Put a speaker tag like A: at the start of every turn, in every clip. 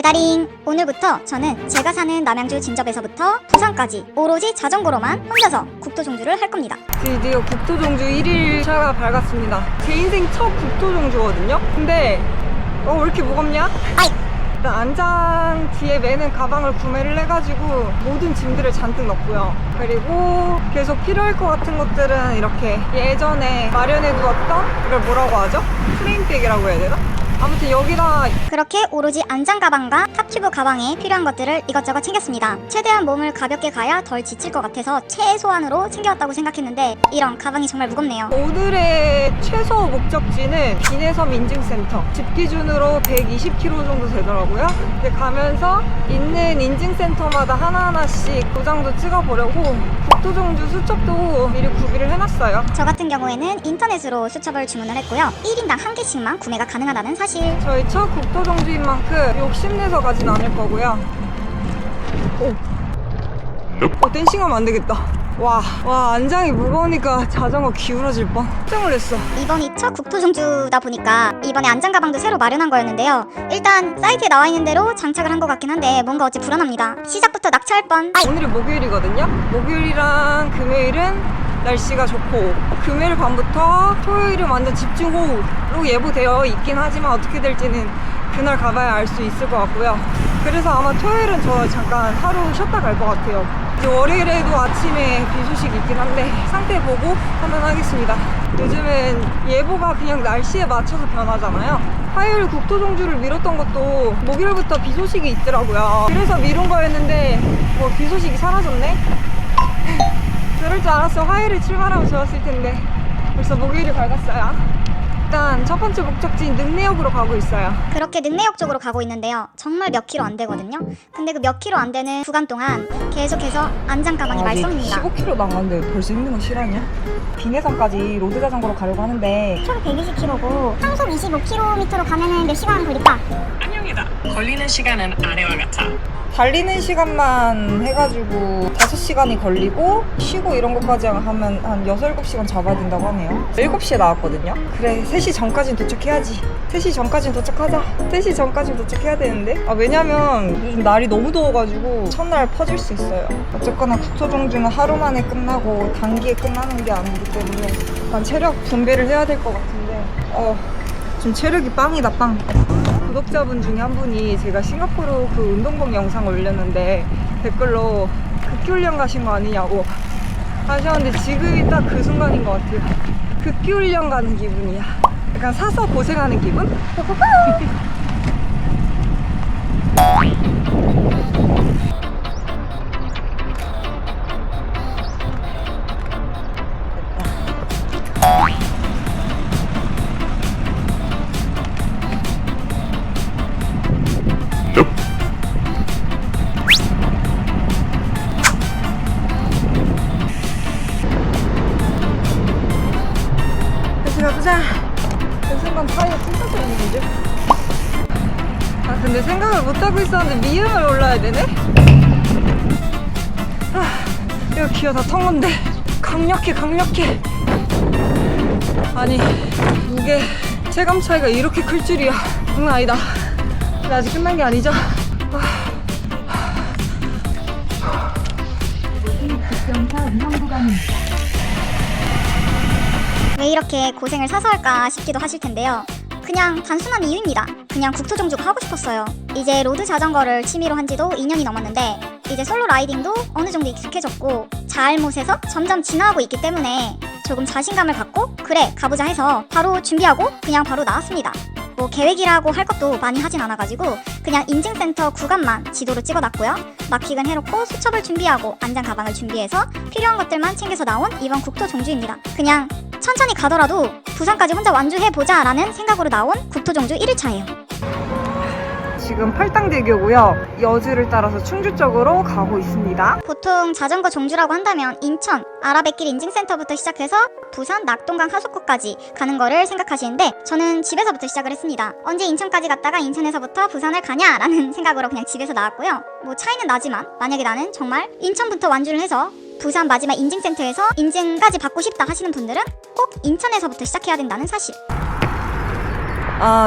A: 배다링! 오늘부터 저는 제가 사는 남양주 진접에서부터 부산까지 오로지 자전거로만 혼자서 국토종주를 할 겁니다.
B: 드디어 국토종주 1일차가 밝았습니다. 제 인생 첫 국토종주거든요. 근데 왜 이렇게 무겁냐?
A: 아이!
B: 일단 안장 뒤에 매는 가방을 구매를 해가지고 모든 짐들을 잔뜩 넣고요. 그리고 계속 필요할 것 같은 것들은 이렇게 예전에 마련해 두었던 이걸 뭐라고 하죠? 프레임백이라고 해야 되나? 아무튼 여기다
A: 그렇게 오로지 안장 가방과 탑튜브 가방에 필요한 것들을 이것저것 챙겼습니다. 최대한 몸을 가볍게 가야 덜 지칠 것 같아서 최소한으로 챙겨왔다고 생각했는데 이런 가방이 정말 무겁네요.
B: 오늘의 최소 목적지는 비내섬 인증센터. 집 기준으로 120km 정도 되더라고요. 이렇게 가면서 있는 인증센터마다 하나하나씩 도장도 찍어보려고 국토종주 수첩도 미리 구비를 해놨어요.
A: 저 같은 경우에는 인터넷으로 수첩을 주문을 했고요. 1인당 한 개씩만 구매가 가능하다는 사실.
B: 저희 첫 국토종주인 만큼 욕심내서 가진 않을 거고요. 댄싱하면 안 되겠다. 와, 안장이 무거우니까 자전거 기울어질 뻔. 깜짝 놀랐어.
A: 이번이 첫 국토종주다 보니까 이번에 안장 가방도 새로 마련한 거였는데요. 일단 사이트에 나와 있는 대로 장착을 한 것 같긴 한데 뭔가 어찌 불안합니다. 시작부터 낙찰 뻔.
B: 오늘이 목요일이거든요. 목요일이랑 금요일은 날씨가 좋고 금요일 밤부터 토요일은 완전 집중호우로 예보되어 있긴 하지만 어떻게 될지는 그날 가봐야 알 수 있을 것 같고요. 그래서 아마 토요일은 저 잠깐 하루 쉬었다 갈 것 같아요. 이제 월요일에도 아침에 비 소식이 있긴 한데 상태 보고 판단하겠습니다. 요즘은 예보가 그냥 날씨에 맞춰서 변하잖아요. 화요일 국토종주를 미뤘던 것도 목요일부터 비 소식이 있더라고요. 그래서 미룬 거였는데 뭐 비 소식이 사라졌네? 그럴 줄 알았어. 화요일에 출발하면 좋았을 텐데 벌써 목요일이 밝았어요. 일단 첫 번째 목적지인 능내역으로 가고 있어요.
A: 그렇게 능내역 쪽으로 가고 있는데요. 정말 몇 킬로 안 되거든요. 근데 그 몇 킬로 안 되는 구간 동안 계속해서 안장 가방이 말썽입니다.
B: 15km 나갔는데 벌써 힘든 거 실화냐? 비내섬까지 로드 자전거로 가려고 하는데
A: 총 120km고 항속 25km로 가면은 몇 시간 걸릴까?
C: 아닙니다. 걸리는 시간은 아래와 같아.
B: 달리는 시간만 해가지고 5시간이 걸리고 쉬고 이런 것까지 하면 한 6, 7시간 잡아야 된다고 하네요. 7시에 나왔거든요. 그래, 3시 전까지는 도착해야지. 3시 전까지는 도착하자. 3시 전까지는 도착해야 되는데 왜냐면 요즘 날이 너무 더워가지고 첫날 퍼질 수 있어요. 어쨌거나 국토종주는 하루 만에 끝나고 단기에 끝나는 게 아니기 때문에 약간 체력 분배를 해야 될 것 같은데 지금 체력이 빵이다 빵. 구독자분 중에 한 분이 제가 싱가포르 그 운동복 영상 올렸는데 댓글로 극기훈련 가신 거 아니냐고 하셨는데 지금이 딱 그 순간인 것 같아요. 극기훈련 가는 기분이야. 약간 사서 고생하는 기분? 가보자. 그 순간 타이어 찢어져 있는 줄. 근데 생각을 못하고 있었는데 미음을 올라야 되네? 이거 기어 다 턴 건데 강력해. 아니 이게 체감 차이가 이렇게 클 줄이야. 장난 아니다. 근데 아직 끝난 게 아니죠?
A: 왜 이렇게 고생을 사서 할까 싶기도 하실 텐데요. 그냥 단순한 이유입니다. 그냥 국토종주가 하고 싶었어요. 이제 로드 자전거를 취미로 한 지도 2년이 넘었는데 이제 솔로 라이딩도 어느 정도 익숙해졌고 잘못에서 점점 진화하고 있기 때문에 조금 자신감을 갖고 그래 가보자 해서 바로 준비하고 그냥 바로 나왔습니다. 뭐 계획이라고 할 것도 많이 하진 않아가지고 그냥 인증센터 구간만 지도로 찍어놨고요. 마킹은 해놓고 수첩을 준비하고 안장 가방을 준비해서 필요한 것들만 챙겨서 나온 이번 국토종주입니다. 그냥 천천히 가더라도 부산까지 혼자 완주해보자 라는 생각으로 나온 국토종주 1일차예요.
B: 지금 팔당대교고요. 여주를 따라서 충주 쪽으로 가고 있습니다.
A: 보통 자전거 종주라고 한다면 인천 아라뱃길 인증센터부터 시작해서 부산 낙동강 하수구까지 가는 거를 생각하시는데 저는 집에서부터 시작을 했습니다. 언제 인천까지 갔다가 인천에서부터 부산을 가냐라는 생각으로 그냥 집에서 나왔고요. 뭐 차이는 나지만 만약에 나는 정말 인천부터 완주를 해서 부산 마지막 인증센터에서 인증까지 받고 싶다 하시는 분들은 꼭 인천에서부터 시작해야 된다는 사실.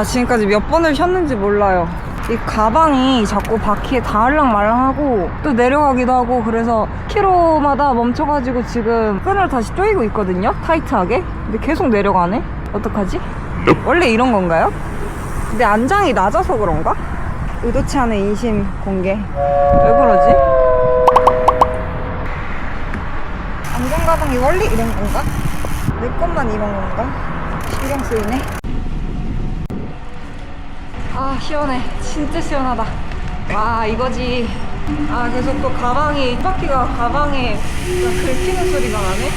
B: 지금까지 몇 번을 쉬었는지 몰라요. 이 가방이 자꾸 바퀴에 닿을랑 말랑하고 또 내려가기도 하고 그래서 키로마다 멈춰가지고 지금 끈을 다시 조이고 있거든요. 타이트하게. 근데 계속 내려가네. 어떡하지? 원래 이런 건가요? 근데 안장이 낮아서 그런가? 의도치 않은 인심 공개. 왜 그러지? 안전 가방이 원래 이런 건가? 내 것만 이런 건가? 신경 쓰이네. 아 시원해. 진짜 시원하다. 와 이거지. 아 계속 또 가방이 바퀴가 가방에 긁히는 소리가 나네.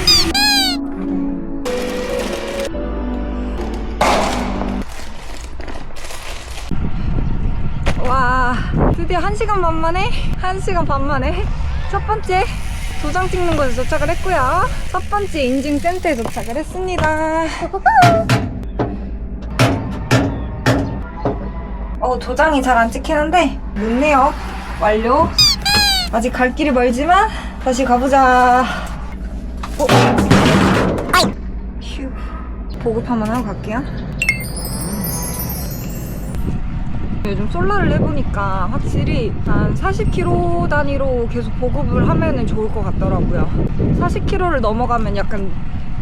B: 와 드디어 1시간 반 만에 1시간 반 만에 첫 번째 도장 찍는 곳에 도착을 했고요. 첫 번째 인증센터에 도착을 했습니다. 도장이 잘 안 찍히는데 늦네요. 완료. 아직 갈 길이 멀지만 다시 가보자. 휴. 보급 한번 하고 갈게요. 요즘 솔라를 해보니까 확실히 한 40km 단위로 계속 보급을 하면은 좋을 것 같더라고요. 40km를 넘어가면 약간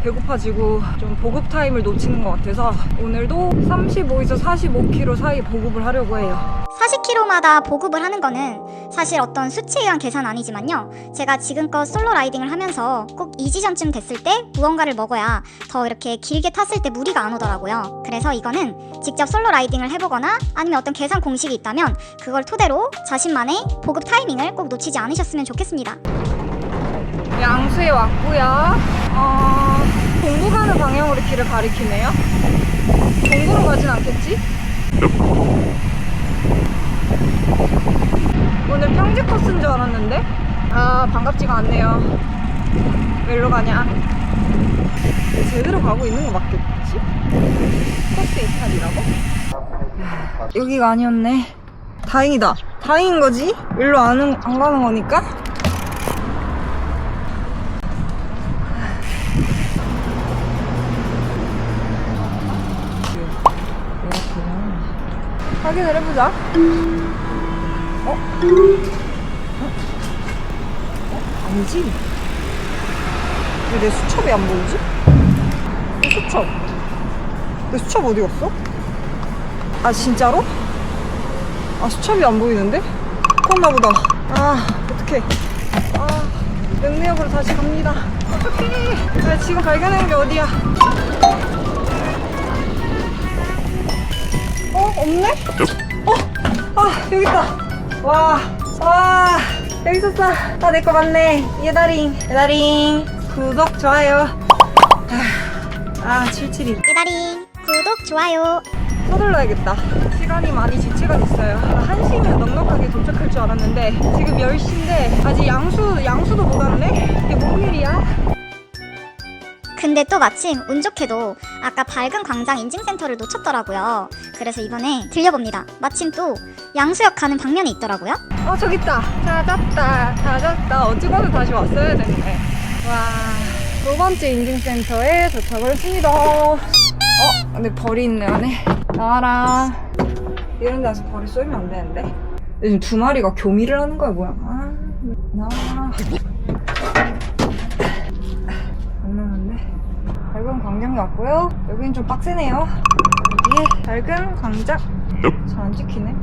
B: 배고파지고 좀 보급 타임을 놓치는 것 같아서 오늘도 35에서 45km 사이 보급을 하려고 해요.
A: 40km마다 보급을 하는 거는 사실 어떤 수치에 의한 계산 아니지만요. 제가 지금껏 솔로 라이딩을 하면서 꼭 이 지점쯤 됐을 때 무언가를 먹어야 더 이렇게 길게 탔을 때 무리가 안 오더라고요. 그래서 이거는 직접 솔로 라이딩을 해보거나 아니면 어떤 계산 공식이 있다면 그걸 토대로 자신만의 보급 타이밍을 꼭 놓치지 않으셨으면 좋겠습니다.
B: 양수에 왔고요. 동부 가는 방향으로 길을 가리키네요. 동부로 가진 않겠지? 오늘 평지 코스인 줄 알았는데 반갑지가 않네요. 왜로 가냐? 제대로 가고 있는 거 맞겠지? 코스 이탈이라고? 여기가 아니었네. 다행이다. 다행인 거지? 일로 안 가는 거니까? 확인을 해보자. 아니지? 왜 내 수첩이 안 보이지? 수첩. 내 수첩 어디 갔어? 아 진짜로? 아 수첩이 안 보이는데? 컸나보다. 어떡해. 능내역으로 다시 갑니다. 어떡해. 나 지금 발견한 게 어디야? 없네? 여기 있다. 와, 여기 있었어. 내 거 맞네. 예다링. 구독, 좋아요. 772.
A: 예다링 구독 좋아요.
B: 서둘러야겠다. 시간이 많이 지체가 됐어요. 1시면 넉넉하게 도착할 줄 알았는데 지금 10시인데 아직 양수도 못 왔네? 이게 뭔 일이야?
A: 근데 또 마침 운 좋게도 아까 밝은 광장 인증센터를 놓쳤더라고요. 그래서 이번에 들려봅니다. 마침 또 양수역 가는 방면에 있더라고요.
B: 저기 있다. 찾았다. 어찌거든 다시 왔어야 되는데. 와, 두 번째 인증센터에 도착을 했습니다. 근데 벌이 있네 안에. 나와라. 이런 데서 벌이 쏘이면 안 되는데. 요즘 2마리가 교미를 하는 거야 뭐야. 나와라. 안 나왔네. 밝은 광장이 왔고요. 여기는 좀 빡세네요. 여기에 밝은 광장. 잘 안 찍히네.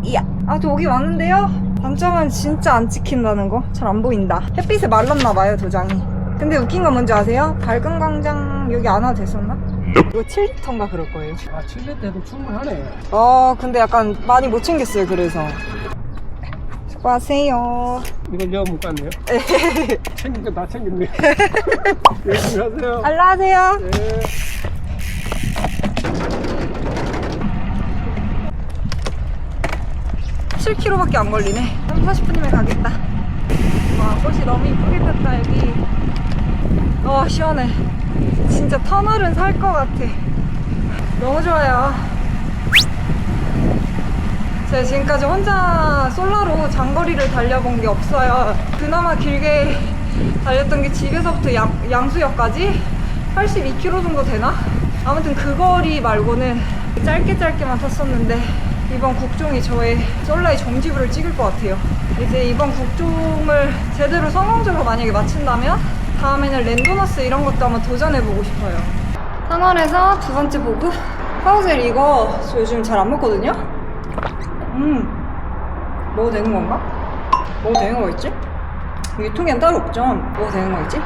B: 이야. 저 오기 왔는데요. 단점은 진짜 안 찍힌다는 거. 잘 안 보인다. 햇빛에 말랐나봐요 도장이. 근데 웃긴 건 뭔지 아세요? 밝은 광장 여기 안 와도 됐었나? 이거 7리터인가 그럴 거예요.
D: 7리터도 충분하네.
B: 근데 약간 많이 못 챙겼어요. 그래서 수고하세요.
D: 이건 내가 못 갔네요. 챙긴 거 다 챙겼네. 열심히 하세요.
B: 안녕하세요.
D: 네.
B: 7km밖에 안 걸리네. 30-40분이면 가겠다. 와, 꽃이 너무 이쁘게 폈다 여기. 시원해. 진짜 터널은 살 것 같아. 너무 좋아요. 제가 지금까지 혼자 솔라로 장거리를 달려본 게 없어요. 그나마 길게 달렸던 게 집에서부터 양수역까지 82km 정도 되나? 아무튼 그 거리 말고는 짧게만 탔었는데 이번 국종이 저의 솔라의 정지부를 찍을 것 같아요. 이제 이번 국종을 제대로 성공적으로 만약에 마친다면 다음에는 랜도너스 이런 것도 한번 도전해보고 싶어요. 산원에서 두 번째 보급. 파우젤 이거 저 요즘 잘 안 먹거든요? 먹어도 되는 건가? 먹어도 되는 거 있지? 유통기한 따로 없죠? 먹어도 되는 거 있지?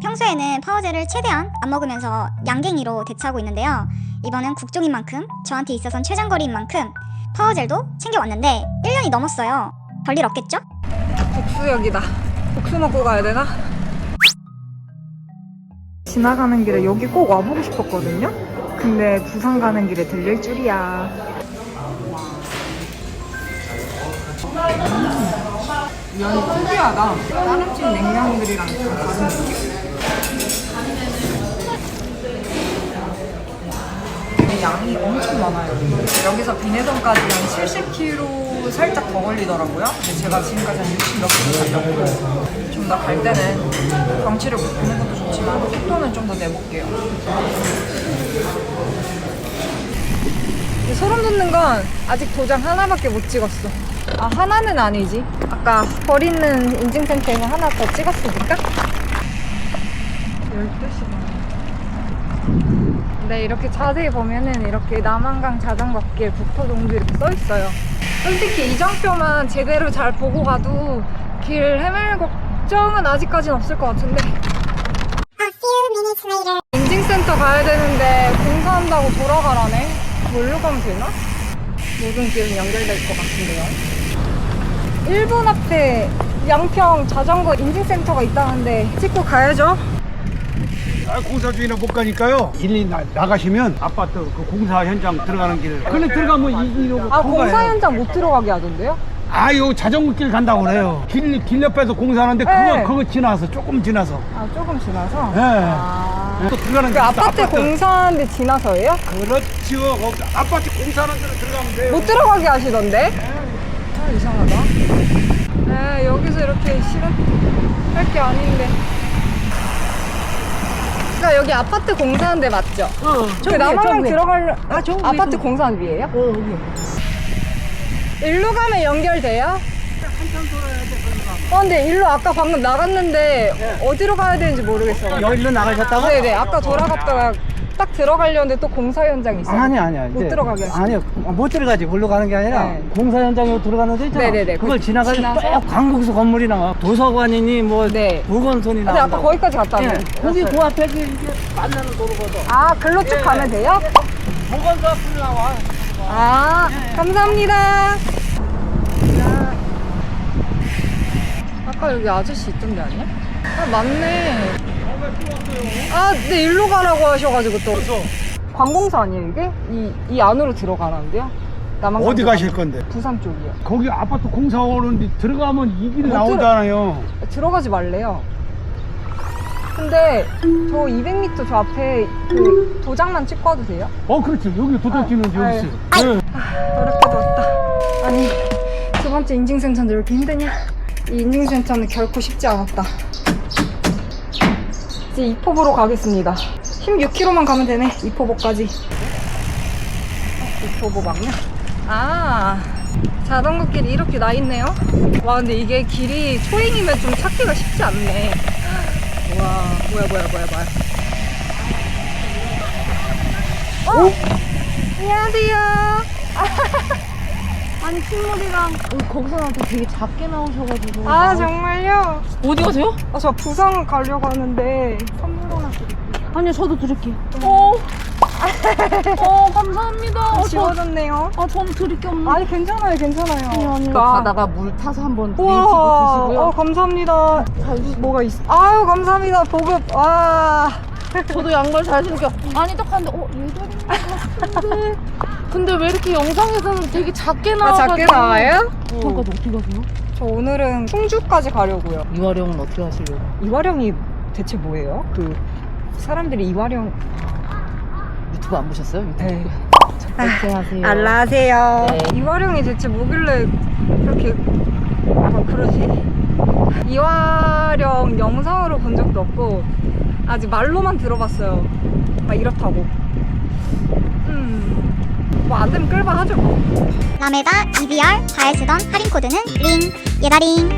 A: 평소에는 파워젤을 최대한 안 먹으면서 양갱이로 대처하고 있는데요. 이번은 국종인 만큼 저한테 있어선 최장거리인 만큼 파워젤도 챙겨왔는데 1년이 넘었어요. 별일 없겠죠?
B: 국수역이다. 국수 먹고 가야 되나? 지나가는 길에 여기 꼭 와보고 싶었거든요? 근데 부산 가는 길에 들릴 줄이야. 면이 특이하다. 다른 집 냉면들이랑 좀 다른 느낌? 양이 엄청 많아요. 여기서 비내점까지 한 70km 살짝 더 걸리더라고요. 근데 제가 지금까지 한 60 몇 킬로 달렸고 좀 더 갈 때는 경치를 못 보는 것도 좋지만 속도는 좀 더 내볼게요. 소름 돋는 건 아직 도장 하나밖에 못 찍었어. 아, 하나는 아니지. 아까 버리는 인증센터에서 하나 더 찍었으니까. 12시간. 네, 이렇게 자세히 보면은 이렇게 남한강 자전거길 북포동도 이렇게 써 있어요. 솔직히 이정표만 제대로 잘 보고 가도 길 헤맬 걱정은 아직까지는 없을 것 같은데. 인증센터 가야 되는데 공사한다고 돌아가라네. 뭘로 가면 되나? 모든 길은 연결될 것 같은데요. 1분 앞에 양평 자전거 인증센터가 있다는데 찍고 가야죠.
D: 공사 중이나 못 가니까요. 일리 나가시면 아파트 그 공사 현장 들어가는 길. 근데 들어가면 이기로
B: 아, 공사 현장 못 들어가게 하던데요?
D: 요 자전거 길 간다고 그래요. 길 옆에서 공사하는데
B: 네.
D: 그거 지나서 조금 지나서.
B: 아, 조금 지나서?
D: 네.
B: 아.
D: 또 들어가는
B: 그
D: 길.
B: 아파트 공사하는데 지나서예요?
D: 그렇죠. 거기 아파트 공사하는 데로 들어가면 돼요.
B: 못 들어가게 하시던데? 아, 이상하다. 네, 여기서 이렇게 할 게 아닌데. 그러니까 여기 아파트 공사하는 데 맞죠? 그 남한강 들어가려 아파트 공사하는 위에요?
D: 여기.
B: 일로 가면 연결돼요?
D: 한참 돌아야 돼.
B: 근데 일로 아까 방금 나갔는데 어디로 가야 되는지 모르겠어요.
D: 여기로 나가셨다고?
B: 네네, 아까 돌아갔다가 딱 들어가려는데 또 공사 현장이 있어요.
E: 아니야.
B: 못 들어가게 하시죠.
E: 아니요. 못 들어가지. 걸로 가는 게 아니라
B: 네.
E: 공사 현장으로 들어가는 데 있잖아.
B: 네네네.
E: 그걸
B: 지나서?
E: 지나가면 쭉 관공서 건물이 나와. 도서관이니 뭐
B: 네.
E: 보건소니
B: 근데
E: 나와.
B: 아까 거기까지 갔다
E: 예.
B: 왔는데.
E: 거기 그 앞에 이제 만나는 도로거든.
B: 아, 글로 쭉 가면 돼요?
E: 보건소 앞으로 나와.
B: 아, 감사합니다. 아까 여기 아저씨 있던 데 아니야? 아, 맞네. 아, 네, 일로 가라고 하셔가지고 또. 관공서 아니에요, 이게? 이 안으로 들어가는데요? 남한강
D: 어디 가실 건데?
B: 부산 쪽이요.
D: 거기 아파트 공사 오는데 들어가면 이 길
B: 못
D: 나오잖아요.
B: 들어가지 말래요. 근데 저 200m 저 앞에 그 도장만 찍고 와도 돼요?
D: 그렇죠. 여기 도둑질은 여기
B: 아유.
D: 있어요.
B: 어렵게도 왔다. 아니, 두 번째 인증센터인데 왜 이렇게 힘드냐? 이 인증센터는 결코 쉽지 않았다. 이제 이포보로 가겠습니다. 16km만 가면 되네, 이포보까지. 이포보 방향. 아, 자전거길이 이렇게 나 있네요. 와, 근데 이게 길이 초행이면 좀 찾기가 쉽지 않네. 와, 뭐야. 안녕하세요.
F: 아니 핏물이랑 거기서 나한테 되게 작게 나오셔가지고.
B: 아, 정말요?
F: 어디 가세요?
B: 저 부산 가려고 하는데 선물 하나 드릴게요.
F: 아니요 저도 드릴게요. 감사합니다.
B: 지워졌네요.
F: 저는 드릴 게 없는데.
B: 아니, 괜찮아요.
F: 아니 가다가 물 타서 한번 드시고
B: 우와,
F: 드시고요.
B: 감사합니다. 뭐가 있어? 아유, 감사합니다. 보급. 와.
F: 저도 양말 잘 신을게요. 아니 딱 하는데 예전인 것 같은데. 근데 왜 이렇게 영상에서는 되게 작게
B: 아,
F: 나와가지고.
B: 작게 나와요?
F: 잠깐만 어떻게 가세요?
B: 저 오늘은 충주까지 가려고요.
F: 이화령은 어떻게 하시려고?
B: 이화령이 대체 뭐예요? 그 사람들이 이화령.
F: 유튜브 안 보셨어요? 유튜브.
B: 네.
F: 안녕하세요.
B: 안녕하세요.
F: 네.
B: 이화령이 대체 뭐길래 그렇게 그러지? 이화령 영상으로 본 적도 없고 아직 말로만 들어봤어요. 막 이렇다고. 뭐 안 되면 끌바 하죠.
A: 라메다 EBR 잘 쓰던 할인 코드는 링 예다링.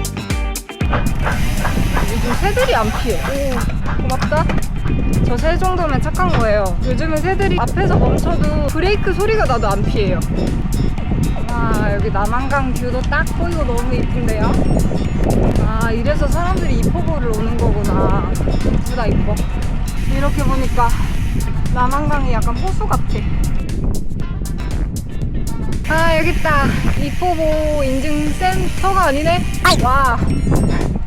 B: 요즘 새들이 안 피해. 오, 고맙다. 저 새 정도면 착한 거예요. 요즘은 새들이 앞에서 멈춰도 브레이크 소리가 나도 안 피해요. 와, 여기 남한강 뷰도 딱 보이고 너무 이쁜데요? 아, 이래서 사람들이 이포보를 오는 거구나. 이쁘다, 이뻐. 이렇게 보니까 남한강이 약간 호수 같아. 아, 여기 있다. 이포보 인증센터가 아니네? 와,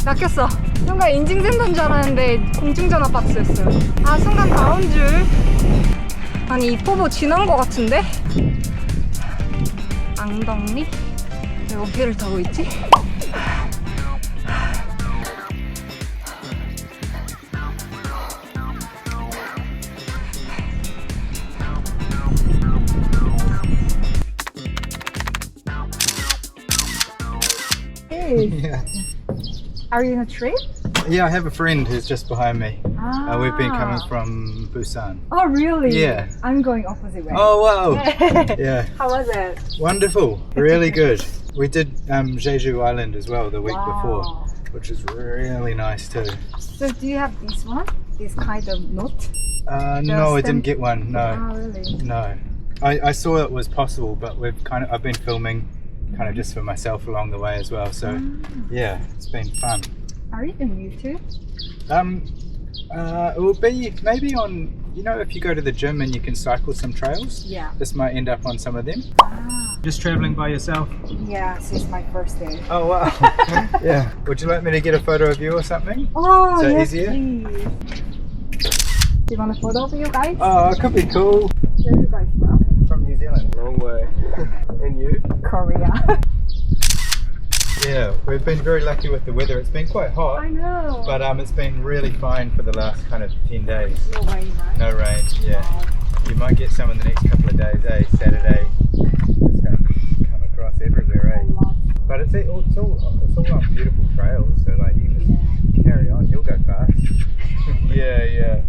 B: 낚였어. 순간 인증센터인 줄 알았는데 공중전화 박스였어요. 아, 순간 다 온 줄. 아니, 이포보 지난 거 같은데? 앙덕리? 왜 어깨를 타고 있지?
G: Yeah.
B: Are you in a trip?
G: Yeah, I have a friend who's just behind me. We've been coming from Busan.
B: Oh, really?
G: Yeah.
B: I'm going opposite way.
G: Oh, wow. Yeah.
B: How was it?
G: Wonderful. Really good. We did Jeju Island as well the week
B: Wow.
G: before, which was really nice too.
B: So do you have this one? This kind of note?
G: No, I
B: stem-
G: didn't get one. No.
B: Oh, really?
G: No. I saw it was possible, but I've been filming kind of just for myself along the way as well. So yeah, it's been fun.
B: Are you doing YouTube?
G: It will be maybe on, you know, if you go to the gym and you can cycle some trails.
B: Yeah.
G: This might end up on some of them. Just traveling by yourself?
B: Yeah, this is my first day.
G: Oh wow. Yeah. Would you like me to get a photo of you or something?
B: Oh,
G: Is that
B: yes,
G: easier?
B: please. Do you want a photo of you guys?
G: Oh, it could be cool.
B: Where are you guys from?
G: From New Zealand. Long way. And you?
B: Korea.
G: Yeah, we've been very lucky with the weather. It's been quite hot,
B: I know.
G: but it's been really fine for the last kind of 10 days.
B: No way, right?
G: No rain, yeah. You might get some in the next couple of days, eh? Saturday, it's going to come across everywhere, eh? But it's all on beautiful trails, so like you just carry on. You'll go fast.
H: Yeah.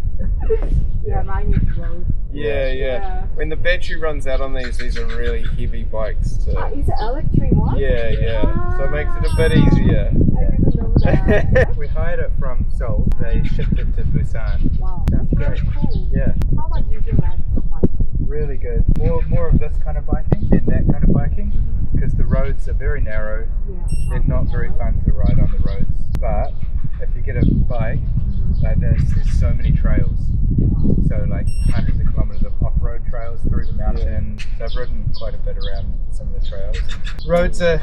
B: Yeah, mine is road.
H: Yeah. When the battery runs out on these are really heavy bikes too.
B: Is it electric one?
H: Yeah. So it makes it a bit easier.
B: I didn't know that.
G: We hired it from Seoul. They shipped it to Busan.
B: Wow.
G: Sounds great.
B: Cool.
G: Yeah,
B: How about you do that for biking?
G: really good. More of this kind of biking than that kind of biking, because the roads are very narrow.
B: Yeah.
G: They're not very fun to ride on the roads. But if you get a bike, like there's so many trails. So like hundreds of kilometers of off-road trails through the mountain. So I've ridden quite a bit around some of the trails. Roads are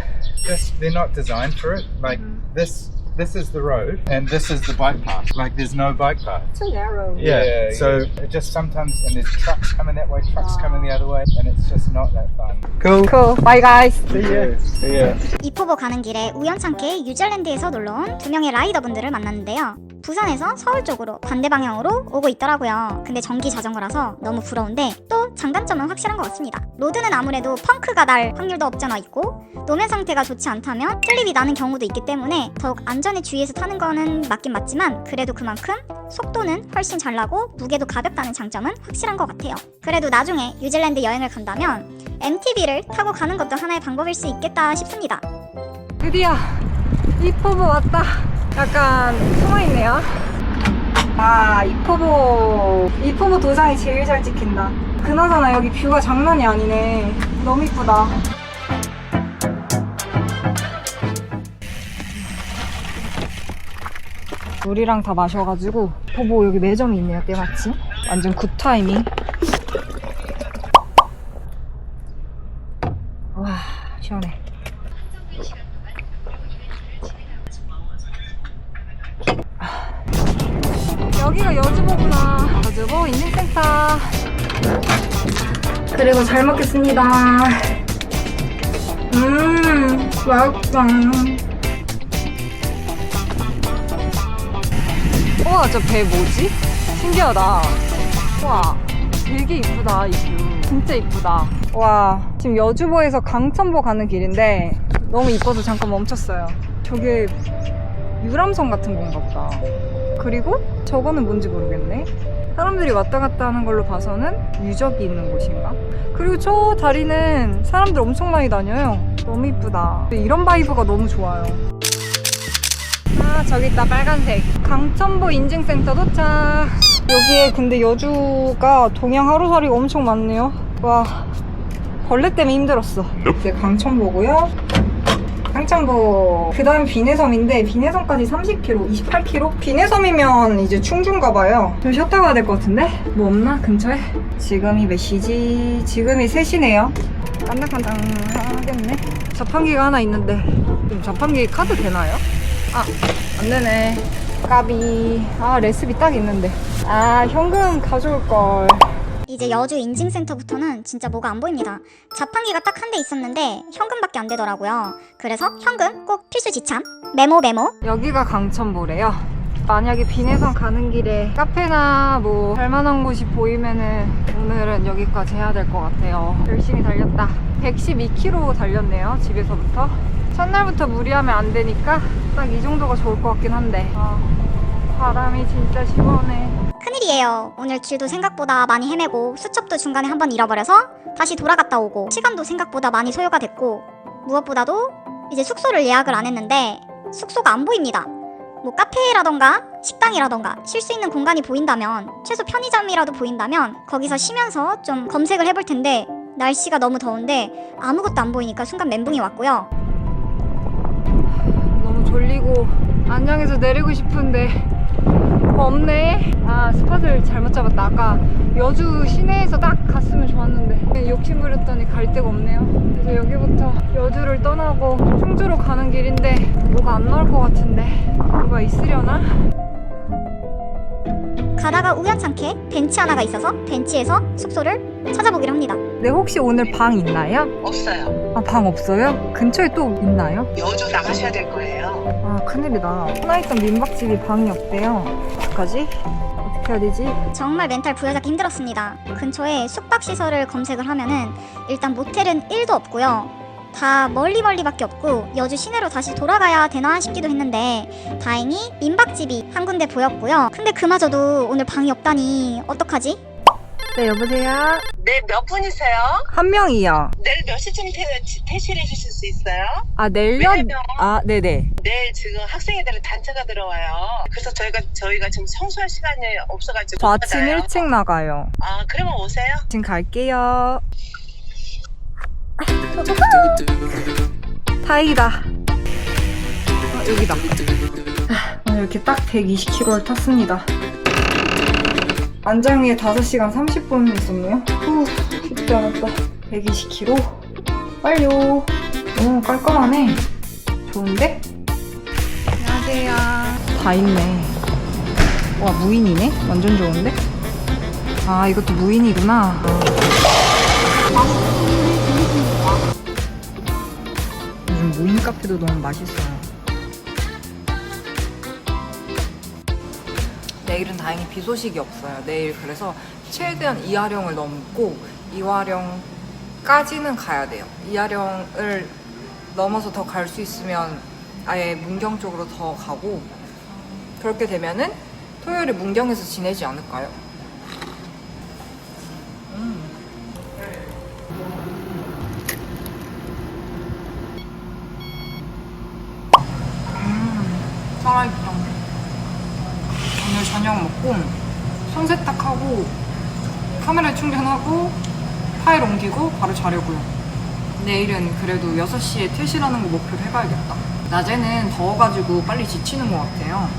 G: they're not designed for it. Like this is the road and this is the bike path. Like there's no bike path.
B: Too narrow.
G: Yeah. So it just sometimes, and there's trucks coming that way, trucks coming the other way, and it's just not that fun. Cool.
B: Cool. Bye guys.
G: See ya.
A: 이포보 가는 길에 우연찮게 뉴질랜드에서 놀러온 2명의 라이더분들을 만났는데요. 부산에서 서울 쪽으로 반대 방향으로 오고 있더라고요. 근데 전기 자전거라서 너무 부러운데 또 장단점은 확실한 것 같습니다. 로드는 아무래도 펑크가 날 확률도 없잖아 있고 노면 상태가 좋지 않다면 슬립이 나는 경우도 있기 때문에 더욱 안전에 주의해서 타는 거는 맞긴 맞지만 그래도 그만큼 속도는 훨씬 잘 나고 무게도 가볍다는 장점은 확실한 것 같아요. 그래도 나중에 뉴질랜드 여행을 간다면 MTB를 타고 가는 것도 하나의 방법일 수 있겠다 싶습니다.
B: 드디어 이포보 왔다. 약간 숨어있네요. 아, 이포보 도장이 제일 잘 찍힌다. 그나저나 여기 뷰가 장난이 아니네. 너무 이쁘다. 물이랑 다 마셔가지고 포보 여기 매점이 있네요. 때마침 완전 굿 타이밍. 와, 시원해. 여기가 여주보구나. 여주보 인증센터. 그리고 잘 먹겠습니다. 맛있다. 우와, 저 배 뭐지? 신기하다. 와, 되게 이쁘다, 이 뷰. 진짜 이쁘다. 와, 지금 여주보에서 강천보 가는 길인데 너무 이뻐서 잠깐 멈췄어요. 저게 유람선 같은 건가 보다. 그리고 저거는 뭔지 모르겠네. 사람들이 왔다 갔다 하는 걸로 봐서는 유적이 있는 곳인가? 그리고 저 다리는 사람들 엄청 많이 다녀요. 너무 이쁘다. 이런 바이브가 너무 좋아요. 아, 저기 있다, 빨간색. 강천보 인증센터 도착. 여기에 근데 여주가 동양 하루살이가 엄청 많네요. 와, 벌레 때문에 힘들었어. 이제 강천보고요. 강천보. 그 다음 비내섬인데 비내섬까지 30km, 28km? 비내섬이면 이제 충주인가봐요. 좀 쉬었다 가야 될 것 같은데? 뭐 없나? 근처에? 지금이 몇 시지? 지금이 3시네요. 깐당깐당하겠네. 자판기가 하나 있는데 좀 자판기 카드 되나요? 아, 안 되네. 까비. 아, 레시피 딱 있는데. 아, 현금 가져올걸.
A: 이제 여주 인증센터부터는 진짜 뭐가 안 보입니다. 자판기가 딱 한 대 있었는데 현금밖에 안 되더라고요. 그래서 현금 꼭 필수 지참. 메모.
B: 여기가 강천보래요. 만약에 비내섬 가는 길에 카페나 뭐 할만한 곳이 보이면은 오늘은 여기까지 해야 될 것 같아요. 열심히 달렸다. 112km 달렸네요, 집에서부터. 첫날부터 무리하면 안 되니까 딱 이 정도가 좋을 것 같긴 한데. 아, 바람이 진짜 시원해.
A: 큰일이에요. 오늘 길도 생각보다 많이 헤매고 수첩도 중간에 한번 잃어버려서 다시 돌아갔다 오고 시간도 생각보다 많이 소요가 됐고 무엇보다도 이제 숙소를 예약을 안 했는데 숙소가 안 보입니다. 뭐 카페라던가 식당이라던가 쉴 수 있는 공간이 보인다면 최소 편의점이라도 보인다면 거기서 쉬면서 좀 검색을 해볼 텐데 날씨가 너무 더운데 아무것도 안 보이니까 순간 멘붕이 왔고요.
B: 너무 졸리고 안양에서 내리고 싶은데 뭐 없네. 아, 스팟을 잘못 잡았다. 아까 여주 시내에서 딱 갔으면 좋았는데 욕심 부렸더니 갈 데가 없네요. 그래서 여기부터 여주를 떠나고 충주로 가는 길인데 뭐가 안 나올 것 같은데 뭐가 있으려나?
A: 가다가 우연찮게 벤치 하나가 있어서 벤치에서 숙소를 찾아보기로 합니다.
B: 네, 혹시 오늘 방 있나요?
I: 없어요.
B: 아, 방 없어요? 근처에 또 있나요?
I: 여주 나가셔야 될 거예요.
B: 아, 큰일이다. 하나 있던 민박집이 방이 없대요. 어떡하지? 어떻게 해야 되지?
A: 정말 멘탈 부여잡기 힘들었습니다. 근처에 숙박시설을 검색을 하면은 일단 모텔은 1도 없고요. 다 멀리밖에 없고 여주 시내로 다시 돌아가야 되나 싶기도 했는데 다행히 민박집이 한 군데 보였고요. 근데 그마저도 오늘 방이 없다니 어떡하지?
B: 네, 여보세요?
I: 네, 몇 분이세요?
B: 한 명이요.
I: 내일 몇 시쯤 퇴실해 주실 수 있어요?
B: 아, 내일요?
I: 왜냐면
B: 아, 네네.
I: 내일 지금 학생회들의 단체가 들어와요. 그래서 저희가 지금 청소할 시간이 없어가지고
B: 저
I: 못
B: 아침
I: 받아요.
B: 일찍 나가요.
I: 아, 그러면 오세요.
B: 지금 갈게요. 다행이다. 여기다. 오늘 이렇게 딱 120km를 탔습니다. 안장위에 5시간 30분 있었네요. 후, 쉽지 않았다. 120km 완료. 오, 깔끔하네. 좋은데? 안녕하세요. 다 있네. 와, 무인이네? 완전 좋은데? 아, 이것도 무인이구나. 요즘 무인 카페도 너무 맛있어요. 내일은 다행히 비 소식이 없어요. 내일 그래서 최대한 이하령을 넘고 이화령까지는 가야 돼요. 이하령을 넘어서 더 갈 수 있으면 아예 문경 쪽으로 더 가고 그렇게 되면은 토요일에 문경에서 지내지 않을까요? 살아있다. 오늘 저녁 먹고 손세탁하고 카메라 충전하고 파일 옮기고 바로 자려고요. 내일은 그래도 6시에 퇴실하는 거 목표로 해봐야겠다. 낮에는 더워가지고 빨리 지치는 것 같아요.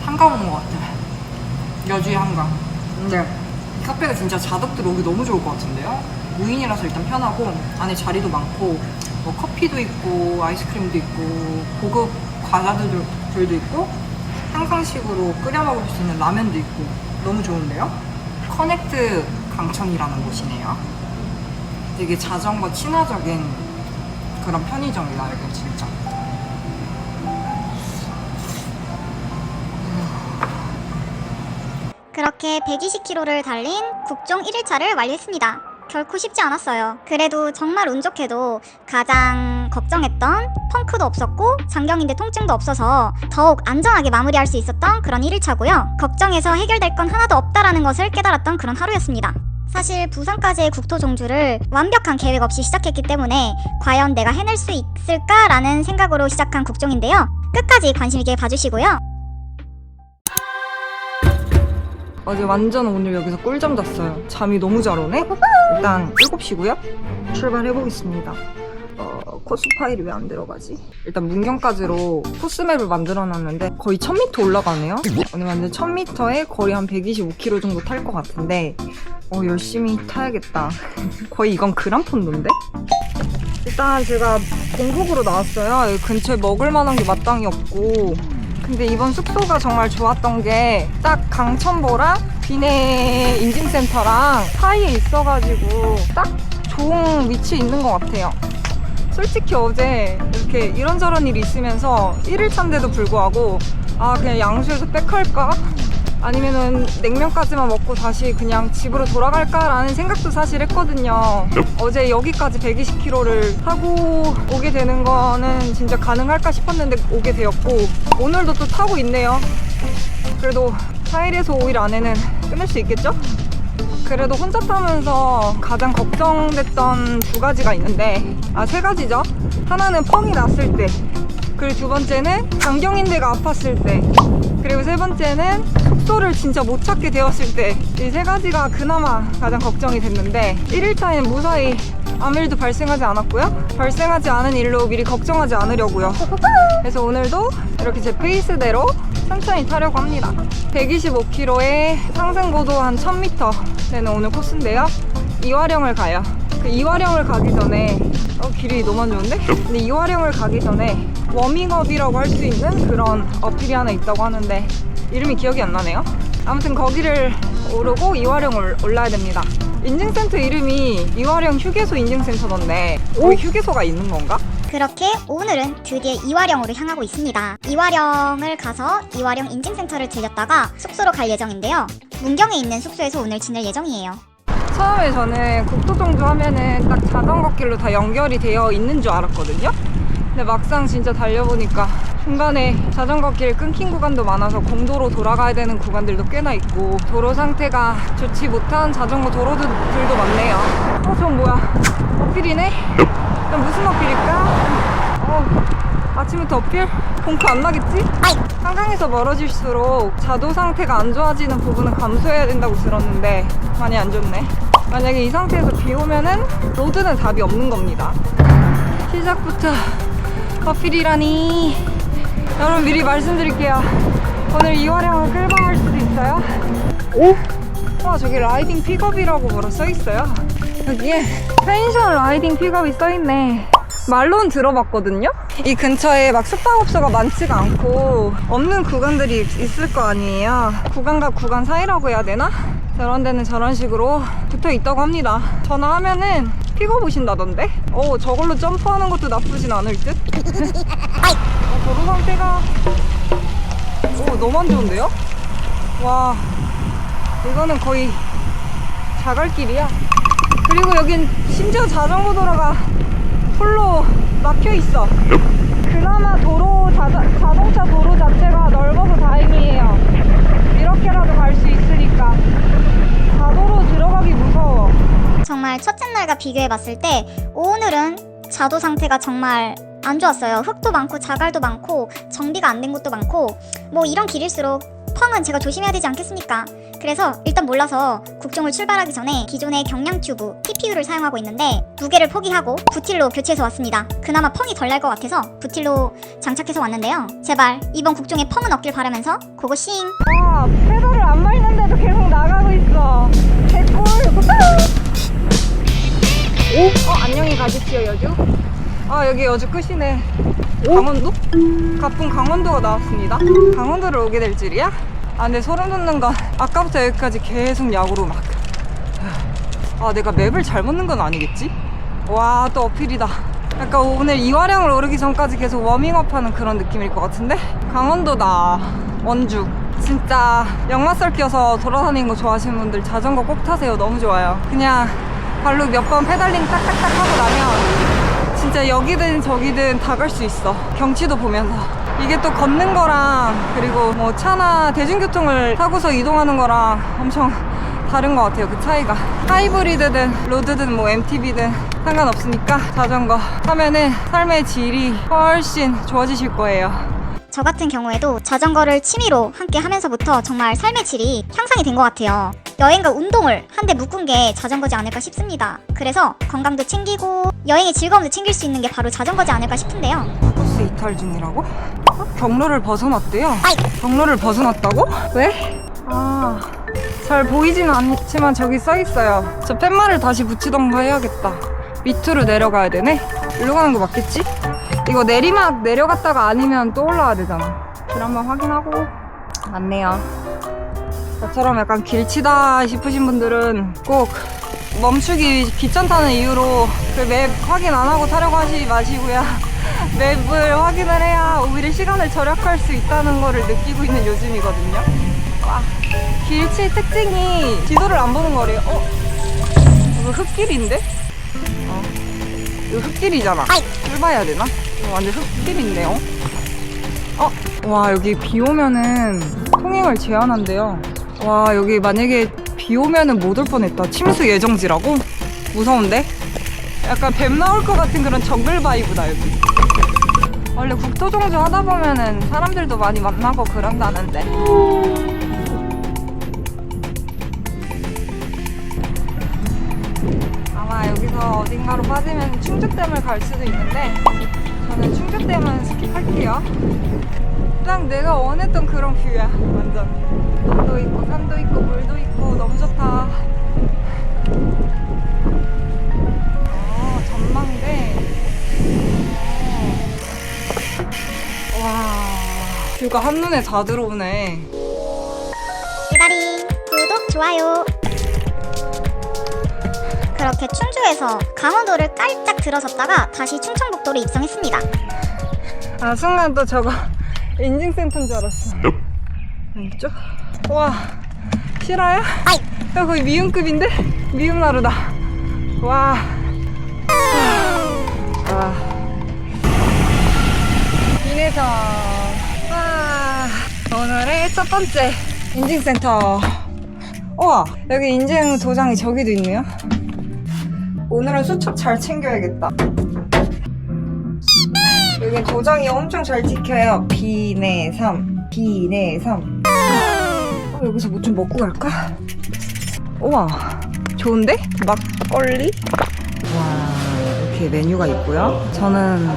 B: 한강 온 것 같아. 여주의 한강. 근데 이 카페가 진짜 자덕들 오기 너무 좋을 것 같은데요? 무인이라서 일단 편하고 안에 자리도 많고 뭐 커피도 있고 아이스크림도 있고 고급 과자들도 있고 한강식으로 끓여 먹을 수 있는 라면도 있고 너무 좋은데요? 커넥트 강천이라는 곳이네요. 되게 자전거 친화적인 그런 편의점이다, 이거 진짜.
A: 그렇게 120km를 달린 국종 1일차를 완료했습니다. 결코 쉽지 않았어요. 그래도 정말 운 좋게도 가장 가장 걱정했던 펑크도 없었고 장경인대 통증도 없어서 더욱 안전하게 마무리할 수 있었던 그런 1일차고요. 걱정해서 해결될 건 하나도 없다라는 것을 깨달았던 그런 하루였습니다. 사실 부산까지의 국토 종주를 완벽한 계획 없이 시작했기 때문에 과연 내가 해낼 수 있을까라는 생각으로 시작한 국종인데요. 끝까지 관심 있게 봐주시고요.
B: 어제 완전 오늘 여기서 꿀잠 잤어요. 잠이 너무 잘 오네? 일단 7시고요. 출발해보겠습니다. 코스 파일이 왜 안 들어가지? 일단 문경까지로 코스맵을 만들어놨는데 거의 1000m 올라가네요? 오늘 완전 1000m에 거의 한 125km 정도 탈 것 같은데 열심히 타야겠다. 거의 이건 그란폰도인데? 일단 제가 공복으로 나왔어요. 여기 근처에 먹을 만한 게 마땅히 없고 근데 이번 숙소가 정말 좋았던 게 딱 강천보랑 비내 인증센터랑 사이에 있어가지고 딱 좋은 위치에 있는 것 같아요. 솔직히 어제 이렇게 이런저런 일이 있으면서 1일차인데도 불구하고 그냥 양수에서 백할까? 아니면은 냉면까지만 먹고 다시 그냥 집으로 돌아갈까라는 생각도 사실 했거든요. 어제 여기까지 120km를 타고 오게 되는 거는 진짜 가능할까 싶었는데 오게 되었고 오늘도 또 타고 있네요. 그래도 4일에서 5일 안에는 끝낼 수 있겠죠? 그래도 혼자 타면서 가장 걱정됐던 2가지가 있는데 3가지죠. 하나는 펑이 났을 때, 그리고 2번째는 장경인대가 아팠을 때, 그리고 3번째는 숙소를 진짜 못 찾게 되었을 때, 이 3가지가 그나마 가장 걱정이 됐는데 1일차에는 무사히 아무 일도 발생하지 않았고요. 발생하지 않은 일로 미리 걱정하지 않으려고요. 그래서 오늘도 이렇게 제 페이스대로 천천히 타려고 합니다. 125km에 상승고도 한 1000m 되는 오늘 코스인데요. 이화령을 가요. 그 이화령을 가기 전에 길이 너무 안 좋은데? 근데 이화령을 가기 전에 워밍업이라고 할 수 있는 그런 어필이 하나 있다고 하는데 이름이 기억이 안 나네요. 아무튼 거기를 오르고 이화령을 올라야 됩니다. 인증센터 이름이 이화령 휴게소 인증센터던데 거기 휴게소가 있는 건가?
A: 그렇게 오늘은 드디어 이화령으로 향하고 있습니다. 이화령을 가서 이화령 인증센터를 들렸다가 숙소로 갈 예정인데요. 문경에 있는 숙소에서 오늘 지낼 예정이에요.
B: 처음에 저는 국토종주 하면은 딱 자전거 길로 다 연결이 되어 있는 줄 알았거든요. 근데 막상 진짜 달려보니까 중간에 자전거 길 끊긴 구간도 많아서 공도로 돌아가야 되는 구간들도 꽤나 있고 도로 상태가 좋지 못한 자전거 도로들도 많네요. 저건 뭐야? 어필이네? 이건 무슨 어필일까? 아침부터 어필? 공크 안 나겠지? 한강에서 멀어질수록 자도 상태가 안 좋아지는 부분은 감소해야 된다고 들었는데 많이 안 좋네. 만약에 이 상태에서 비 오면은 로드는 답이 없는 겁니다. 시작부터 어필이라니. 여러분 미리 말씀드릴게요. 오늘 이화령을 끌방할 수도 있어요. 와 저기 라이딩 픽업이라고 뭐라 써있어요. 여기에 펜션 라이딩 픽업이 써있네. 말로는 들어봤거든요. 이 근처에 막 숙박업소가 많지가 않고 없는 구간들이 있을 거 아니에요. 구간과 구간 사이라고 해야 되나? 저런 데는 저런 식으로 붙어 있다고 합니다. 전화하면은 픽업 오신다던데? 저걸로 점프하는 것도 나쁘진 않을 듯? 도로 상태가 너무 안 좋은데요? 와 이거는 거의 자갈길이야. 그리고 여긴 심지어 자전거 도로가 풀로 막혀 있어. 그나마 자동차 도로 자체가 넓어서 다행이에요. 이렇게라도 갈 수 있으니까. 자도로 들어가기 무서워.
A: 정말 첫째 날과 비교해봤을 때 오늘은 자도 상태가 정말 안 좋았어요. 흙도 많고 자갈도 많고 정비가 안 된 곳도 많고 뭐 이런 길일수록 펑은 제가 조심해야 되지 않겠습니까? 그래서 일단 몰라서 국종을 출발하기 전에 기존의 경량 튜브 TPU를 사용하고 있는데 2개를 포기하고 부틸로 교체해서 왔습니다. 그나마 펑이 덜 날 것 같아서 부틸로 장착해서 왔는데요. 제발 이번 국종에 펑은 없길 바라면서 고고싱.
B: 페달을 안 밟는데도 계속 나가고 있어. 개꿀. 안녕히 가십시오 여주. 여기 여주 끝이네. 강원도? 가쁜 강원도가 나왔습니다. 강원도를 오게 될 줄이야? 근데 소름 돋는 건 아까부터 여기까지 계속 야구로 막. 내가 맵을 잘못 넣은 건 아니겠지? 와, 또 어필이다. 약간 오늘 이화령을 오르기 전까지 계속 워밍업하는 그런 느낌일 것 같은데? 강원도다. 원주. 진짜 역마살 끼어서 돌아다니는 거 좋아하시는 분들 자전거 꼭 타세요. 너무 좋아요. 그냥 발로 몇 번 페달링 딱딱딱 하고 나면 진짜 여기든 저기든 다 갈 수 있어. 경치도 보면서. 이게 또 걷는 거랑 그리고 뭐 차나 대중교통을 타고서 이동하는 거랑 엄청 다른 것 같아요. 그 차이가. 하이브리드든 로드든 뭐 MTB든 상관없으니까 자전거 타면은 삶의 질이 훨씬 좋아지실 거예요.
A: 저 같은 경우에도 자전거를 취미로 함께 하면서부터 정말 삶의 질이 향상이 된 것 같아요. 여행과 운동을 한데 묶은 게 자전거지 않을까 싶습니다. 그래서 건강도 챙기고 여행의 즐거움도 챙길 수 있는 게 바로 자전거지 않을까 싶은데요.
B: 버스 이탈 중이라고? 경로를 벗어났대요. 경로를 벗어났다고? 왜? 잘 보이지는 않지만 저기 써있어요. 저 팻말을 다시 붙이던가 해야겠다. 밑으로 내려가야 되네? 일로 가는 거 맞겠지? 이거 내리막 내려갔다가 아니면 또 올라와야 되잖아. 길 한번 확인하고. 맞네요. 저처럼 약간 길치다 싶으신 분들은 꼭 멈추기 귀찮다는 이유로 그 맵 확인 안 하고 타려고 하지 마시고요. 맵을 확인을 해야 오히려 시간을 절약할 수 있다는 거를 느끼고 있는 요즘이거든요. 와, 길치 특징이 지도를 안 보는 거래요. 이거 흙길인데? 이거 흙길이잖아. 뚫어야 되나? 이거 완전 흙길인데요. 와, 여기 비 오면은 통행을 제한한대요. 와, 여기 만약에 비 오면은 못 올 뻔했다. 침수 예정지라고? 무서운데? 약간 뱀 나올 것 같은 그런 정글 바이브다, 여기. 원래 국토종주 하다 보면은 사람들도 많이 만나고 그런다는데. 아마 여기서 어딘가로 빠지면 충주댐을 갈 수도 있는데 저는 충주댐은 스킵할게요. 딱 내가 원했던 그런 뷰야. 완전 강도 있고 산도 있고 물도 있고 너무 좋다. 전망대. 와, 뷰가 한눈에 다 들어오네.
A: 유다리 구독 좋아요. 그렇게 충주에서 강원도를 깔짝 들어섰다가 다시 충청북도로 입성했습니다.
B: 순간 또 저거 인증센터인 줄 알았어. 왼쪽? 와, 실화야? 야, 거의 미음급인데? 미음나루다. 와. 인해서 오늘의 첫 번째 인증센터. 우와, 여기 인증 도장이 저기도 있네요. 오늘은 수첩 잘 챙겨야겠다. 여기 도장이 엄청 잘 찍혀요. 비내삼, 비내삼. 여기서 뭐 좀 먹고 갈까? 우와, 좋은데? 막걸리? 와, 이렇게 메뉴가 있고요. 저는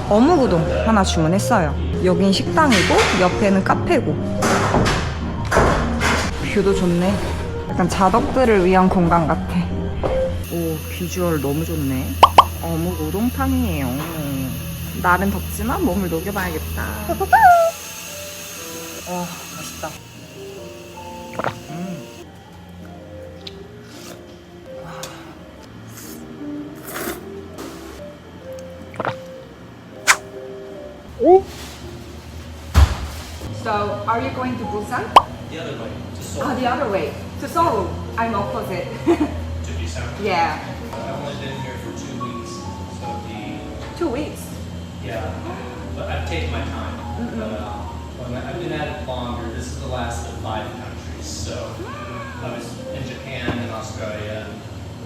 B: 어묵우동 하나 주문했어요. 여긴 식당이고 옆에는 카페고. 뷰도 좋네. 약간 자덕들을 위한 공간 같아. 오, 비주얼 너무 좋네. 어묵우동탕이에요. 날은 덥지만 몸을 녹여봐야겠다. 맛있다. So, are you going to Busan?
J: The other way, to Seoul.
B: The other way. To Seoul. I'm opposite.
J: To Busan.
B: Yeah.
J: I've only been here for 2 weeks, so
B: 2 weeks.
J: yeah, but I've taken my time. But I've been at it longer. This is the last of 5 countries, so I was in Japan and Australia.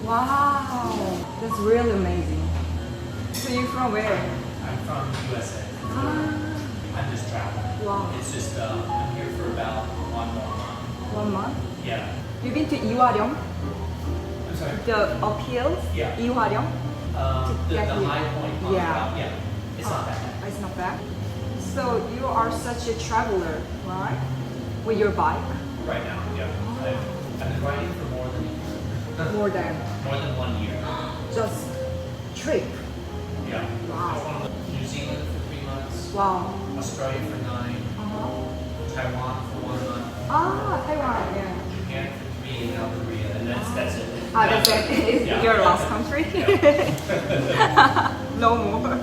B: Wow. That's really amazing. So you're from where?
J: I'm from USA. I'm just traveling.
B: Wow.
J: It's just I'm here for about 1 more month.
B: 1 month?
J: Yeah.
B: You've been to Iwaryong?
J: I'm sorry.
B: The uphill?
J: Yeah.
B: Iwaryong?
J: The
B: get here.
J: high point.
B: Yeah.
J: It's not that bad.
B: It's not bad. So you are such a traveler, right? With your bike?
J: Right now, yeah. I've been riding for more than
B: More than
J: 1 year.
B: just trip.
J: Yeah.
B: Wow.
J: New Zealand for 3 months,
B: Wow.
J: Australia for 9, Taiwan for 1 month,
B: Taiwan, yeah.
J: Japan for 3, and now Korea, and that's it.
B: That's it. It's
J: Yeah.
B: your last country? No more.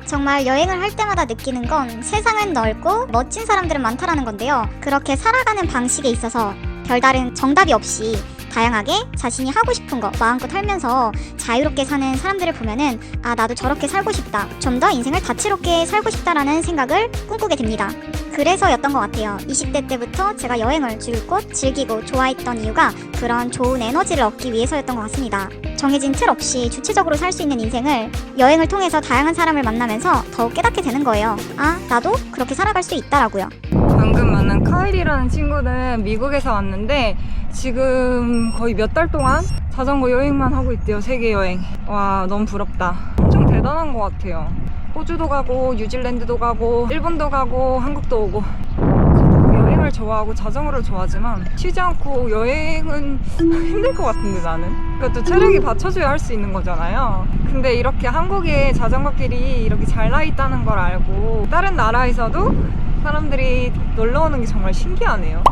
A: 정말 여행을 할 때마다 느끼는 건 세상은 넓고 멋진 사람들은 많다라는 건데요. 그렇게 살아가는 방식에 있어서 별다른 정답이 없이 다양하게 자신이 하고 싶은 거 마음껏 하면서 자유롭게 사는 사람들을 보면은 아, 나도 저렇게 살고 싶다. 좀 더 인생을 다채롭게 살고 싶다라는 생각을 꿈꾸게 됩니다. 그래서였던 것 같아요. 20대 때부터 제가 여행을 줄곧 즐기고 좋아했던 이유가 그런 좋은 에너지를 얻기 위해서였던 것 같습니다. 정해진 틀 없이 주체적으로 살 수 있는 인생을 여행을 통해서 다양한 사람을 만나면서 더욱 깨닫게 되는 거예요. 아, 나도 그렇게 살아갈 수 있다라고요.
B: 방금 만난 카일이라는 친구는 미국에서 왔는데 지금 거의 몇 달 동안 자전거 여행만 하고 있대요. 세계 여행. 와, 너무 부럽다. 엄청 대단한 것 같아요. 호주도 가고 뉴질랜드도 가고 일본도 가고 한국도 오고. 저도 여행을 좋아하고 자전거를 좋아하지만 쉬지 않고 여행은 힘들 것 같은데 나는. 그것도 체력이 받쳐줘야 할 수 있는 거잖아요. 근데 이렇게 한국에 자전거길이 이렇게 잘 나 있다는 걸 알고 다른 나라에서도 사람들이 놀러 오는 게 정말 신기하네요.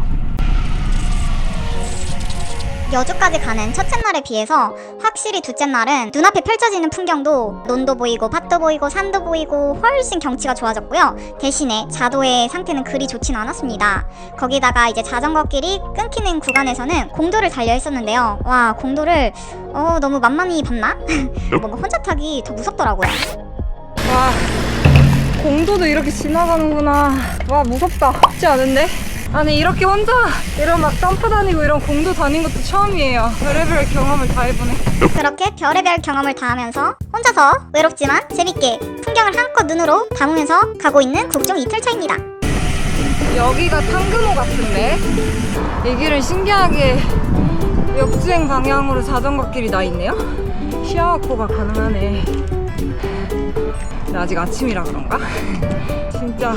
A: 여주까지 가는 첫째 날에 비해서 확실히 둘째 날은 눈앞에 펼쳐지는 풍경도 논도 보이고 밭도 보이고 산도 보이고 훨씬 경치가 좋아졌고요. 대신에 자도의 상태는 그리 좋진 않았습니다. 거기다가 이제 자전거길이 끊기는 구간에서는 공도를 달려 있었는데요. 와, 공도를 너무 만만히 봤나? 뭔가 혼자 타기 더 무섭더라고요.
B: 와, 공도도 이렇게 지나가는구나. 와, 무섭다. 쉽지 않은데? 아니, 이렇게 혼자 이런 막 점프 다니고 이런 공도 다닌 것도 처음이에요. 별의별 경험을 다 해보네.
A: 그렇게 별의별 경험을 다 하면서 혼자서 외롭지만 재밌게 풍경을 한껏 눈으로 담으면서 가고 있는 국종 이틀차입니다.
B: 여기가 탕금호 같은데? 이 길은 신기하게 역주행 방향으로 자전거길이 나 있네요. 시야확보가 가능하네. 근데 아직 아침이라 그런가? 진짜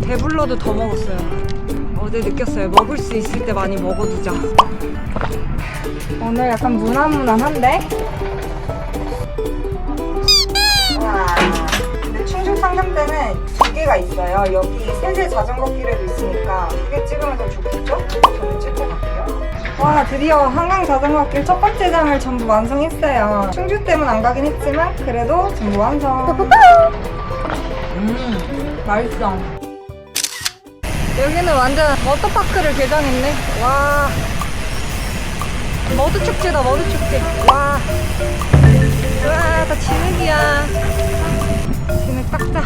B: 배불러도 더 먹었어요. 어제 느꼈어요. 먹을 수 있을 때 많이 먹어두자. 오늘 약간 무난무난한데? 와, 근데 충주 상감대는 두 개가 있어요. 여기 세제 자전거길에도 있으니까 크게 찍으면 더 좋겠죠? 저는 찍을 것 같아요. 와, 드디어 한강 자전거길 첫 번째 장을 전부 완성했어요. 충주 때문에 안 가긴 했지만 그래도 전부 완성. 맛있어. 여기는 완전 워터파크를 개장했네. 와, 머드축제다, 머드축제. 와, 우와, 다 진흙이야. 진흙 닦자.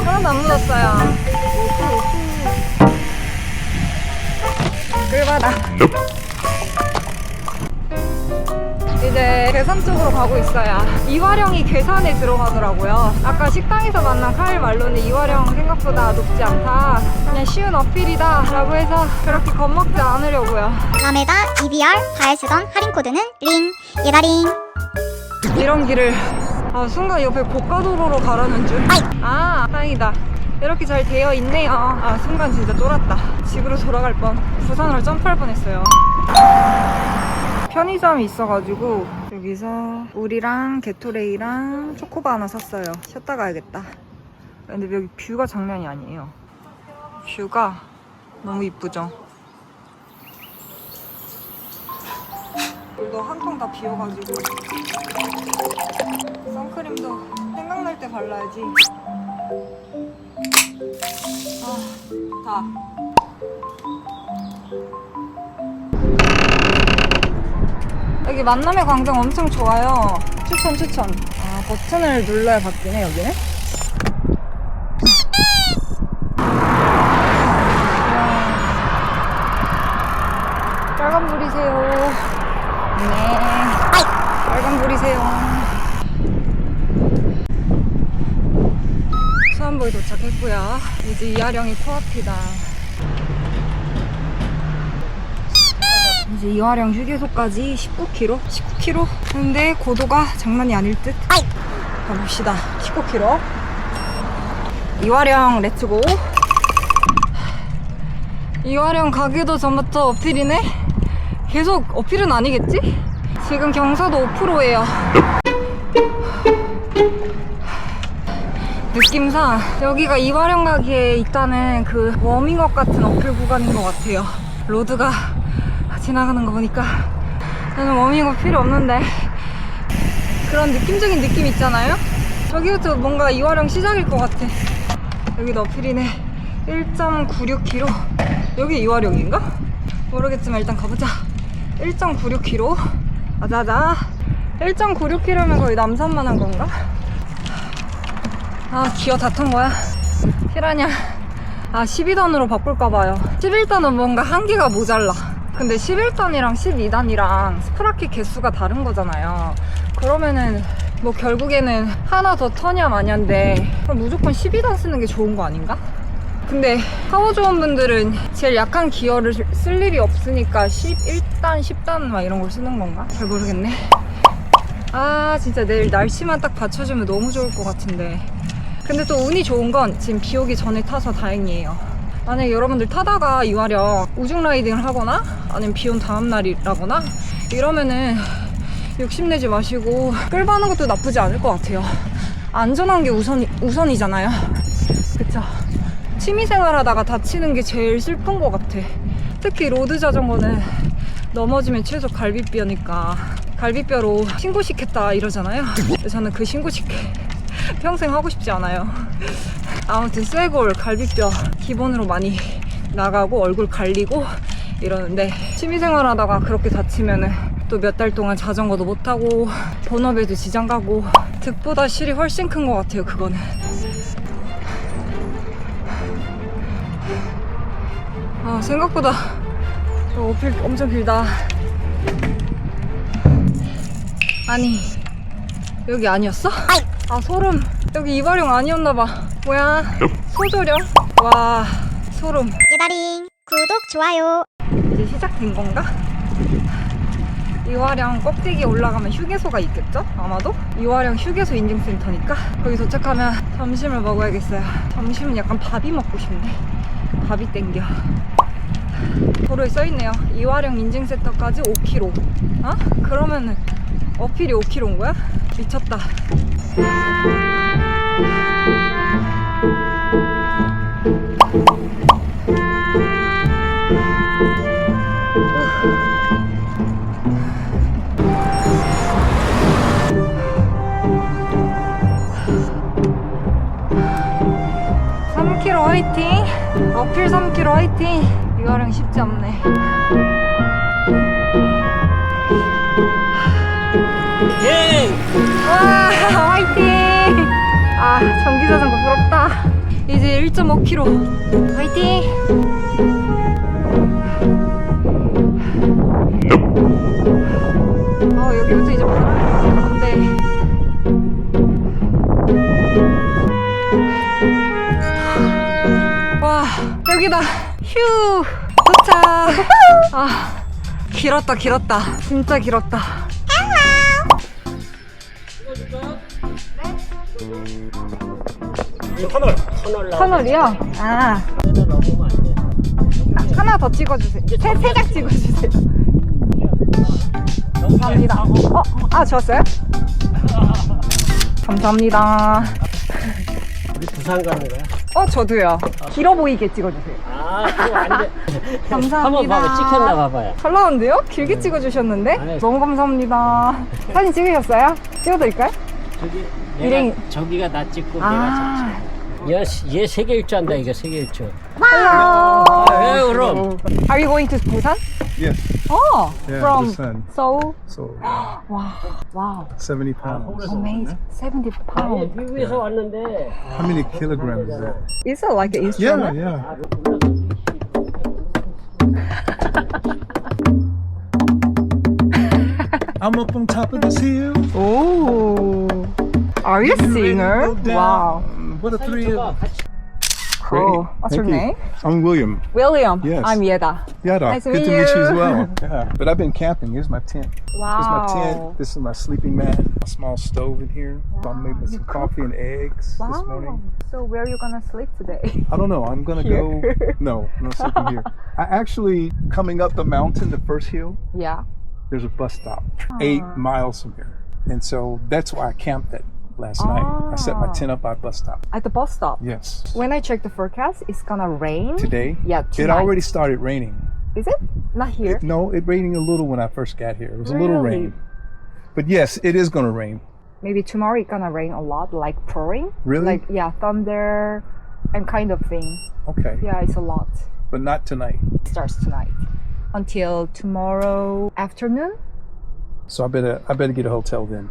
B: 하나도 안 묻었어요. 꿀바다. 이제 괴산 쪽으로 가고 있어요. 이화령이 괴산에 들어가더라고요. 아까 식당에서 만난 카일 말로는 이화령 생각보다 높지 않다, 그냥 쉬운 어필이다 라고 해서 그렇게 겁먹지 않으려고요.
A: 라메다 EBR 바에스던 할인코드는 링 예다링.
B: 이런 길을 순간 옆에 고가도로로 가라는 줄. 아, 다행이다. 이렇게 잘 되어 있네요. 아, 순간 진짜 쫄았다. 집으로 돌아갈 뻔. 부산으로 점프할 뻔했어요. 편의점이 있어가지고 여기서 우리랑 게토레이랑 초코바 하나 샀어요. 쉬었다 가야겠다. 근데 여기 뷰가 장난이 아니에요. 뷰가 너무 이쁘죠? 물도 한 통 다 비워가지고 선크림도 생각날 때 발라야지. 다. 여기 만남의 광장 엄청 좋아요. 추천. 아, 버튼을 눌러야 바뀌네, 여기는. 빨간불이세요. 네. 빨간불이세요. 수안보에 도착했고요. 이제 이화령이 코앞이다. 이제 이화령 휴게소까지 19km? 근데 고도가 장난이 아닐 듯? 가봅시다. 19km. 이화령 렛츠고. 이화령 가기도 전부터 어필이네? 계속 어필은 아니겠지? 지금 경사도 5%예요. 느낌상 여기가 이화령 가기에 있다는 그 워밍업 같은 어필 구간인 것 같아요. 로드가 지나가는 거 보니까 저는 워밍업 필요 없는데 그런 느낌적인 느낌 있잖아요? 저기부터 뭔가 이화령 시작일 것 같아. 여기도 어필이네. 1.96km. 여기 이화령인가? 모르겠지만 일단 가보자. 1.96km. 아자자. 1.96km면 거의 남산만 한 건가? 아, 기어 다 탄 거야? 실화냐? 아, 12단으로 바꿀까봐요. 11단은 뭔가 한계가 모자라. 근데 11단이랑 12단이랑 스프라킷 개수가 다른 거잖아요. 그러면은 뭐 결국에는 하나 더 터냐 마냐인데 그럼 무조건 12단 쓰는 게 좋은 거 아닌가? 근데 파워 좋은 분들은 제일 약한 기어를 쓸 일이 없으니까 11단, 10단 막 이런 걸 쓰는 건가? 잘 모르겠네. 아, 진짜 내일 날씨만 딱 받쳐주면 너무 좋을 것 같은데. 근데 또 운이 좋은 건 지금 비 오기 전에 타서 다행이에요. 만약에 여러분들 타다가 이화령 우중 라이딩을 하거나 아니면 비 온 다음 날이라거나 이러면은 욕심내지 마시고 끌바는 것도 나쁘지 않을 것 같아요. 안전한 게 우선이잖아요. 그쵸? 취미생활 하다가 다치는 게 제일 슬픈 것 같아. 특히 로드 자전거는 넘어지면 최소 갈비뼈니까 갈비뼈로 신고시켰다 이러잖아요. 근데 저는 그 신고식 평생 하고 싶지 않아요. 아무튼 쇄골, 갈비뼈 기본으로 많이 나가고 얼굴 갈리고 이러는데 취미생활 하다가 그렇게 다치면은 또 몇 달 동안 자전거도 못 타고 본업에도 지장 가고 득보다 실이 훨씬 큰 것 같아요. 그거는. 아, 생각보다 저 어필 엄청 길다. 아니, 여기 아니었어? 아, 소름. 여기 이화령 아니었나봐. 뭐야, 소조령? 와, 소름.
A: 예다링 구독 좋아요.
B: 이제 시작된 건가? 이화령 꼭대기에 올라가면 휴게소가 있겠죠? 아마도? 이화령 휴게소 인증센터니까 거기 도착하면 점심을 먹어야겠어요. 점심은 약간 밥이 먹고 싶네. 밥이 땡겨. 도로에 써있네요. 이화령 인증센터까지 5km. 어? 그러면은 어필이 5km인 거야? 미쳤다. 화이팅! 어필 3km 화이팅! 이거랑 쉽지 않네.
E: 예!
B: 와, 화이팅! 아, 전기자전거 부럽다. 이제 1.5km 화이팅! 여기부터 이제 바람이 와, 여기다. 휴, 도착. 아, 길었다. 진짜 길었다. 터널이요? 아, 하나 더 찍어주세요. 세 장 찍어주세요. 감사합니다. 아, 좋았어요? 감사합니다.
E: 우리 부산 가는 거야?
B: 저도요. 길어 보이게 찍어주세요.
E: 아, 그거 안 돼.
B: 감사합니다.
E: 한번 봐봐, 찍혔나 봐봐요.
B: 잘 나왔는데요? 길게 찍어주셨는데?
E: 아니.
B: 너무 감사합니다. 사진 찍으셨어요? 찍어드릴까요?
E: 저기,
B: 일행.
E: 저기가 나 찍고
B: 아.
E: 내가 찍지. 얘 세계 일주 한다, 이거 세계 일주.
B: Hello.
E: 왜 그럼?
B: Are you going to Busan?
H: Yes.
B: Oh,
H: Yeah,
B: from
H: Busan.
B: Seoul.
H: So
B: Wow,
H: 70 pounds.
B: amazing. 70
E: 아니,
B: pounds.
E: 미국에서 왔는데.
H: How many kilograms is that?
B: Is it like an
H: Yeah,
B: instrument?
H: yeah. I'm up on top of this hill.
B: Oh, are you a singer? Wow,
H: What a thrill.
B: cool. What's your name?
H: I'm William.
B: William.
H: Yes.
B: I'm Yeda.
H: Yada.
B: Nice to
H: Good
B: meet
H: to meet you as
B: you.
H: well. Yeah. But I've been camping. Here's my tent.
B: Wow.
H: Here's my tent. This is my sleeping mat. A small stove in here. So I'm making some coffee and eggs this morning.
B: So where are you gonna sleep today?
H: I don't know. I'm gonna go. No, I'm not sleeping here. I actually coming up the mountain, the first hill.
B: Yeah.
H: There's a bus stop 8 miles from here, and so that's why I camped that last night. I set my tent up by a bus stop.
B: At the bus stop.
H: Yes.
B: When I checked the forecast, it's gonna rain.
H: Today.
B: Yeah,
H: It
B: tonight.
H: already started raining.
B: Is it? Not here.
H: No, it raining a little when I first got here. It was a little
B: Really?
H: rain. But yes, it is gonna rain.
B: Maybe tomorrow it's gonna rain a lot, like pouring.
H: Really?
B: Like, yeah, thunder and kind of thing.
H: Okay.
B: Yeah, it's a lot.
H: But not tonight.
B: It starts tonight. until tomorrow afternoon.
H: So I better get a hotel then.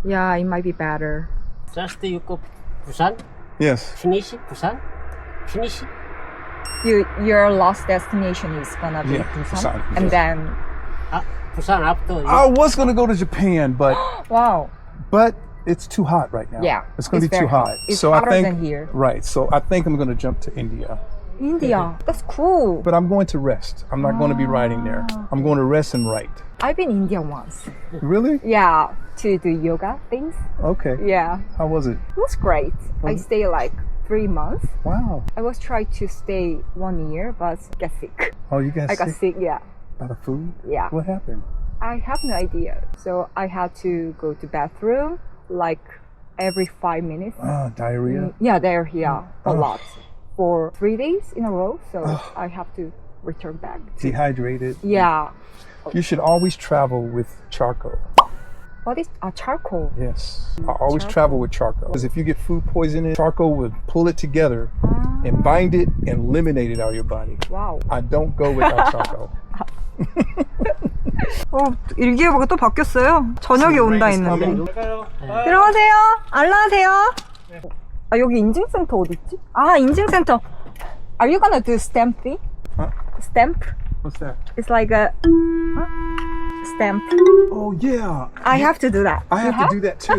B: Yeah, it might be better.
E: Just you go 부산?
H: Yes.
E: Finish 부산? Finish?
B: Your last destination is gonna be
H: Yeah,
B: Busan,
H: Busan,
B: and
H: yes.
B: then
E: 부산 after.
H: I was gonna go to Japan, but
B: wow,
H: it's too hot right now.
B: Yeah,
H: it's gonna
B: it's
H: be too
B: very
H: hot.
B: hot. It's
H: so
B: hotter
H: I think
B: than here.
H: Right. So I think I'm gonna jump to India.
B: India. That's cool.
H: But I'm going to rest. I'm not going to be riding there. I'm going to rest and write.
B: I've been in India once.
H: Really?
B: Yeah, to do yoga things.
H: Okay.
B: Yeah,
H: How was it?
B: it was great. I stayed like 3 months.
H: Wow.
B: I was trying to stay 1 year, but get sick.
H: Oh, you got
B: I got sick. Yeah,
H: by the food?
B: yeah.
H: What happened?
B: I have no idea. So I had to go to bathroom like every 5 minutes.
H: Diarrhea?
B: Yeah, diarrhea a
H: Oh.
B: lot for 3 days in a row. So I have to return back.
H: Dehydrated?
B: Yeah.
H: You should always travel with charcoal.
B: What is charcoal?
H: Yes. I always travel with charcoal. Because if you get food poisoning, charcoal would pull it together and bind it and eliminate it out of your body.
B: Wow.
H: I don't go without charcoal.
B: 일기예보가 또 바뀌었어요. 저녁에 온다 했는데. 들어가세요. 안녕하세요. 아, 여기 인증센터 어디 있지? 아, 인증센터. Are you gonna do stamp fee?
H: Huh?
B: Stamp?
H: What's that?
B: It's like a stamp.
H: Oh, yeah.
B: I have to do that.
H: I
B: You
H: have to do that too.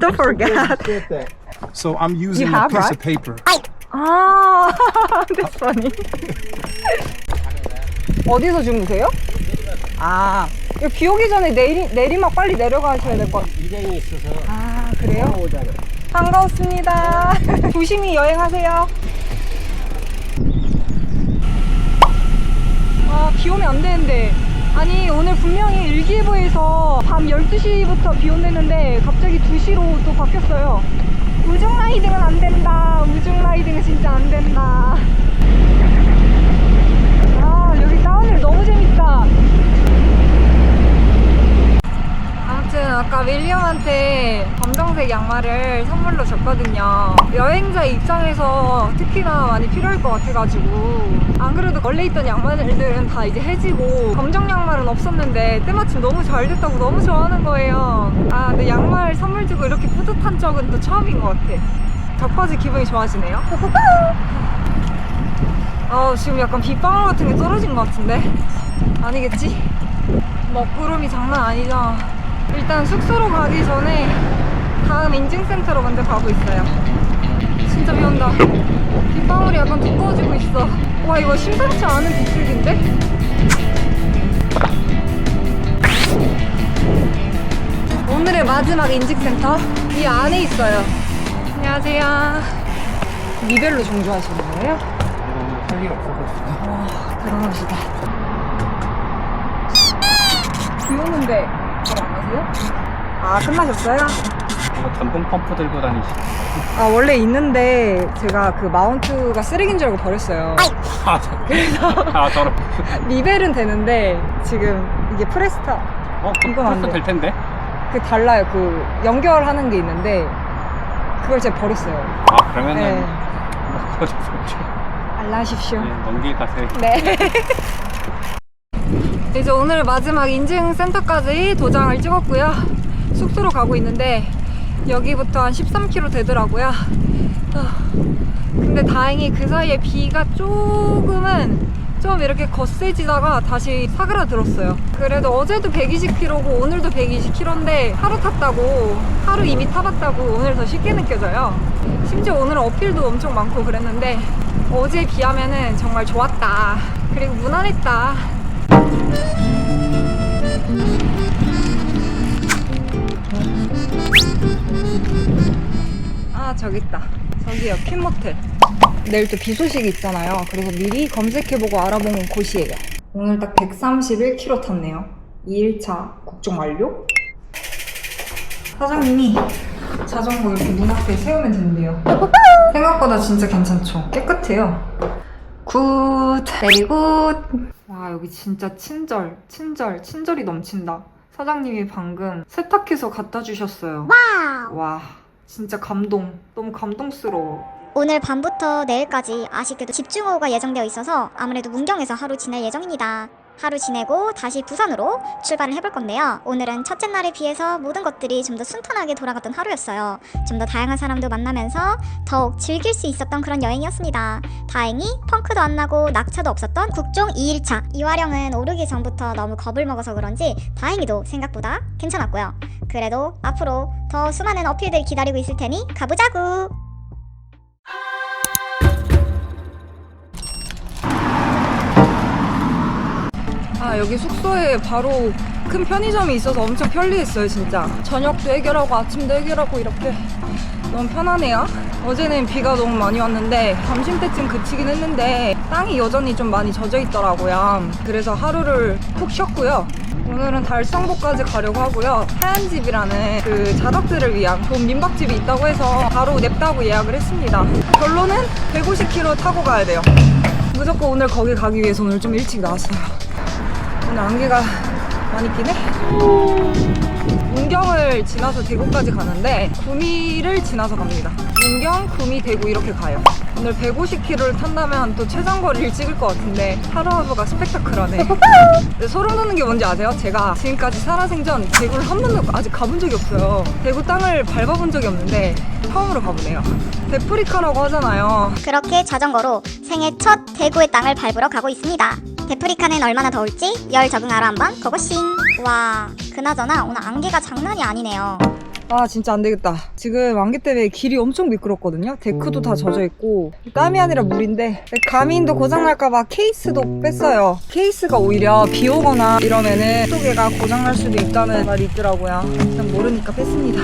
B: Don't forget.
H: Get that. So I'm using
B: You
H: a
B: have,
H: piece
B: right?
H: of paper.
B: 아, that's funny. 어디서 주무세요? 아, 이거 비 오기 전에 내리막 빨리 내려가셔야 될 것 같아요.
E: 일행이 있어서.
B: 아, 그래요?
E: 오잖아.
B: 반가웠습니다. 조심히 여행하세요. 아, 비 오면 안 되는데. 아니, 오늘 분명히 일기예보에서 밤 12시부터 비 온댔는데 갑자기 2시로 또 바뀌었어요. 우중 라이딩은 안 된다. 우중 라이딩은 진짜 안 된다. 아, 여기 다운힐 너무 재밌다. 아무튼 아까 윌리엄한테 검정색 양말을 선물로 줬거든요. 여행자 입장에서 특히나 많이 필요할 것 같아가지고. 안 그래도 원래 있던 양말들은 다 이제 해지고 검정 양말은 없었는데 때마침 너무 잘 됐다고 너무 좋아하는 거예요. 아, 근데 양말 선물 주고 이렇게 뿌듯한 적은 또 처음인 것 같아. 덕받이 기분이 좋아지네요. 지금 약간 빗방울 같은 게 떨어진 것 같은데? 아니겠지? 먹구름이 장난 아니죠. 일단 숙소로 가기 전에 다음 인증센터로 먼저 가고 있어요. 진짜 비 온다. 빗방울이 약간 두꺼워지고 있어. 와, 이거 심상치 않은 빗줄기인데? 오늘의 마지막 인증센터 이 안에 있어요. 안녕하세요. 미벨로 종주하시는 거예요?
H: 할 일 없어가지고.
B: 대단하시다. 비 오는데 잘 안 가세요? 아, 끝나셨어요?
J: 전동 펌프 들고 다니시죠?
B: 아, 원래 있는데 제가 그 마운트가 쓰레기인 줄 알고 버렸어요.
J: 저런.
B: 리벨은 되는데 지금 이게 프레스타 이건 안 돼.
J: 될 텐데.
B: 그 달라요. 그 연결하는 게 있는데 그걸 제가 버렸어요.
J: 아, 그러면은
B: 네.
J: 어쩔 수 없죠.
B: 알라하십시오.
J: 먼 길 가세요.
B: 네. 이제 오늘 마지막 인증센터까지 도장을 찍었고요. 숙소로 가고 있는데 여기부터 한 13km 되더라고요. 근데 다행히 그 사이에 비가 조금은 좀 이렇게 거세지다가 다시 사그라들었어요. 그래도 어제도 120km고 오늘도 120km인데 하루 탔다고, 하루 이미 타봤다고 오늘 더 쉽게 느껴져요. 심지어 오늘은 어필도 엄청 많고 그랬는데 어제에 비하면은 정말 좋았다. 그리고 무난했다. 아, 저기 있다. 저기요, 퀸모텔. 내일 또 비 소식이 있잖아요. 그래서 미리 검색해보고 알아본 곳이에요. 오늘 딱 131km 탔네요. 2일차 국정 완료? 사장님이 자전거 이렇게 문 앞에 세우면 된대요. 생각보다 진짜 괜찮죠? 깨끗해요. 굿! 베리 굿! 와, 여기 진짜 친절이 넘친다. 사장님이 방금 세탁해서 갖다 주셨어요. 와, 진짜 감동. 너무 감동스러워.
A: 오늘 밤부터 내일까지 아쉽게도 집중호우가 예정되어 있어서 아무래도 문경에서 하루 지낼 예정입니다. 하루 지내고 다시 부산으로 출발을 해볼 건데요. 오늘은 첫째 날에 비해서 모든 것들이 좀 더 순탄하게 돌아갔던 하루였어요. 좀 더 다양한 사람도 만나면서 더욱 즐길 수 있었던 그런 여행이었습니다. 다행히 펑크도 안 나고 낙차도 없었던 국종 2일차. 이화령은 오르기 전부터 너무 겁을 먹어서 그런지 다행히도 생각보다 괜찮았고요. 그래도 앞으로 더 수많은 어필들 기다리고 있을 테니 가보자구!
B: 아, 여기 숙소에 바로 큰 편의점이 있어서 엄청 편리했어요, 진짜. 저녁도 해결하고 아침도 해결하고 이렇게 너무 편하네요. 어제는 비가 너무 많이 왔는데 점심때쯤 그치긴 했는데 땅이 여전히 좀 많이 젖어 있더라고요. 그래서 하루를 푹 쉬었고요. 오늘은 달성보까지 가려고 하고요. 하얀집이라는 그 자덕들을 위한 좋은 민박집이 있다고 해서 바로 냅다고 예약을 했습니다. 결론은 150km 타고 가야 돼요. 무조건 오늘 거기 가기 위해서 오늘 좀 일찍 나왔어요. 오늘 안개가 많이 끼네? 문경을 지나서 대구까지 가는데 구미를 지나서 갑니다. 문경, 구미, 대구 이렇게 가요. 오늘 150km를 탄다면 또 최장거리를 찍을 것 같은데 하루하루가 스펙타클하네. 근데 소름 돋는 게 뭔지 아세요? 제가 지금까지 살아생전 대구를 한 번도 아직 가본 적이 없어요. 대구 땅을 밟아본 적이 없는데 처음으로 가보네요. 데프리카라고 하잖아요.
A: 그렇게 자전거로 생애 첫 대구의 땅을 밟으러 가고 있습니다. 데프리카는 얼마나 더울지 열 적응하러 한번 고고싱. 와, 그나저나 오늘 안개가 장난이 아니네요.
B: 아, 진짜 안 되겠다. 지금 안개 때문에 길이 엄청 미끄럽거든요. 데크도 다 젖어 있고 땀이 아니라 물인데 가민도 고장날까봐 케이스도 뺐어요. 케이스가 오히려 비 오거나 이러면은 속에가 고장날 수도 있다는 말이 있더라고요. 일단 모르니까 뺐습니다.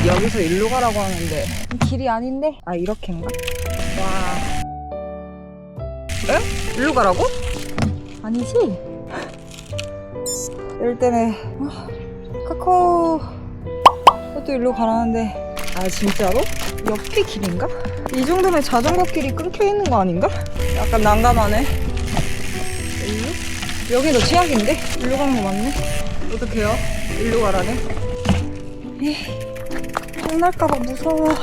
B: 여기서 일로 가라고 하는데 길이 아닌데? 아, 이렇게인가? 와. 에? 일로 가라고? 아니지? 이럴 때는 카카오 또 일로 가라는데 아, 진짜로? 옆에 길인가? 이 정도면 자전거 길이 끊겨 있는 거 아닌가? 약간 난감하네. 일로? 여기 너 취약인데? 일로 가는 거 맞네? 어떡해요? 일로 가라네? 똥날까봐 무서워.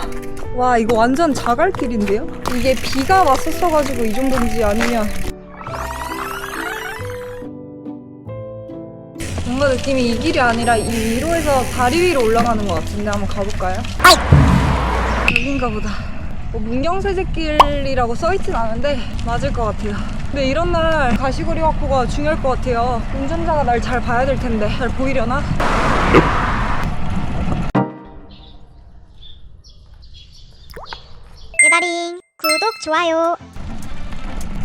B: 와, 이거 완전 자갈길인데요? 이게 비가 왔었어가지고 이 정도인지 아니면 뭔가 느낌이 이 길이 아니라 이 위로에서 다리 위로 올라가는 것 같은데 한번 가볼까요? 여긴가 보다. 뭐 문경세제길이라고 써있진 않은데 맞을 것 같아요. 근데 이런 날 가시거리 확보가 중요할 것 같아요. 운전자가 날 잘 봐야 될 텐데 잘 보이려나?
A: 예다링 구독, 좋아요.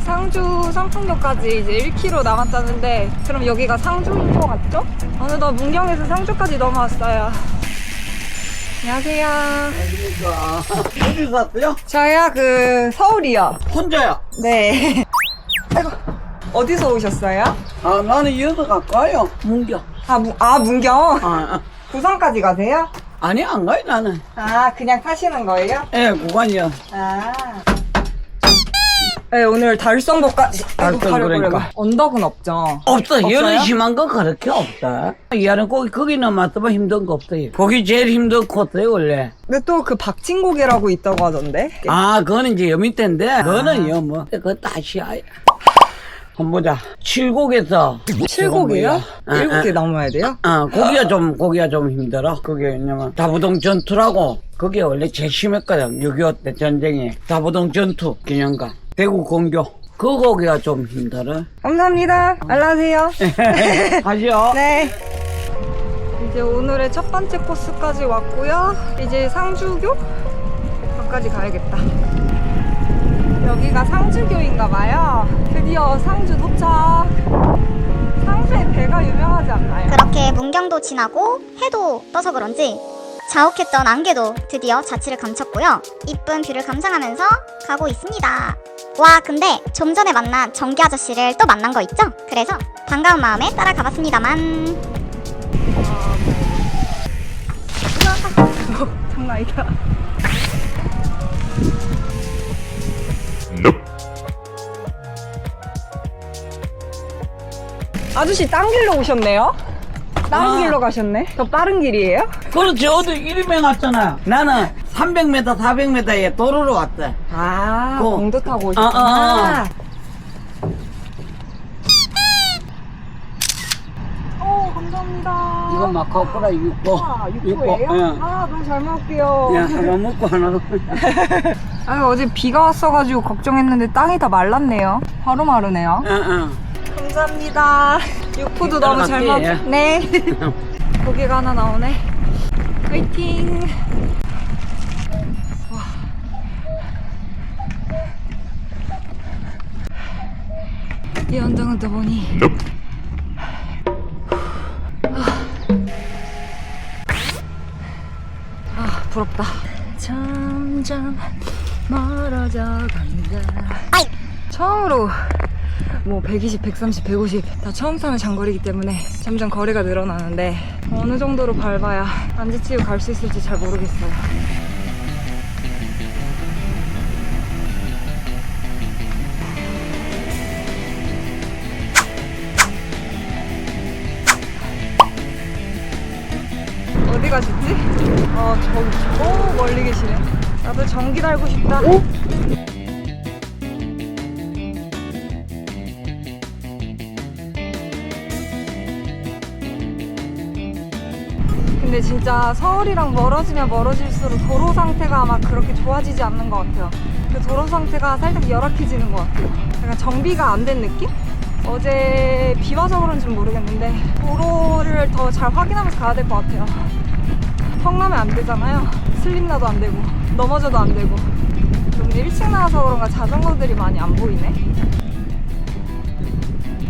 B: 상주 선풍역까지 이제 1km 남았다는데 그럼 여기가 상주인 것 같죠? 어느덧 문경에서 상주까지 넘어왔어요. 안녕하세요.
K: 어디 갔어요?
B: 저요? 서울이요.
K: 혼자요?
B: 네. 아이고, 어디서 오셨어요?
K: 아, 나는 여기서 가까요. 문경.
B: 문경? 부산까지 가세요?
K: 아니, 안 가요, 나는.
B: 아, 그냥 타시는 거예요?
K: 예, 구간이요.
B: 아. 네, 오늘 달성보까지.
K: 달성, 그러니까.
B: 언덕은 없죠?
K: 없어.
B: 없어요?
K: 여는 심한 거 그렇게 없다. 이하는 거기는 맞서봐 힘든 거 없어요. 거기 제일 힘든 코스예요, 원래.
B: 근데 또 그 박진고개라고 있다고 하던데?
K: 아, 그거는 이제 여 밑에인데, 그거는요, 뭐. 그거 다시야. 한번 보자. 7곡에서.
B: 7곡이요? 7개 넘어야 돼요?
K: 거기가 좀 힘들어. 그게 왜냐면, 다부동 전투라고, 그게 원래 제일 심했거든. 6.25 때 전쟁에. 다부동 전투 기념관. 대구 공교. 그 거기가 좀 힘들어.
B: 감사합니다. 안녕하세요.
K: 가죠.
B: 네. 이제 오늘의 첫 번째 코스까지 왔고요. 이제 상주교? 거기까지 가야겠다. 여기가 상주교인가봐요. 드디어 상주 도착. 상주에 배가 유명하지 않나요?
A: 그렇게 문경도 지나고 해도 떠서 그런지 자욱했던 안개도 드디어 자취를 감췄고요. 이쁜 뷰를 감상하면서 가고 있습니다. 와, 근데 좀 전에 만난 정기 아저씨를 또 만난 거 있죠? 그래서 반가운 마음에 따라가 봤습니다만
B: 장난 아니다. 아저씨 딴 길로 오셨네요? 다른 길로 가셨네? 더 빠른 길이에요?
K: 그렇지. 어디 이름에 갔잖아. 나는 300m, 400m에 도로로 왔대.
B: 공도 타고 오셨구나. 감사합니다.
K: 이거 마카오코라 6고.
B: 와, 6호예요?
K: 예.
B: 아, 너무 잘 먹을게요.
K: 야, 하나 먹고 하나 먹고.
B: 아, 어제 비가 왔어가지고 걱정했는데 땅이 다 말랐네요. 바로 마르네요. 감사합니다. 육포도 너무 잘 먹.
K: 따라갈게,
B: 네. 고기가 하나 나오네. 화이팅. 와. 이 언덕은 또 보니. 아, 부럽다. 점점 멀어져 간다. 처음으로 뭐 120, 130, 150 다 처음 타는 장거리이기 때문에 점점 거리가 늘어나는데 어느 정도로 밟아야 안 지치고 갈 수 있을지 잘 모르겠어요. 어디 가셨지? 저기 멀리 계시네. 나도 전기 달고 싶다. 근데 진짜 서울이랑 멀어지면 멀어질수록 도로 상태가 아마 그렇게 좋아지지 않는 것 같아요. 그 도로 상태가 살짝 열악해지는 것 같아요. 약간 정비가 안 된 느낌? 어제 비 와서 그런지 모르겠는데 도로를 더 잘 확인하면서 가야 될 것 같아요. 턱나면 안 되잖아요. 슬립 나도 안 되고 넘어져도 안 되고. 근데 일찍 나와서 그런가 자전거들이 많이 안 보이네.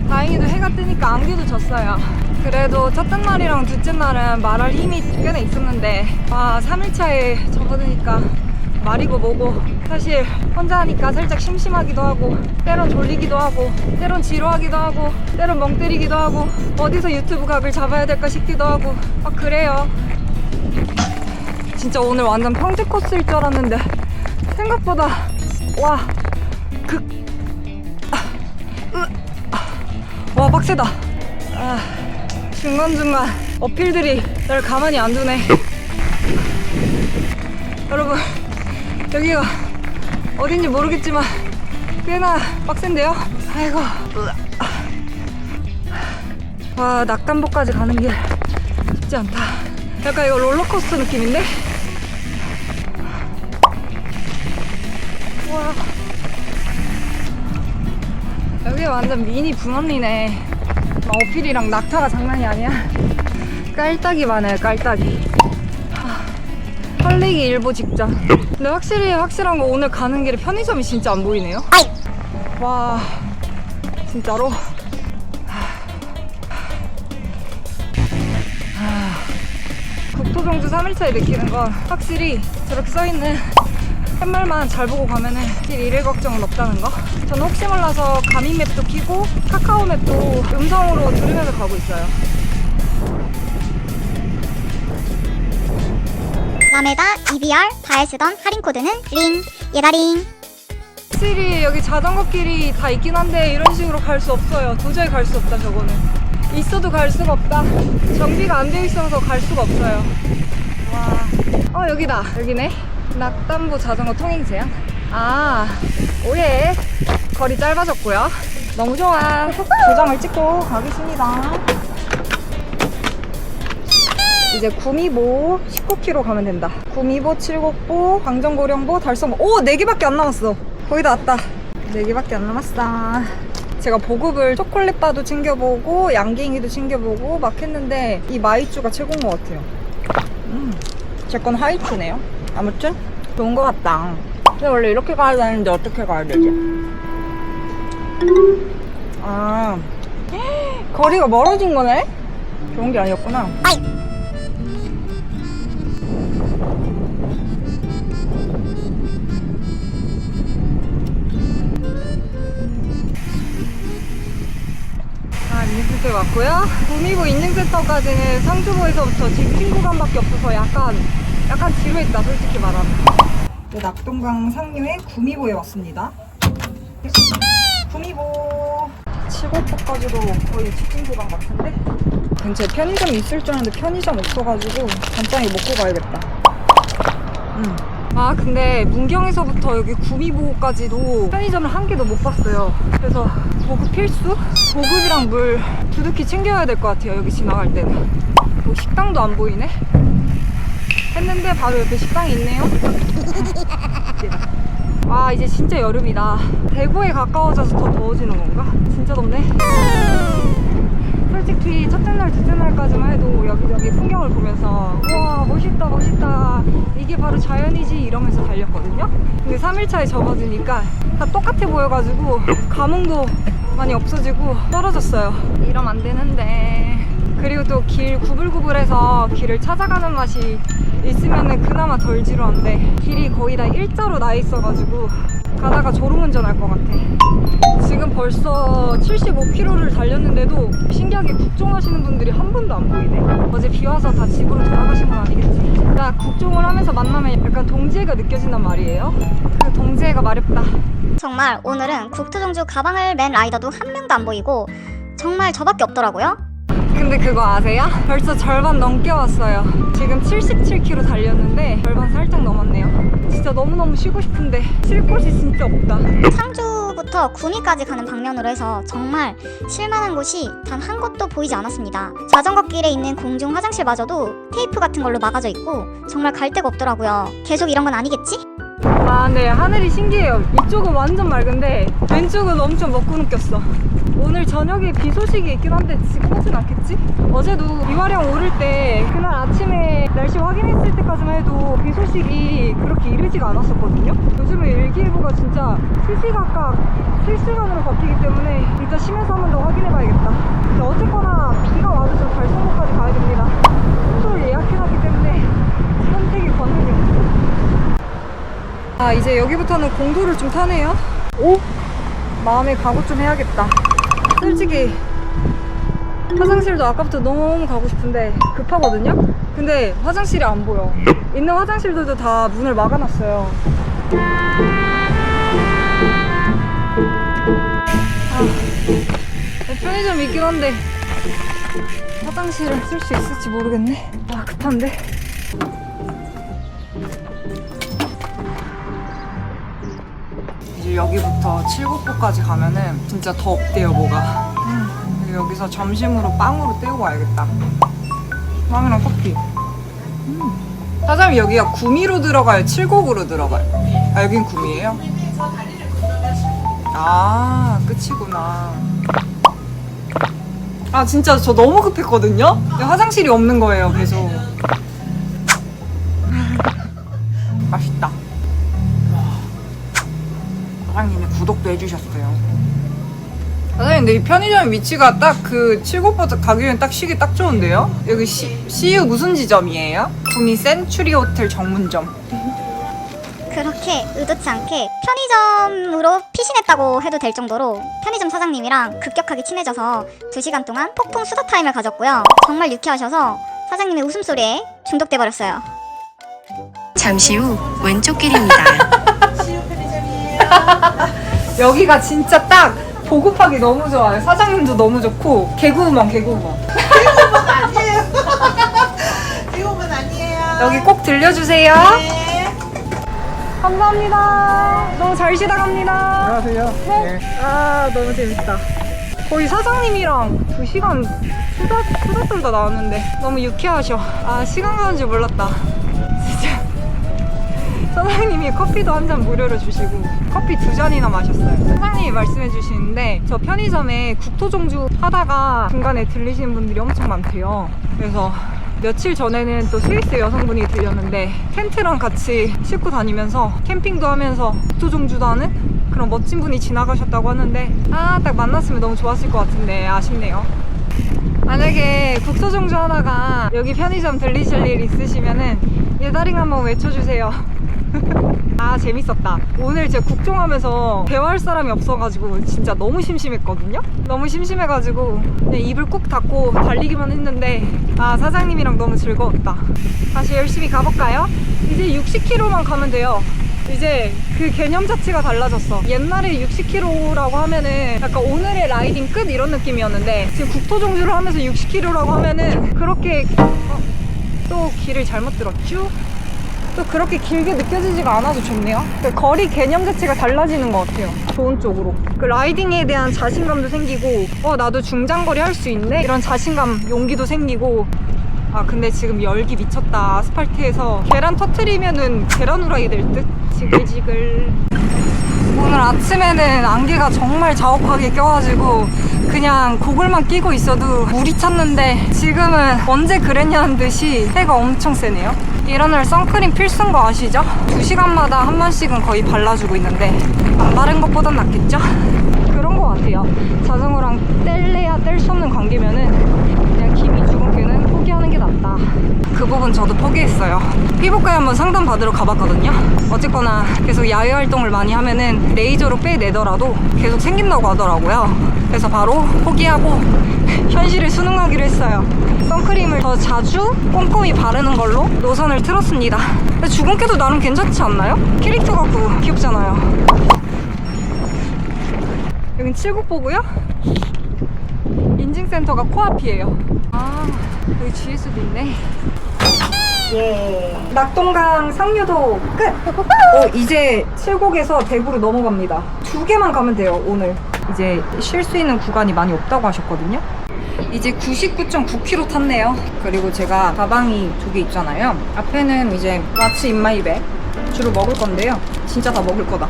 B: 다행히도 해가 뜨니까 안개도 졌어요. 그래도 첫째 날이랑 둘째 날은 말할 힘이 꽤나 있었는데 3일차에 접어드니까 말이고 뭐고 사실 혼자 하니까 살짝 심심하기도 하고 때론 졸리기도 하고 때론 지루하기도 하고 때론 멍 때리기도 하고 어디서 유튜브 각을 잡아야 될까 싶기도 하고 막 그래요. 진짜 오늘 완전 평지 코스일 줄 알았는데 생각보다 와 빡세다. 중간중간 어필들이 날 가만히 안 두네. 여러분 여기가 어딘지 모르겠지만 꽤나 빡센데요? 아이고. 와 낙담보까지 가는 길 쉽지 않다. 약간 이거 롤러코스터 느낌인데? 와 여기 완전 미니 분원리네. 어필이랑 낙타가 장난이 아니야. 깔딱이 많아요, 깔딱이. 헐리기 일보 직전. 근데 확실한 거 오늘 가는 길에 편의점이 진짜 안 보이네요. 와 진짜로. 국토종주 3일차에 느끼는 건 확실히 저렇게 써있는 팻말만 잘 보고 가면은 길 잃을 걱정은 없다는 거. 저는 혹시 몰라서 가민맵도 켜고 카카오맵도 음성으로 들으면서 가고 있어요.
A: 라메다, EBR, 다에 쓰던 할인 코드는 링, 예다링.
B: 확실히 여기 자전거 길이 다 있긴 한데 이런 식으로 갈 수 없어요. 도저히 갈 수 없다. 저거는 있어도 갈 수가 없다. 정비가 안 되어 있어서 갈 수가 없어요. 와, 여기다. 여기네. 낙담보 자전거 통행 제한. 오예. 거리 짧아졌고요. 너무 좋아. 도장을 찍고 가겠습니다. 이제 구미보 19km 가면 된다. 구미보, 칠곡보, 광정고령보, 달성보. 4개밖에 안 남았어. 거의 다 왔다. 4개밖에 안 남았어. 제가 보급을 초콜릿바도 챙겨보고 양갱이도 챙겨보고 막 했는데 이 마이쮸가 최고인 것 같아요. 제 건 하이츄네요. 아무튼 좋은 것 같다. 근데 원래 이렇게 가야 되는데 어떻게 가야 되지? 거리가 멀어진 거네? 좋은 게 아니었구나. 인증센터 왔고요. 구미보 인증센터까지는 상주보에서부터 직진 구간밖에 없어서 약간 지루했다, 솔직히 말하면. 네, 낙동강 상류의 구미보에 왔습니다. 구미보 칠곡보까지도 거의 직진 구간 같은데? 근처에 편의점이 있을 줄 알았는데 편의점 없어가지고 간단히 먹고 가야겠다. 아 근데 문경에서부터 여기 구미보호까지도 편의점을 한 개도 못 봤어요. 그래서 보급 필수? 보급이랑 물 두둑히 챙겨야 될 것 같아요. 여기 지나갈 때는. 뭐 식당도 안 보이네? 했는데 바로 옆에 식당이 있네요. 와 이제 진짜 여름이다. 대구에 가까워져서 더 더워지는 건가? 진짜 덥네. 솔직히 첫째 날, 둘째 날까지만 해도 여기저기 풍경을 보면서 우와 멋있다 멋있다 이게 바로 자연이지 이러면서 달렸거든요. 근데 3일차에 접어드니까 다 똑같아 보여가지고 감흥도 많이 없어지고 떨어졌어요. 이러면 안 되는데. 그리고 또 길 구불구불해서 길을 찾아가는 맛이 있으면은 그나마 덜 지루한데 길이 거의 다 일자로 나 있어가지고 가다가 졸음운전할 것 같아. 지금 벌써 75km를 달렸는데도 신기하게 국종하시는 분들이 한 분도 안 보이네. 어제 비 와서 다 집으로 돌아가신 건 아니겠지? 나 국종을 하면서 만나면 약간 동지애가 느껴진단 말이에요. 그 동지애가 마렵다.
A: 정말 오늘은 국토종주 가방을 맨 라이더도 한 명도 안 보이고 정말 저밖에 없더라고요.
B: 근데 그거 아세요? 벌써 절반 넘게 왔어요. 지금 77km 달렸는데 절반 살짝 넘었네요. 진짜 너무너무 쉬고 싶은데 쉴 곳이 진짜 없다.
A: 상주부터 구미까지 가는 방면으로 해서 정말 쉴만한 곳이 단 한 곳도 보이지 않았습니다. 자전거 길에 있는 공중 화장실마저도 테이프 같은 걸로 막아져 있고 정말 갈 데가 없더라고요. 계속 이런 건 아니겠지?
B: 아, 네. 하늘이 신기해요. 이쪽은 완전 맑은데 왼쪽은 엄청 먹고 느꼈어. 오늘 저녁에 비 소식이 있긴 한데 지금 오진 않겠지? 어제도 이화령 오를 때 그날 아침에 날씨 확인했을 때까지만 해도 비 소식이 그렇게 이르지가 않았었거든요. 요즘은 일기예보가 진짜 실시각각 실시간으로 바뀌기 때문에 이따 쉬면서 한 번 더 확인해봐야겠다. 근데 어쨌거나 비가 와도 저 달성호까지 가야 됩니다. 숙소를 예약해놨기 때문에 선택이 권한이 없어. 아 이제 여기부터는 공도를 좀 타네요. 오? 마음에 각오 좀 해야겠다. 솔직히 화장실도 아까부터 너무 가고 싶은데 급하거든요? 근데 화장실이 안 보여. 있는 화장실들도 다 문을 막아놨어요. 편의점 있긴 한데 화장실을 쓸 수 있을지 모르겠네. 아 급한데. 이제 여기부터 칠곡포까지 가면은 진짜 더 없대요 뭐가. 그리고 여기서 점심으로 빵으로 때우고 와야겠다. 빵이랑 커피. 사장님 여기가 구미로 들어가요? 칠곡으로 들어가요? 아 여긴 구미예요? 아 끝이구나. 아 진짜 저 너무 급했거든요? 근데 화장실이 없는 거예요 계속. 맛있다. 사장님이 구독도 해주셨어요. 사장님 근데 이 편의점 위치가 딱 그 칠곡포 가기에는 딱 쉬기 딱 좋은데요? 여기 CU 무슨 지점이에요? 구미 센츄리 호텔 정문점.
A: 그렇게 의도치 않게 편의점으로 피신했다고 해도 될 정도로 편의점 사장님이랑 급격하게 친해져서 2시간 동안 폭풍 수다 타임을 가졌고요. 정말 유쾌하셔서 사장님의 웃음소리에 중독돼버렸어요.
L: 잠시 후 왼쪽 길입니다.
B: 여기가 진짜 딱 보급하기 너무 좋아요. 사장님도 너무 좋고 개구우먼. 개구우먼 아니에요. 개구우먼 아니에요. 여기 꼭 들려주세요. 네. 감사합니다. 너무 잘 쉬다 갑니다.
H: 안녕하세요.
B: 네. 아 너무 재밌다. 거의 사장님이랑 2시간 수다 떨다 나왔는데 너무 유쾌하셔. 아 시간 가는 줄 몰랐다. 진짜. 사장님이 커피도 한 잔 무료로 주시고 커피 2잔이나 마셨어요. 사장님이 말씀해 주시는데 저 편의점에 국토종주 하다가 중간에 들리시는 분들이 엄청 많대요. 그래서 며칠 전에는 또 스위스 여성분이 들렸는데 텐트랑 같이 싣고 다니면서 캠핑도 하면서 국토종주도 하는 그런 멋진 분이 지나가셨다고 하는데 아 딱 만났으면 너무 좋았을 것 같은데 아쉽네요. 만약에 국토종주 하다가 여기 편의점 들리실 일 있으시면은 예다링 한번 외쳐주세요. 아 재밌었다. 오늘 제가 국종하면서 대화할 사람이 없어가지고 진짜 너무 심심했거든요. 너무 심심해가지고 그냥 입을 꾹 닫고 달리기만 했는데 아 사장님이랑 너무 즐거웠다. 다시 열심히 가볼까요? 이제 60km만 가면 돼요. 이제 그 개념 자체가 달라졌어. 옛날에 60km라고 하면은 약간 오늘의 라이딩 끝 이런 느낌이었는데 지금 국토종주를 하면서 60km라고 하면은 그렇게 또 길을 잘못 들었죠? 또 그렇게 길게 느껴지지가 않아서 좋네요. 그 거리 개념 자체가 달라지는 것 같아요. 좋은 쪽으로. 그 라이딩에 대한 자신감도 생기고 나도 중장거리 할 수 있네? 이런 자신감, 용기도 생기고. 아 근데 지금 열기 미쳤다. 아스팔트에서 계란 터트리면은 계란 후라이 될 듯? 지글지글. 오늘 아침에는 안개가 정말 자욱하게 껴가지고 그냥 고글만 끼고 있어도 물이 찼는데 지금은 언제 그랬냐는 듯이 해가 엄청 세네요. 이런 날 선크림 필수인 거 아시죠? 2시간마다 한 번씩은 거의 발라주고 있는데 안 바른 것보단 낫겠죠? 그런 거 같아요. 자전거랑 뗄래야 뗄 수 없는 관계면은 그냥 기미 주근깨는 포기하는 게 낫다. 그 부분 저도 포기했어요. 피부과에 한번 상담 받으러 가봤거든요. 어쨌거나 계속 야외 활동을 많이 하면은 레이저로 빼내더라도 계속 생긴다고 하더라고요. 그래서 바로 포기하고 현실을 수능하기로 했어요. 선크림을 더 자주 꼼꼼히 바르는 걸로 노선을 틀었습니다. 근데 주근깨도 나름 괜찮지 않나요? 캐릭터 같고 귀엽잖아요. 여긴 칠곡보고요. 인증센터가 코앞이에요. 아, 여기 GS도 있네. 예. 낙동강 상류도 끝! 이제 칠곡에서 대구로 넘어갑니다. 2개만 가면 돼요, 오늘. 이제 쉴 수 있는 구간이 많이 없다고 하셨거든요. 이제 99.9km 탔네요. 그리고 제가 가방이 2개 있잖아요. 앞에는 이제 What's in my bag 주로 먹을 건데요. 진짜 다 먹을 거다.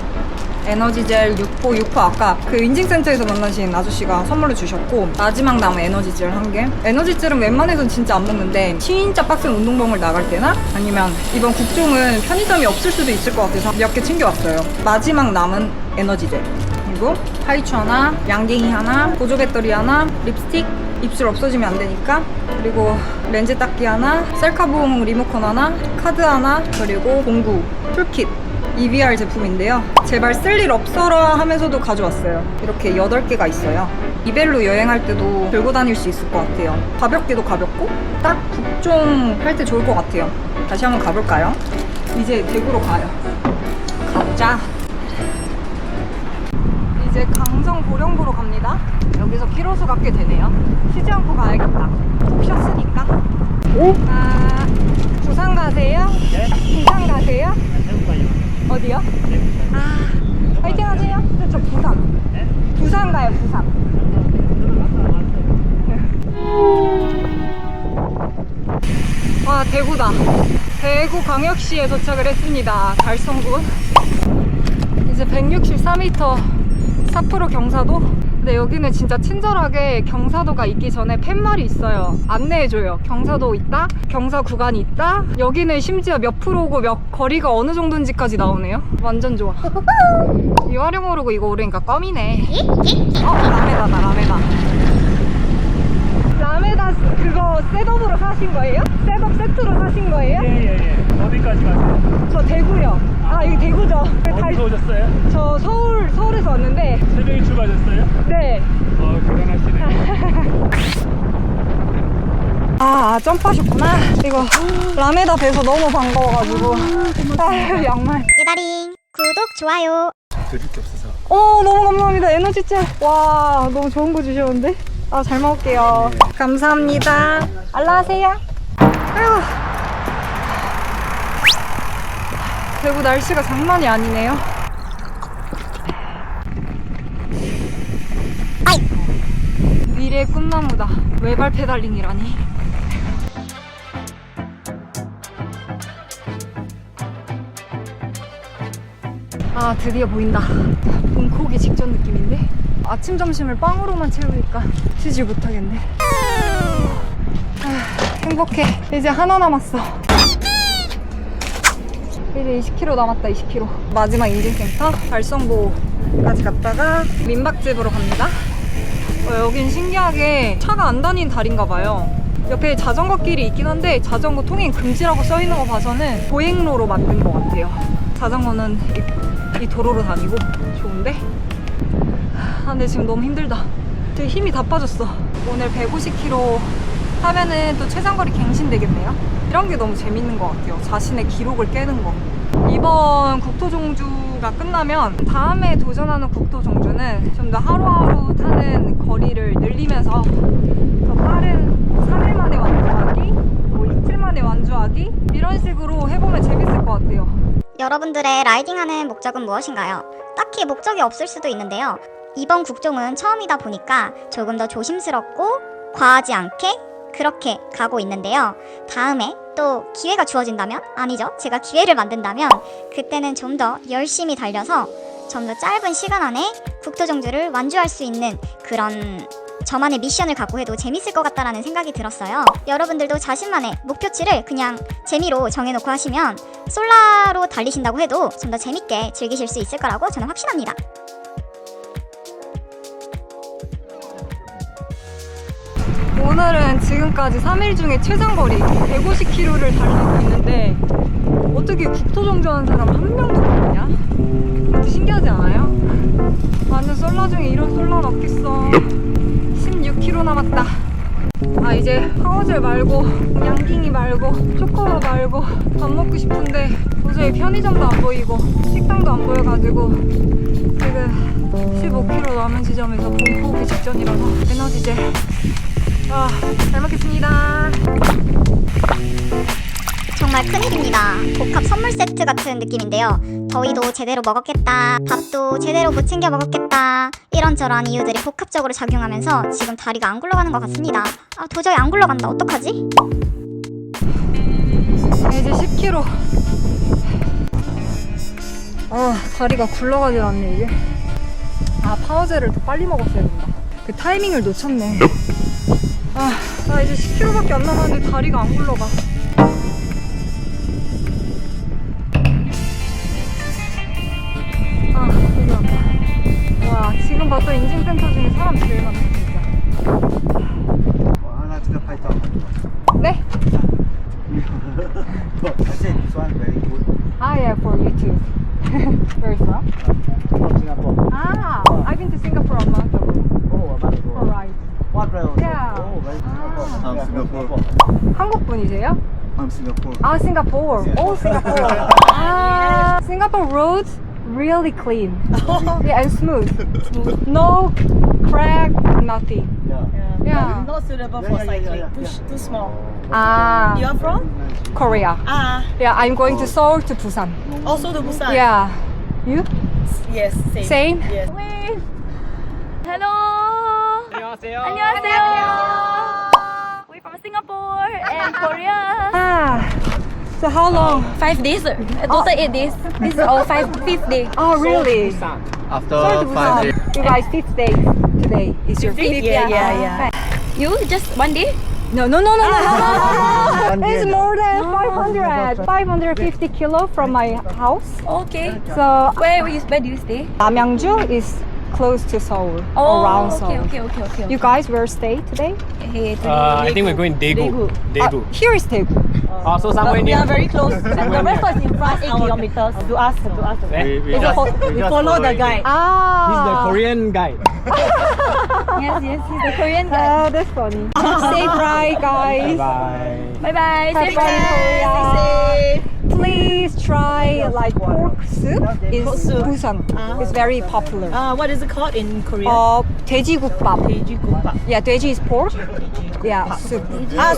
B: 에너지젤 6포 아까 그 인증센터에서 만나신 아저씨가 선물로 주셨고, 마지막 남은 에너지젤 1개. 에너지젤은 웬만해선 진짜 안 먹는데 진짜 빡센 운동범을 나갈 때나 아니면 이번 국종은 편의점이 없을 수도 있을 것 같아서 몇 개 챙겨왔어요. 마지막 남은 에너지젤, 그리고 하이츄 하나, 양갱이 하나, 보조 배터리 하나, 립스틱, 입술 없어지면 안 되니까, 그리고 렌즈 닦기 하나, 셀카봉 리모컨 하나, 카드 하나, 그리고 공구, 툴킷. EVR 제품인데요. 제발 쓸 일 없어라 하면서도 가져왔어요. 이렇게 8개가 있어요. 이벨로 여행할 때도 들고 다닐 수 있을 것 같아요. 가볍기도 가볍고 딱 국종 할 때 좋을 것 같아요. 다시 한번 가볼까요? 이제 대구로 가요. 가보자. 이제 강정 보령부로 갑니다. 여기서 키로수 갚게 되네요. 쉬지 않고 가야겠다. 푹 쉬었으니까. 아, 부산 가세요? 네. 부산 가세요? 어디요? 아, 화이팅 하세요. 저 부산. 네? 부산 가요, 부산. 와, 대구다. 대구광역시에 도착을 했습니다. 달성군. 이제 163m 삿포로 경사도. 근데 여기는 진짜 친절하게 경사도가 있기 전에 팻말이 있어요. 안내해줘요. 경사도 있다, 경사 구간이 있다. 여기는 심지어 몇 프로고 몇 거리가 어느 정도인지까지 나오네요. 완전 좋아. 이 활용 모르고 이거 오르니까 껌이네. 라메다다, 라메다. 라메다 그거 셋업으로 사신 거예요? 셋업 세트로 사신 거예요?
M: 예. 어디까지 가세요?
B: 저 대구요. 아, 여기 대구죠.
M: 어디서 오셨어요?
B: 저 서울에서 왔는데.
M: 새벽에 출발하셨어요?
B: 네.
M: 대단하시네.
B: 아, 점프하셨구나. 이거 라메다 뵈서 너무 반가워가지고. 아, 양말.
A: 예다링 구독 좋아요.
M: 드릴 게 없어서.
B: 너무 감사합니다. 에너지잼. 와, 너무 좋은 거 주셨는데. 아, 잘 먹을게요. 네. 감사합니다. 알라하세요. 아유. 대구 날씨가 장난이 아니네요. 미래의 꿈나무다. 외발 페달링이라니. 아, 드디어 보인다. 봄코 오기 직전 느낌인데? 아침 점심을 빵으로만 채우니까 쉬지 못하겠네. 아, 행복해. 이제 하나 남았어. 이제 20km 남았다. 20km. 마지막 인증센터 달성보까지 갔다가 민박집으로 갑니다. 여긴 신기하게 차가 안 다니는 다리인가 봐요. 옆에 자전거 길이 있긴 한데 자전거 통행 금지라고 써있는 거 봐서는 보행로로 만든 것 같아요. 자전거는 이 도로로 다니고 좋은데? 아, 근데 지금 너무 힘들다. 되게 힘이 다 빠졌어. 오늘 150km 하면은 또 최장거리 갱신되겠네요. 이런 게 너무 재밌는 것 같아요. 자신의 기록을 깨는 거. 이번 국토종주가 끝나면 다음에 도전하는 국토종주는 좀 더 하루하루 타는 거리를 늘리면서 더 빠른 3일 만에 완주하기, 뭐 이틀 만에 완주하기 이런 식으로 해보면 재밌을 것 같아요.
A: 여러분들의 라이딩하는 목적은 무엇인가요? 딱히 목적이 없을 수도 있는데요. 이번 국종은 처음이다 보니까 조금 더 조심스럽고 과하지 않게 그렇게 가고 있는데요. 다음에 또 기회가 주어진다면? 아니죠. 제가 기회를 만든다면 그때는 좀 더 열심히 달려서 좀 더 짧은 시간 안에 국토종주를 완주할 수 있는 그런 저만의 미션을 갖고 해도 재밌을 것 같다라는 생각이 들었어요. 여러분들도 자신만의 목표치를 그냥 재미로 정해놓고 하시면 솔라로 달리신다고 해도 좀 더 재밌게 즐기실 수 있을 거라고 저는 확신합니다.
B: 오늘은 지금까지 3일 중에 최장거리 150km를 달리고 있는데 어떻게 국토종주하는 사람 한 명도 없냐? 그것도 신기하지 않아요? 완전 솔라 중에 이런 솔라는 없겠어. 16km 남았다. 아 이제 파워젤 말고 양갱이 말고 초코바 말고 밥 먹고 싶은데 도저히 편의점도 안 보이고 식당도 안 보여가지고 지금 15km 남은 지점에서 봄 오기 직전이라서 에너지젤 잘 먹겠습니다.
A: 정말 큰일입니다. 복합 선물 세트 같은 느낌인데요. 더위도 제대로 먹었겠다, 밥도 제대로 못 챙겨 먹었겠다, 이런저런 이유들이 복합적으로 작용하면서 지금 다리가 안 굴러가는 것 같습니다. 아 도저히 안 굴러간다. 어떡하지?
B: 이제 10km. 아 다리가 굴러가질 않네 이게. 아 파워젤을 더 빨리 먹었어야 된다. 그 타이밍을 놓쳤네. 나 이제 10km밖에 안 남았는데 다리가 안 굴러가. 되게 많다. 와 지금 봤던 인증센터 중에 사람 제일 많다 진짜.
D: 하나 진짜 파이터.
B: 네?
D: I said this one very good.
B: Ah yeah, for YouTube. Where is from?
D: From Singapore.
B: Ah, I've been to Singapore a month ago.
D: Oh, a month ago.
B: For ride.
D: What road?
B: Yeah.
D: Oh, very Singapore. I'm Singapore.
B: 한국 분이세요?
D: I'm Singapore.
B: Ah, Singapore. Oh, Singapore. Ah, Singapore roads really clean. Yeah, and smooth. No crack, nothing. Yeah.
N: Not suitable for cycling. Too small.
B: Ah.
N: You are from?
B: Korea. Yeah, I'm going to Seoul to Busan.
N: Also to Busan.
B: Yeah. You?
N: Yes, same.
B: Same?
N: Yes.
F: Hello.
C: 안녕하세요.
F: 안녕하세요. We from Singapore and Korea.
B: So how long?
F: 5 days. Total 8 days. This is our fifth day.
B: Oh, really?
G: After 5 days.
B: You guys, 5th day today. Is your 5th?
F: Yeah. You just 1 day?
B: No. It's more than 550 kilo from my house.
F: Okay.
B: So
F: Where do you stay?
B: Namyangju is close to Seoul, around Seoul.
F: Okay.
B: You guys where stay today?
C: I think we're going Daegu.
B: Here is Daegu.
C: So somewhere
N: We
C: near.
N: are very close. And the rest is in front 8 kilometers. To us. We follow the guide.
C: He's the Korean guy.
F: Yes, he's the Korean guy.
B: That's funny. Safe ride, guys.
C: Bye.
F: Bye.
B: Have fun in Korea. Please try like pork soup. It's Busan. It's very popular.
N: What is it called in Korean?
B: 돼지국밥.
N: 돼지국밥.
B: Yeah, 돼지 is pork. Yeah, soup.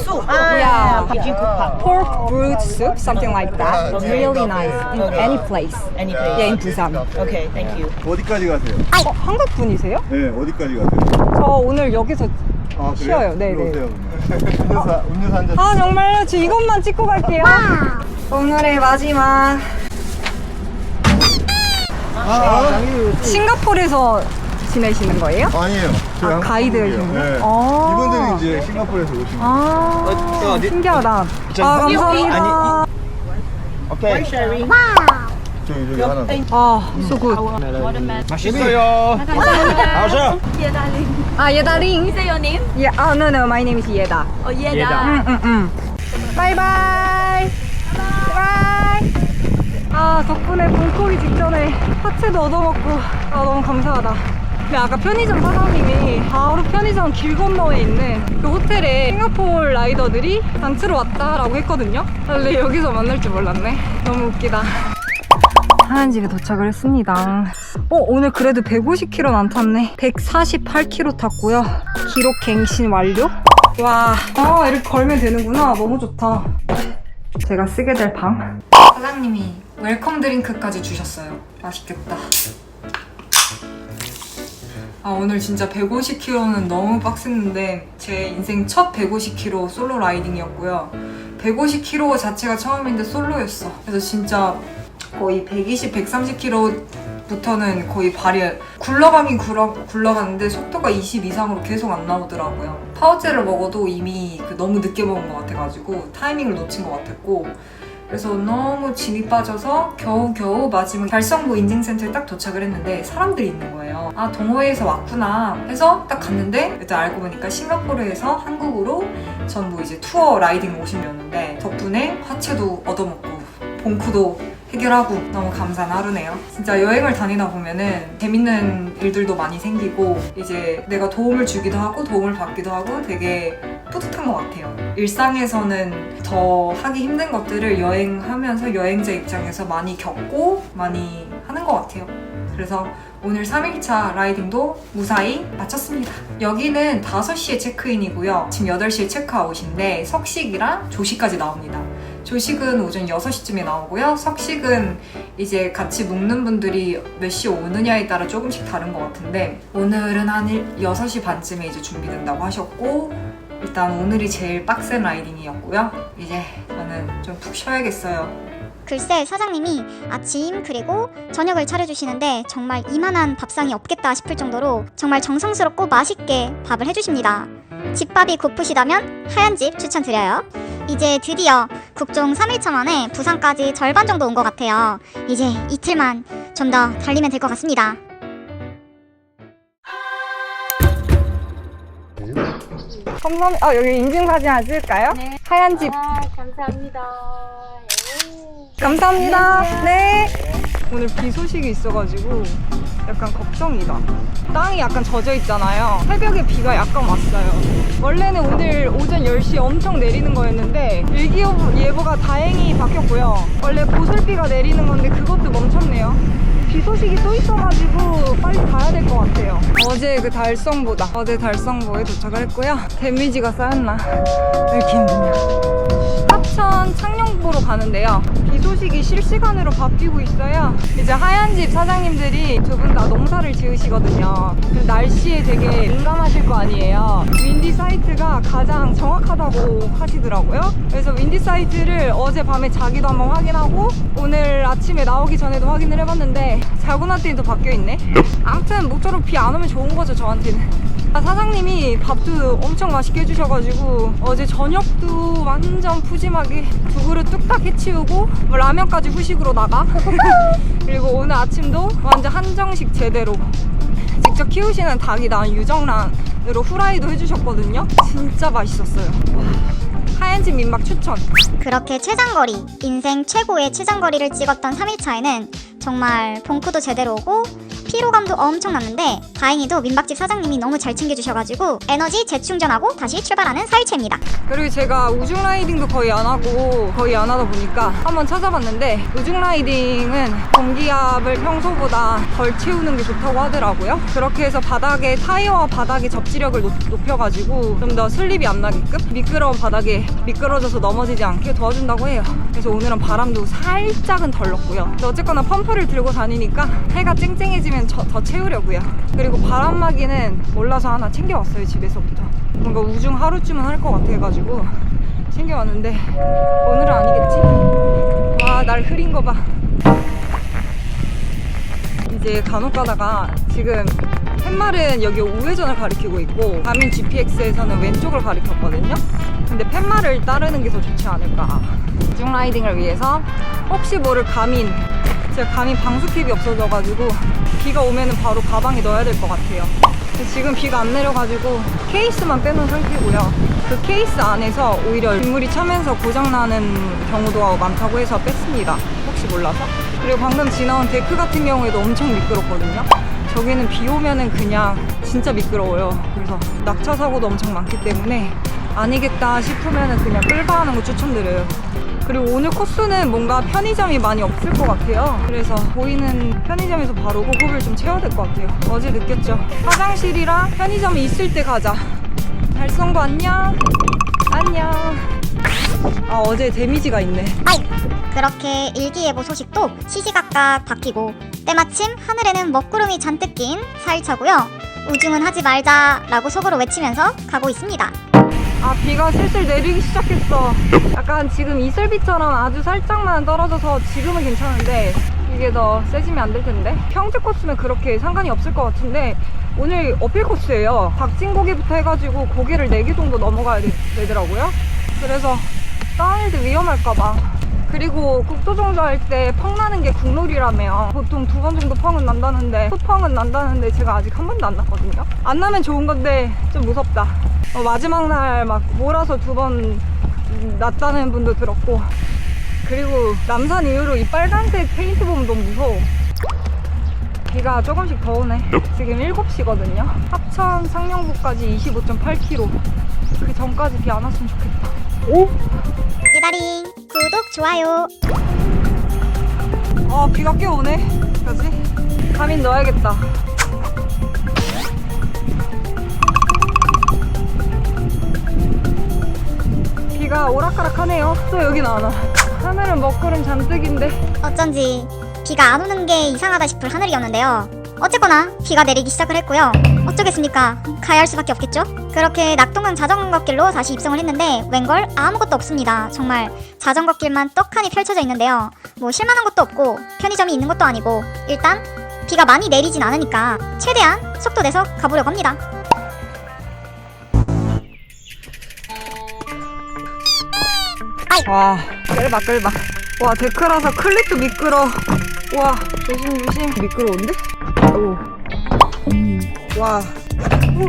N: soup.
B: Yeah.
N: 돼지국밥.
B: Pork broth soup, something like that. Really nice. In any place.
N: Any place.
B: Yeah, in Busan.
N: Okay, thank you.
D: 어디까지 가세요?
B: 한국 분이세요?
D: 네, 어디까지 가세요?
B: 저 오늘 여기서 쉬어요. 네.
D: 음료수 한 잔.
B: 아 정말요? 저 이것만 찍고 갈게요. 오늘의 마지막. 싱가포르에서 지내시는 거예요?
D: 아니에요. 저희 한국
B: 가이드이신
D: 분이에요.
B: 거예요?
D: 네. 이분들은 이제 싱가포르에서 오신 거예요.
B: 신기하다. 감사합니다.
D: 오케이. 저기 하나 더.
B: so good.
C: 맛있어요.
B: 감사합니다. 예다링.
F: Is that your name?
B: Yeah, no, my name is 예다.
F: Yeah.
B: 바이바이. 바이. 덕분에 봄코기 직전에 하체도 얻어먹고 너무 감사하다. 근데 아까 편의점 사장님이 바로 편의점 길 건너에 있는 그 호텔에 싱가포르 라이더들이 단체로 왔다라고 했거든요. 근데 여기서 만날 줄 몰랐네. 너무 웃기다. 하얀 집에 도착을 했습니다. 오늘 그래도 150km는 안 탔네. 148km 탔고요. 기록 갱신 완료. 와, 이렇게 걸면 되는구나. 너무 좋다. 제가 쓰게 될 방. 사장님이 웰컴 드링크까지 주셨어요. 맛있겠다. 오늘 진짜 150km는 너무 빡셌는데 제 인생 첫 150km 솔로 라이딩이었고요. 150km 자체가 처음인데 솔로였어. 그래서 진짜 거의 120, 130km부터는 거의 발이 굴러가긴 굴러갔는데 속도가 20 이상으로 계속 안 나오더라고요. 파우제를 먹어도 이미 너무 늦게 먹은 것 같아가지고 타이밍을 놓친 것 같았고, 그래서 너무 진이 빠져서 겨우겨우 마지막 달성부 인증센터에 딱 도착을 했는데 사람들이 있는 거예요. 아, 동호회에서 왔구나 해서 딱 갔는데 일단 알고 보니까 싱가포르에서 한국으로 전부 이제 투어 라이딩 오신 였는데 덕분에 화채도 얻어먹고 봉쿠도 해결하고 너무 감사한 하루네요. 진짜 여행을 다니다 보면은 재밌는 일들도 많이 생기고 이제 내가 도움을 주기도 하고 도움을 받기도 하고 되게 뿌듯한 것 같아요. 일상에서는 더 하기 힘든 것들을 여행하면서 여행자 입장에서 많이 겪고 많이 하는 것 같아요. 그래서 오늘 3일차 라이딩도 무사히 마쳤습니다. 여기는 5시에 체크인이고요. 지금 8시에 체크아웃인데 석식이랑 조식까지 나옵니다. 조식은 오전 6시쯤에 나오고요. 석식은 이제 같이 묵는 분들이 몇 시에 오느냐에 따라 조금씩 다른 것 같은데 오늘은 한 6시 반쯤에 이제 준비된다고 하셨고, 일단 오늘이 제일 빡센 라이딩이었고요. 이제 저는 좀 푹 쉬어야겠어요.
A: 글쎄, 사장님이 아침 그리고 저녁을 차려주시는데 정말 이만한 밥상이 없겠다 싶을 정도로 정말 정성스럽고 맛있게 밥을 해주십니다. 집밥이 고프시다면 하얀집 추천드려요. 이제 드디어 국종 3일차 만에 부산까지 절반 정도 온 것 같아요. 이제 이틀만 좀 더 달리면 될 것 같습니다.
B: 감사합니다. 여기 인증사진 하나 찍을까요? 네. 하얀 집.
F: 감사합니다.
B: 감사합니다. 네. 오늘 비 소식이 있어가지고 약간 걱정이다. 땅이 약간 젖어 있잖아요. 새벽에 비가 약간 왔어요. 원래는 오늘 오전 10시에 엄청 내리는 거였는데 일기예보가 다행히 바뀌었고요. 원래 보슬비가 내리는 건데 그것도 멈췄네요. 비 소식이 또 있어가지고 빨리 가야 될 것 같아요. 어제 어제 달성보에 도착을 했고요. 데미지가 쌓였나? 왜 이렇게 힘드냐. 합천 창녕보로 가는데요. 비 소식이 실시간으로 바뀌고 있어요. 이제 하얀집 사장님들이 두 분 다 농사를 지으시거든요. 날씨에 되게 민감하실 거 아니에요. 윈디 사이트가 가장 정확하다고 하시더라고요. 그래서 윈디 사이트를 어젯밤에 자기도 한번 확인하고 오늘 아침에 나오기 전에도 확인을 해봤는데 자고 났더니 또 바뀌어있네. 아무튼 모쪼록 비 안 오면 좋은 거죠, 저한테는. 사장님이 밥도 엄청 맛있게 해주셔가지고 어제 저녁도 완전 푸짐하게 2그릇 뚝딱 해치우고 뭐 라면까지 후식으로 나가. 그리고 오늘 아침도 완전 한정식 제대로 직접 키우시는 닭이 난 유정란으로 후라이도 해주셨거든요. 진짜 맛있었어요. 하얀집 민박 추천.
A: 그렇게 최장거리, 인생 최고의 최장거리를 찍었던 3일차에는 정말 봉쿠도 제대로 오고 피로감도 엄청 났는데 다행히도 민박집 사장님이 너무 잘 챙겨주셔가지고 에너지 재충전하고 다시 출발하는 4일차입니다.
B: 그리고 제가 우중 라이딩도 거의 안 하다 보니까 한번 찾아봤는데 우중 라이딩은 공기압을 평소보다 덜 채우는 게 좋다고 하더라고요. 그렇게 해서 바닥에 타이어와 바닥의 접지력을 높여가지고 좀 더 슬립이 안 나게끔 미끄러운 바닥에 미끄러져서 넘어지지 않게 도와준다고 해요. 그래서 오늘은 바람도 살짝은 덜 넣고요. 근데 어쨌거나 펌프를 들고 다니니까 해가 쨍쨍해지면 더 채우려고요. 그리고 바람막이는 몰라서 하나 챙겨왔어요. 집에서부터 뭔가 우중 하루쯤은 할 것 같아가지고 챙겨왔는데 오늘은 아니겠지? 와, 날 흐린 거 봐. 이제 간혹 가다가 지금 팻말은 여기 우회전을 가리키고 있고 가민 GPX에서는 왼쪽을 가리켰거든요. 근데 팻말을 따르는 게 더 좋지 않을까. 우중 라이딩을 위해서 혹시 모를 제가 가민 방수캡이 없어져가지고 비가 오면은 바로 가방에 넣어야 될 것 같아요. 지금 비가 안 내려가지고 케이스만 빼놓은 상태고요. 그 케이스 안에서 오히려 빗물이 차면서 고장나는 경우도 많다고 해서 뺐습니다. 혹시 몰라서. 그리고 방금 지나온 데크 같은 경우에도 엄청 미끄럽거든요. 저기는 비 오면은 그냥 진짜 미끄러워요. 그래서 낙차 사고도 엄청 많기 때문에 아니겠다 싶으면은 그냥 끌바하는 거 추천드려요. 그리고 오늘 코스는 뭔가 편의점이 많이 없을 것 같아요. 그래서 보이는 편의점에서 바로 호흡을 좀 채워야 될 것 같아요. 어제 느꼈죠? 화장실이랑 편의점이 있을 때 가자. 달성부 안녕. 안녕. 아, 어제 데미지가 있네.
A: 그렇게 일기예보 소식도 시시각각 바뀌고 때마침 하늘에는 먹구름이 잔뜩 낀 4일차고요. 우중은 하지 말자라고 속으로 외치면서 가고 있습니다.
B: 아, 비가 슬슬 내리기 시작했어. 약간 지금 이슬비처럼 아주 살짝만 떨어져서 지금은 괜찮은데 이게 더 세지면 안 될 텐데. 평지 코스면 그렇게 상관이 없을 것 같은데 오늘 어필 코스예요. 박진고개부터 해가지고 고개를 4개 정도 넘어가야 되더라고요. 그래서 다운힐드 위험할까봐. 그리고 국도정자 할 때 펑 나는 게 국룰이라며. 보통 2번 정도 펑은 난다는데, 후펑은 난다는데 제가 아직 한 번도 안 났거든요. 안 나면 좋은 건데 좀 무섭다. 마지막 날 막 몰아서 2번 났다는 분도 들었고, 그리고 남산 이후로 이 빨간색 페인트 보면 너무 무서워. 비가 조금씩 더 오네. 지금 7시거든요 합천 상령부까지 25.8km. 그 전까지 비 안 왔으면 좋겠다. 오?
A: 유다링 구독 좋아요.
B: 비가 꽤 오네. 그지? 가민 넣어야겠다. 비가 오락가락하네요. 또 여긴 안 와. 하늘은 먹구름 잔뜩인데
A: 어쩐지 비가 안 오는 게 이상하다 싶을 하늘이었는데요. 어쨌거나 비가 내리기 시작을 했고요. 어쩌겠습니까? 가야 할 수밖에 없겠죠? 그렇게 낙동강 자전거길로 다시 입성을 했는데 웬걸 아무것도 없습니다. 정말 자전거길만 떡하니 펼쳐져 있는데요. 뭐 실만한 것도 없고 편의점이 있는 것도 아니고 일단 비가 많이 내리진 않으니까 최대한 속도 내서 가보려고 합니다.
B: 와, 끌박. 와, 데크라서 클립도 미끄러. 와, 조심. 미끄러운데? 오. 와. 오.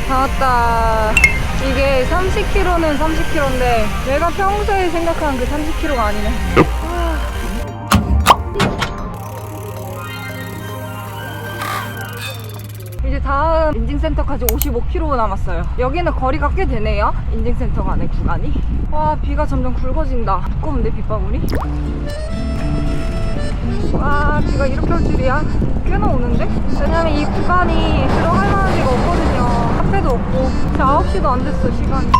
B: 다 왔다. 이게 30km는 30km인데 내가 평소에 생각하는 그 30km가 아니네. 이제 다음 인증센터까지 55km 남았어요. 여기는 거리가 꽤 되네요. 인증센터 간의 구간이. 와, 비가 점점 굵어진다. 두꺼운데 빗방울이? 와, 비가 이렇게 올 줄이야. 꽤나 오는데? 왜냐면 이 구간이 들어갈 만한 데가 없거든요. 카페도 없고. 이제 9시도 안 됐어, 시간이.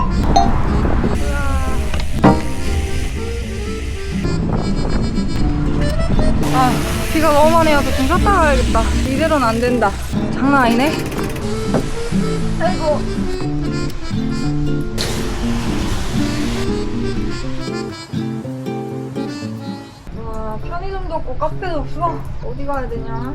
B: 아, 비가 너무 많이 와서 좀 쉬었다 가야겠다. 이대로는 안 된다. 장난 아니네. 아이고. 와, 편의점도 없고 카페도 없어. 어디 가야 되냐?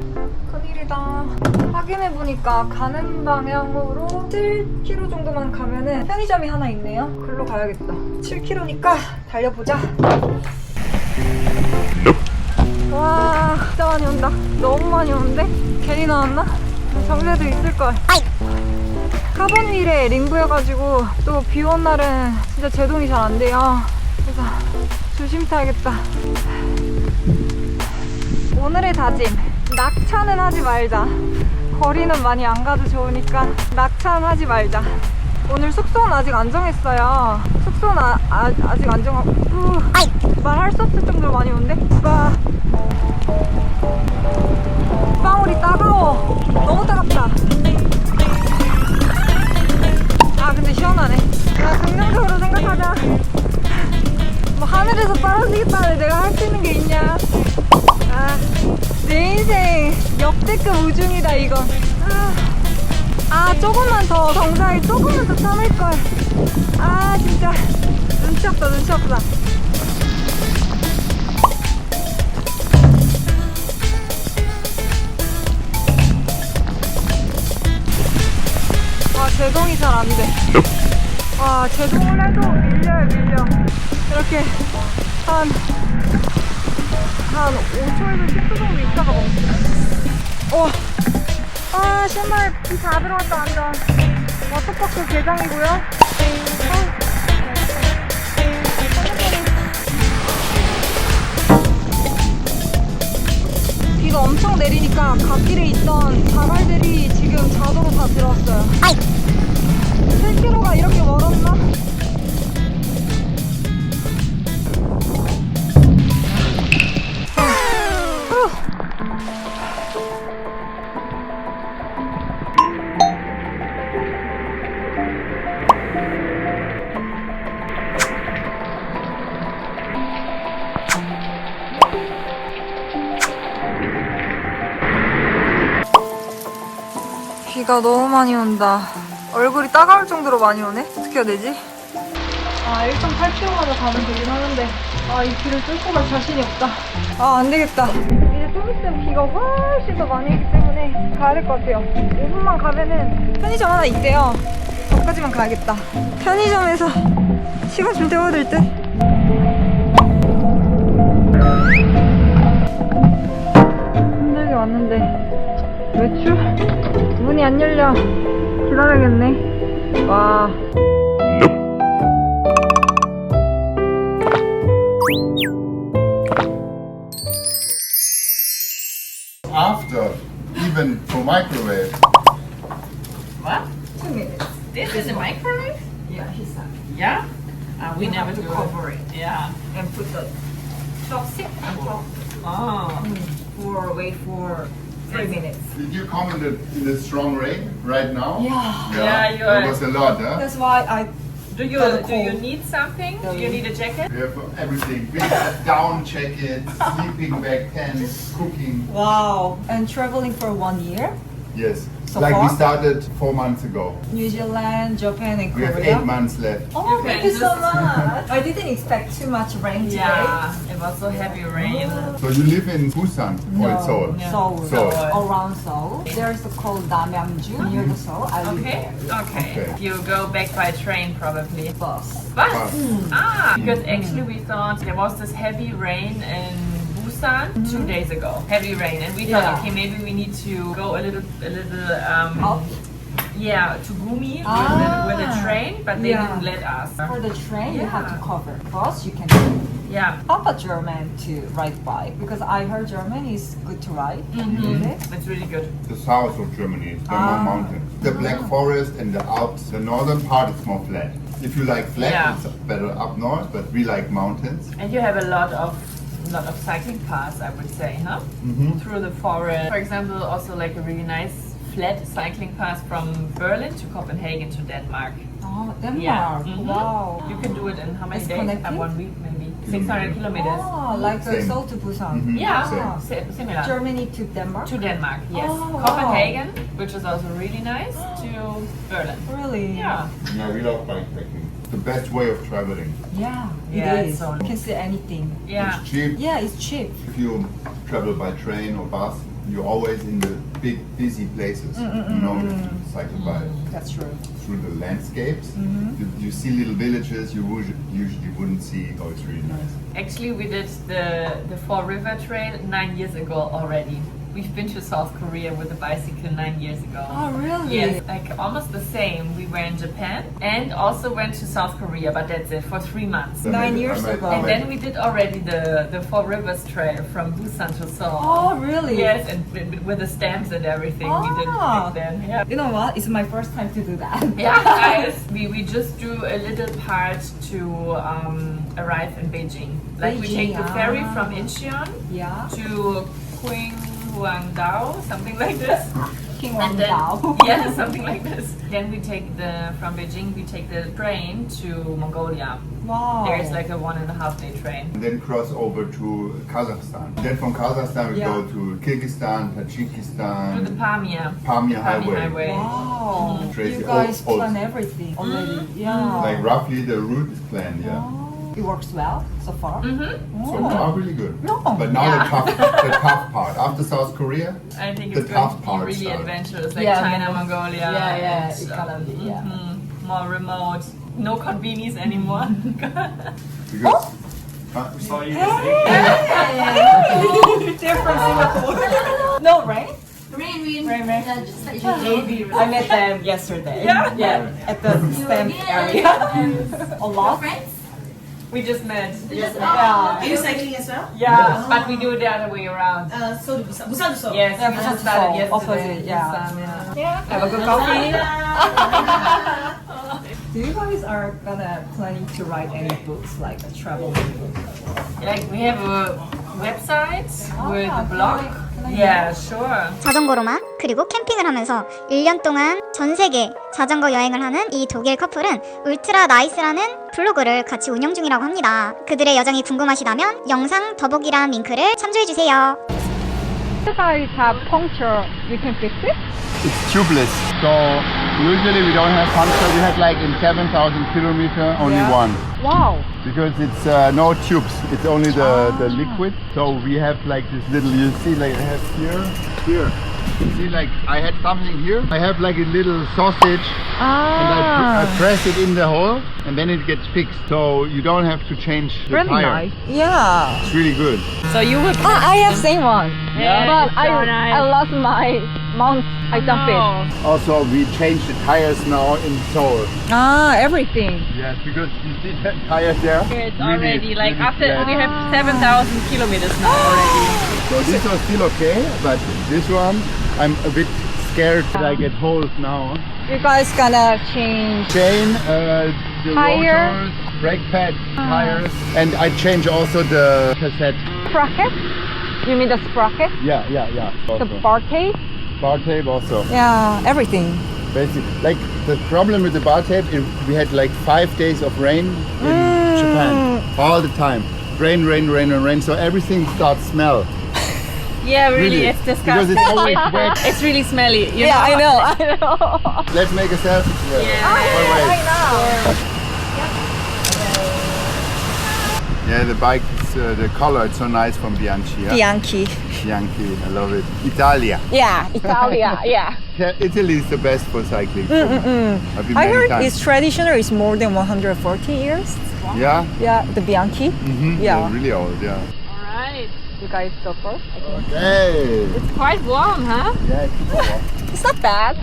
B: 큰일이다. 확인해보니까 가는 방향으로 7km 정도만 가면은 편의점이 하나 있네요. 글로 가야겠다. 7km니까 달려보자. 와, 진짜 많이 온다. 너무 많이 오는데? 괜히 나왔나? 정세도 있을걸. 카본 휠에 링브여가지고 또 비 온 날은 진짜 제동이 잘 안 돼요. 그래서 조심 타야겠다. 오늘의 다짐, 낙차는 하지 말자. 거리는 많이 안 가도 좋으니까 낙차는 하지 말자. 오늘 숙소는 아직 안 정했어요. 숙소는 아직 안 정하고 말할 수 없을 정도로 많이 오는데? 방울이 따가워. 너무 따갑다. 아, 근데 시원하네. 야, 긍정적으로 생각하자. 뭐 하늘에서 떨어지겠다는데 내가 할 수 있는 게 있냐? 아, 내 인생 역대급 우중이다 이건. 조금만 더 정상에 조금만 더 참을걸. 아, 진짜 눈치 없다. 와, 제동이 잘 안 돼. 와, 제동을 해도 밀려. 이렇게 한 5초에서 10초 정도 있다가 멈춰. 신발 비 다 들어왔다 완전. 워터파크 개장이고요. 비가 엄청 내리니까 갓길에 있던 자갈들이 지금 자도로 다 들어왔어요. 7km가 이렇게 멀었나? 비가 너무 많이 온다. 얼굴이 따가울 정도로 많이 오네? 어떻게 해야 되지?
F: 아 1.8km마다 가면 되긴 하는데 이 길을 뚫고 갈 자신이 없다.
B: 안 되겠다.
F: 이제 좀 있으면 비가 훨씬 더 많이 오기 때문에 가야 될 것 같아요. 5분만 가면은
B: 편의점 하나 있대요. 거기까지만 가야겠다. 편의점에서 시간 좀 때워야 될 듯. 힘들게 왔는데 외출? 문이 안 열려. 기다려야겠네. 와.
O: After, even for microwave.
P: What?
B: 2 minutes.
P: This is a microwave?
B: Yeah, he said.
P: Yeah? We never
B: have to
P: do
B: cover it.
P: Yeah.
B: And put the chopstick on top.
P: Oh.
B: Wait for 3 minutes.
O: Did you comment in the strong rain right now?
B: Yeah.
P: Yeah, you
O: There
P: are.
O: was a lot, huh?
B: That's why I
P: Do you need something? Do you need a jacket?
O: We have everything. Big down jackets, sleeping bag, tents, cooking.
B: Wow. And traveling for 1 year?
O: Yes.
B: So
O: like
B: far?
O: we started 4 months ago.
B: New Zealand, Japan, and
O: We have
B: Korea.
O: 8 months left.
B: Oh,
P: You
B: thank
P: can
B: you so
P: just-
B: much. I didn't expect too much rain today.
P: Yeah, it was so heavy rain.
O: So you live in Busan or in Seoul?
B: Seoul.
O: Seoul.
B: Around Seoul. There's a called Namyangju near the Seoul. I live
P: Okay,
B: there.
P: okay. You go back by train probably.
B: Bus.
P: Bus? Because actually we thought there was this heavy rain in Busan 2 days ago. Heavy rain, and we thought,
B: Yeah.
P: okay, maybe we need to go a little
B: Up.
P: yeah, to Gumi with the train, but they
B: Yeah.
P: didn't let us.
B: For the train, you have to
P: Yeah.
B: cover. Bus, you can do.
P: Yeah.
B: How about German to ride bike? Because I heard German is good to ride. Really?
P: It's really good.
O: The south of Germany, there are more mountains. The Black Forest and the Alps, the northern part is more flat. If you like flat,
P: Yeah.
O: it's better up north, but we like mountains.
P: And you have a lot of cycling paths, I would say, huh? Through the forest. For example, also like a really nice flat cycling path from Berlin to Copenhagen to Denmark.
B: Oh, Denmark.
P: Yeah.
B: Wow.
P: You can do it in how many
B: It's
P: days?
B: connected?
P: 1 week maybe. 600 kilometers.
B: Oh, like
O: Same.
B: Seoul to Busan.
P: Yeah,
O: Same.
P: similar.
B: Germany to Denmark?
P: To Denmark, yes.
B: Oh,
P: Copenhagen, which is also really nice, to Berlin.
B: Really?
P: Yeah.
O: Yeah, we love bikepacking. The best way of traveling.
B: Yeah,
P: Yeah,
B: it
P: it's
B: is.
P: so
B: You can see anything.
P: Yeah.
O: It's cheap.
B: Yeah, it's cheap.
O: If you travel by train or bus, you're always in the big busy places. You know, cycle by
B: That's true.
O: through the landscapes. You see little villages you usually wouldn't see. Oh, it's really nice.
P: Actually, we did the Four River Trail 9 years ago already. We've been to South Korea with a bicycle 9 years ago.
B: Oh, really?
P: Yes, like almost the same. We were in Japan and also went to South Korea, but that's it, for 3 months.
B: 9 years ago.
P: And then we did already the Four Rivers Trail from Busan to Seoul.
B: Oh, really?
P: Yes, and with the stamps and everything we did back then. Yeah.
B: You know what? It's my first time to do that.
P: Yeah, guys, we just do a little part to arrive in Beijing. Like we take the ferry from Incheon
B: Yeah.
P: to Qinhuangdao, something like this. And then,
B: Qinhuangdao.
P: yeah, something like this. Then we take from Beijing, we take the train to Mongolia.
B: Wow.
P: There's like a 1.5 day train.
O: And then cross over to Kazakhstan. Then from Kazakhstan we go to Kyrgyzstan,
P: Through
O: Tajikistan,
P: the Pamir.
O: Pamir Highway.
B: Wow.
O: Tracy,
B: You guys
O: all-
B: plan everything already. Yeah.
O: Like roughly the route is planned, yeah.
B: It works well so far.
O: So far, really good.
B: No.
O: But now
P: Yeah.
O: the tough part. After South Korea,
P: I think
O: the
P: it's going
O: tough
P: to be
O: part
P: really
O: started.
P: adventurous, like
B: Yeah,
P: China,
B: man.
P: Mongolia.
B: Yeah, yeah,
P: and,
B: it's gonna be, yeah.
P: More remote. No convenience anymore.
O: Because
B: They're from Singapore. No rain?
N: Rain.
B: Rain. I met them yesterday.
P: Yeah?
B: At the stamp area. A lot.
P: We just met.
B: Yeah.
N: Are you cycling as well?
P: Yeah, but we do it the other way around.
N: So do Busan to Seoul.
P: Yes,
B: Yeah,
P: we
B: Busan
P: just
B: to
P: started
B: Seoul,
P: yesterday.
B: opposite, yeah.
P: Busan, yeah.
B: Have a good coffee. Do you guys are gonna planning to write any books like a travel book?
P: Like we have a website with a blog.
B: Can I
P: Yeah, sure.
A: 자전거로만 그리고 캠핑을 하면서 1년 동안 전 세계 자전거 여행을 하는 이 독일 커플은 울트라 나이스라는 블로그를 같이 운영 중이라고 합니다. 그들의 여정이 궁금하시다면 영상 더보기란 링크를 참조해주세요.
N: If I have puncture, we can fix it?
O: It's tubeless. So usually we don't have puncture. We have like in 7,000 kilometer only one.
N: Wow.
O: Because it's no tubes. It's only the liquid. So we have like this little, you see like I have here. You see like I had something here. I have like a little sausage and I press it in the hole and then it gets fixed. So you don't have to change the
N: Really
O: tire.
N: nice. Yeah.
O: It's really good.
P: So you would.
N: I have same one.
P: Yeah,
N: But
P: it's so nice.
N: I lost my mount. I dump it.
O: Also we changed the tires now in Seoul.
N: Everything.
O: Yes, because you see that tires there?
P: It's
O: Really,
P: already like
O: really
P: after
O: flat.
P: we have 7,000 kilometers now already.
O: So this was still okay, but this one I'm a bit scared that I get holes now.
N: You guys gonna change
O: Chain, the
N: Tire.
O: rotors, brake pad, tires, and I change also the cassette.
N: sprocket? You mean the sprocket?
O: Yeah.
N: The
O: Also.
N: bar tape?
O: Bar tape also.
N: Yeah, everything.
O: Basically, like the problem with the bar tape, we had like 5 days of rain in Japan all the time. Rain. So everything starts smell.
P: Yeah, really,
O: Really,
P: it's
O: because
P: disgusting.
O: it's always wet.
P: It's really smelly. You
N: Yeah,
P: know?
N: I know.
O: Let's make a selfie together.
P: Yeah.
O: Yeah, the bike is the color. It's so nice from Bianchi. Yeah?
N: Bianchi.
O: Bianchi, I love it. Italia.
N: Yeah, Italia. Yeah.
O: Yeah, Italy is the best for cycling. I've been
N: I
O: many
N: heard
O: times.
N: it's traditional. It's more than 140 years.
O: Yeah.
N: Yeah, the Bianchi. Yeah.
O: They're really old. Yeah.
P: Alright.
N: You guys go first.
O: Hey.
P: It's quite warm, huh?
O: Yeah, it's super warm.
N: It's not bad.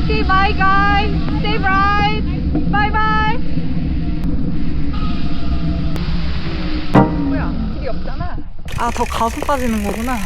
N: Okay, bye guys. Stay bright. Bye bye. 뭐야? 길이 없잖아. 아, 더 가속 빠지는 거구나.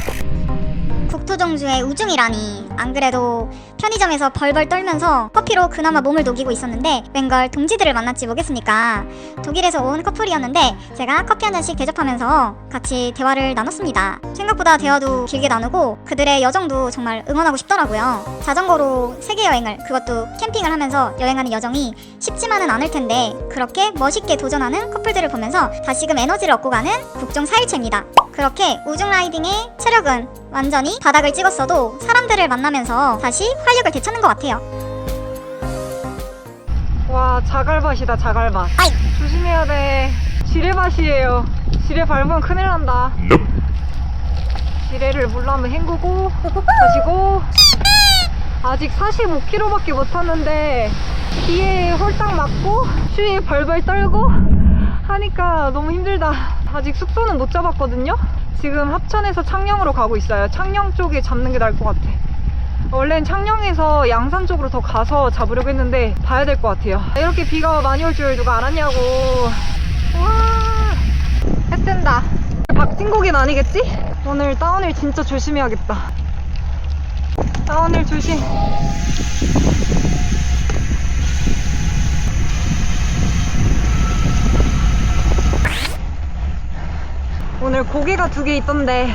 A: 국토종주의 우중이라니. 안 그래도 편의점에서 벌벌 떨면서 커피로 그나마 몸을 녹이고 있었는데 웬걸 동지들을 만났지 뭐겠습니까. 독일에서 온 커플이었는데 제가 커피 한 잔씩 대접하면서 같이 대화를 나눴습니다. 생각보다 대화도 길게 나누고 그들의 여정도 정말 응원하고 싶더라고요. 자전거로 세계여행을, 그것도 캠핑을 하면서 여행하는 여정이 쉽지만은 않을 텐데 그렇게 멋있게 도전하는 커플들을 보면서 다시금 에너지를 얻고 가는 국종 4일째입니다. 그렇게 우중 라이딩의 체력은 완전히 바닥을 찍었어도 사람들을 만나면서 다시 활력을 되찾는 것 같아요.
N: 와, 자갈밭이다, 자갈밭. 조심해야 돼. 지뢰밭이에요. 지뢰 밟으면 큰일 난다. 지뢰를 물로 한번 헹구고 가시고. 아직 45km밖에 못 탔는데 비에 홀딱 맞고 추위에 벌벌 떨고 하니까 너무 힘들다. 아직 숙소는 못 잡았거든요. 지금 합천에서 창녕으로 가고 있어요. 창녕 쪽에 잡는 게 나을 것 같아. 원래는 창녕에서 양산 쪽으로 더 가서 잡으려고 했는데 봐야 될 것 같아요. 이렇게 비가 많이 올 줄 누가 알았냐고. 와, 해 뜬다. 박진국인 아니겠지? 오늘 다운힐 진짜 조심해야겠다. 다운힐 조심. 오늘 고개가 2개 있던데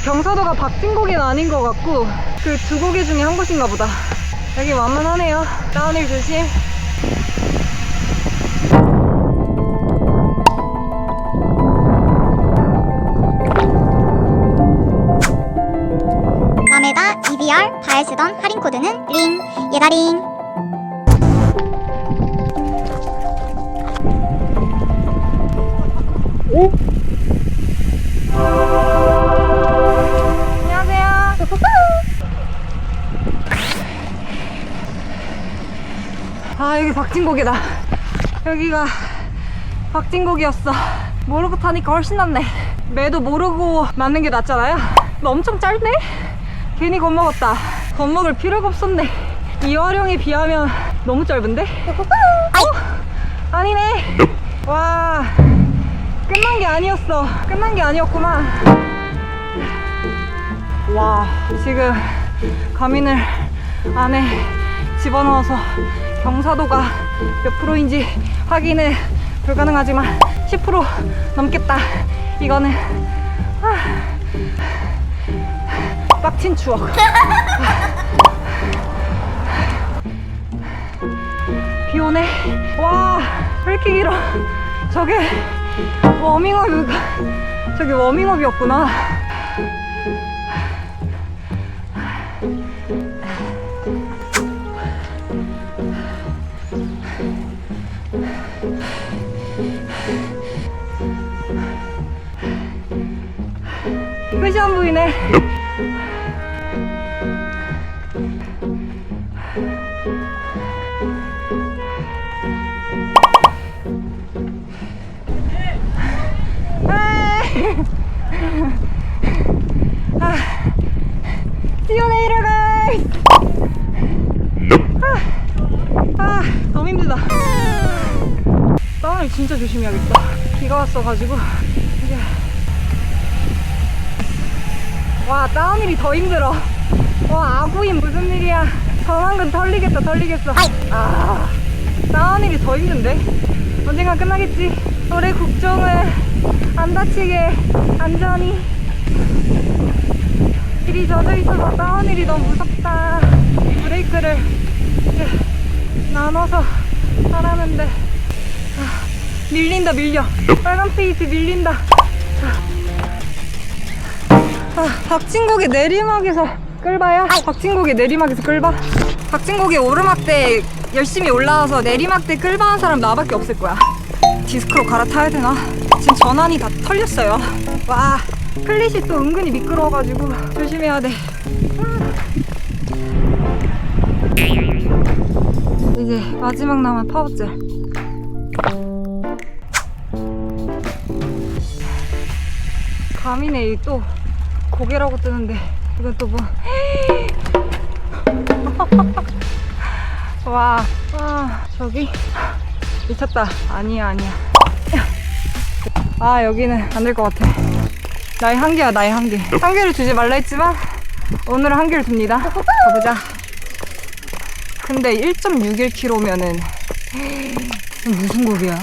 N: 경사도가 박진고개는 아닌 것 같고 그 2고개 중에 한 곳인가 보다. 여기 완만하네요. 다운힐 조심.
A: 라메다 EBR 바에 쓰던 할인 코드는 링 예다링.
N: 안녕하세요. 아, 여기 박진곡이다. 여기가 박진곡이었어. 모르고 타니까 훨씬 낫네. 매도 모르고 맞는 게 낫잖아요. 근데 엄청 짧네? 괜히 겁먹었다. 겁먹을 필요가 없었네. 이화령에 비하면 너무 짧은데? 아니네. 와, 끝난 게 아니었어. 끝난 게 아니었구만. 와, 지금 가민을 안에 집어넣어서 경사도가 몇 프로인지 확인은 불가능하지만 10% 넘겠다. 이거는 빡친 추억. 비 오네. 와, 왜 이렇게 길어? 저게 워밍업인가? 저기 워밍업이었구나. 끝이 안 보이네. See you later, guys. 너무 힘들다. 다운을 진짜 조심해야겠다. 비가 왔어가지고. 와, 다운힐이 더 힘들어. 와, 아구인 무슨 일이야. 전완근 털리겠다, 털리겠어. 아, 다운힐이 더 힘든데? 언젠가 끝나겠지. 올해 국정을 안 다치게 안전히. 길이 젖어 있어서 다운힐이 너무 무섭다. 브레이크를 나눠서 하라는데 밀린다, 밀려. 빨간 페이지 밀린다. 박진국의 내리막에서 끌봐야? 박진국의 내리막에서 끌봐? 박진국의 오르막대 열심히 올라와서 내리막대 끌봐한 사람 나밖에 없을 거야. 디스크로 갈아타야 되나? 지금 전환이 다 털렸어요. 와, 클릿이 또 은근히 미끄러워가지고 조심해야 돼. 이제 마지막 남은 파워젤. 가미네 또 고개라고 뜨는데 이건 또 뭐. 와, 저기 미쳤다. 아니야. 아, 여기는 안 될 것 같아. 나의 한계야, 나의 한계. 한계를 주지 말라 했지만 오늘은 한계를 둡니다. 가보자. 근데 1.61km면은 무슨 곡이야?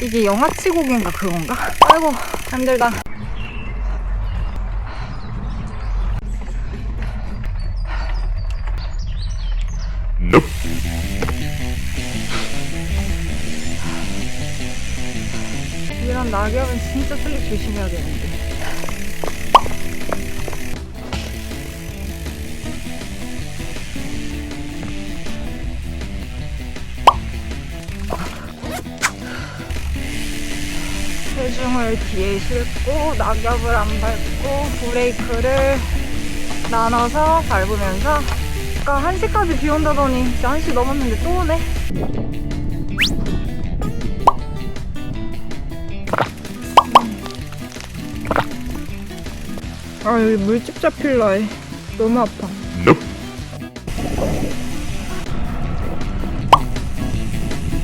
N: 이게 영화치 곡인가 그건가? 아이고, 힘들다. 이런 낙엽은 진짜 슬립 조심해야 되는데. 체중을 뒤에 싣고 낙엽을 안 밟고 브레이크를 나눠서 밟으면서. 아까 1시까지 비 온다더니 이제 1시 넘었는데 또 오네. 아, 여기 물집 잡힐라 해. 너무 아파.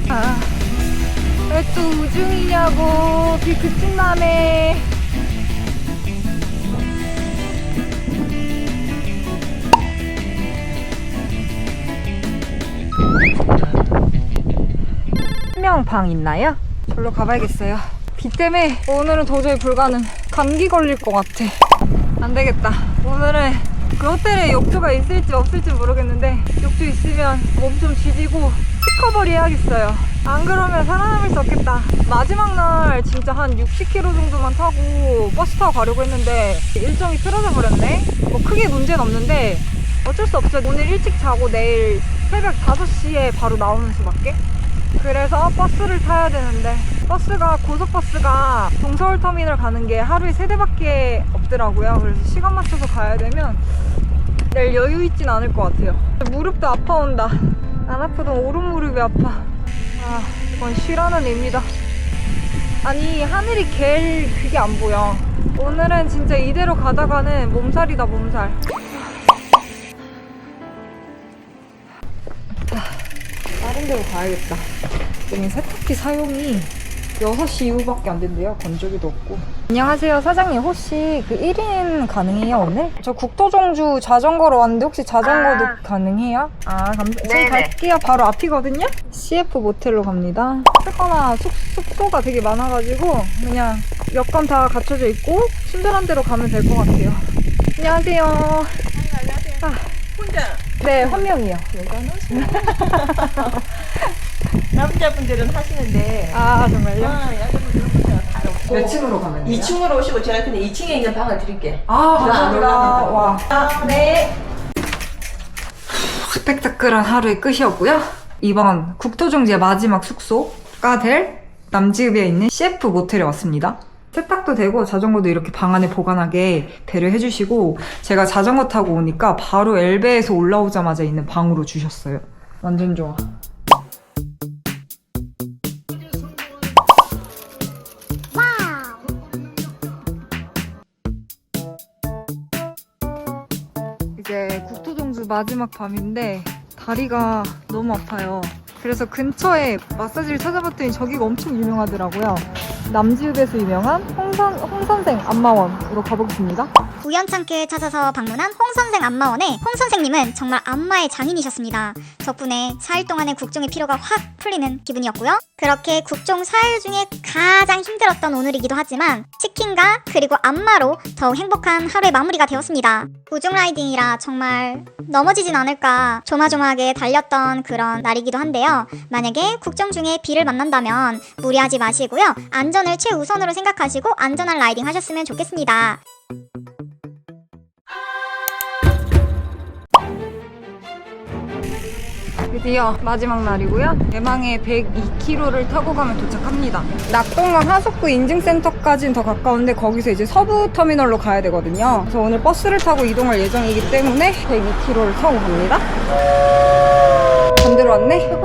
N: 아, 왜 또 우중이냐고. 비 그친 다음에. 한 명 방 있나요? 절로 가봐야겠어요. 비 때문에 오늘은 도저히 불가능. 감기 걸릴 것 같아. 안 되겠다. 오늘은 그 호텔에 욕조가 있을지 없을지 모르겠는데 욕조 있으면 몸 좀 지지고 치커버리 해야겠어요. 안 그러면 살아남을 수 없겠다. 마지막 날 진짜 한 60km 정도만 타고 버스 타고 가려고 했는데 일정이 틀어져 버렸네. 뭐 크게 문제는 없는데 어쩔 수 없어요. 오늘 일찍 자고 내일 새벽 5시에 바로 나오는 수밖에. 그래서 버스를 타야 되는데 버스가 고속버스가 동서울터미널 가는 게 하루에 3대밖에 없더라고요. 그래서 시간 맞춰서 가야 되면 내일 여유 있진 않을 것 같아요. 무릎도 아파온다. 안 아프던 오른 무릎이 아파. 아, 이건 쉬라는 의미다. 아니, 하늘이 갤 그게 안 보여. 오늘은 진짜 이대로 가다가는 몸살이다, 몸살. 다른 데로 가야겠다. 여기 세탁기 사용이 6시 이후밖에 안 된대요. 건조기도 없고. 안녕하세요, 사장님. 혹시 그 1인 가능해요, 오늘? 저 국토종주 자전거로 왔는데 혹시 자전거도 가능해요? 아, 저희 갈게요. 바로 앞이거든요? CF 모텔로 갑니다. 어쨌거나 숙소가 되게 많아가지고 그냥 여건 다 갖춰져 있고 친절한 데로 가면 될 것 같아요. 안녕하세요.
P: 안녕하세요.
N: 아,
P: 혼자?
N: 네, 한 명이요.
P: 여가 넣으시면 여자분들은 하시는데.
N: 아, 정말요?
P: 여자분들은 다 없고.
B: 몇 층으로 가면 돼요?
P: 2층으로 오시고 제가 근데 2층에 있는 방을 드릴게.
B: 아, 감사합니다. 와.
P: 네.
B: 스펙타클한 하루의 끝이었고요. 이번 국토종지의 마지막 숙소가 될 남지읍에 있는 CF 모텔에 왔습니다. 세탁도 되고 자전거도 이렇게 방 안에 보관하게 배려해주시고 제가 자전거 타고 오니까 바로 엘베에서 올라오자마자 있는 방으로 주셨어요. 완전 좋아. 이제 국토종주 마지막 밤인데 다리가 너무 아파요. 그래서 근처에 마사지를 찾아봤더니 저기가 엄청 유명하더라고요. 남지읍에서 유명한 홍선생 안마원으로 가보겠습니다.
A: 우연찮게 찾아서 방문한 홍선생 안마원에 홍선생님은 정말 안마의 장인이셨습니다. 덕분에 4일 동안의 국종의 피로가 확 풀리는 기분이었고요. 그렇게 국종 4일 중에 가장 힘들었던 오늘이기도 하지만 치킨과 그리고 안마로 더욱 행복한 하루의 마무리가 되었습니다. 우중 라이딩이라 정말 넘어지진 않을까 조마조마하게 달렸던 그런 날이기도 한데요. 만약에 국종 중에 비를 만난다면 무리하지 마시고요. 안전을 최우선으로 생각하시고 안전한 라이딩 하셨으면 좋겠습니다.
B: 드디어 마지막 날이고요. 대망의 102km를 타고 가면 도착합니다. 낙동강 하속구 인증센터까지는 더 가까운데 거기서 이제 서부터미널로 가야 되거든요. 그래서 오늘 버스를 타고 이동할 예정이기 때문에 102km를 타고 갑니다. 반대로 왔네.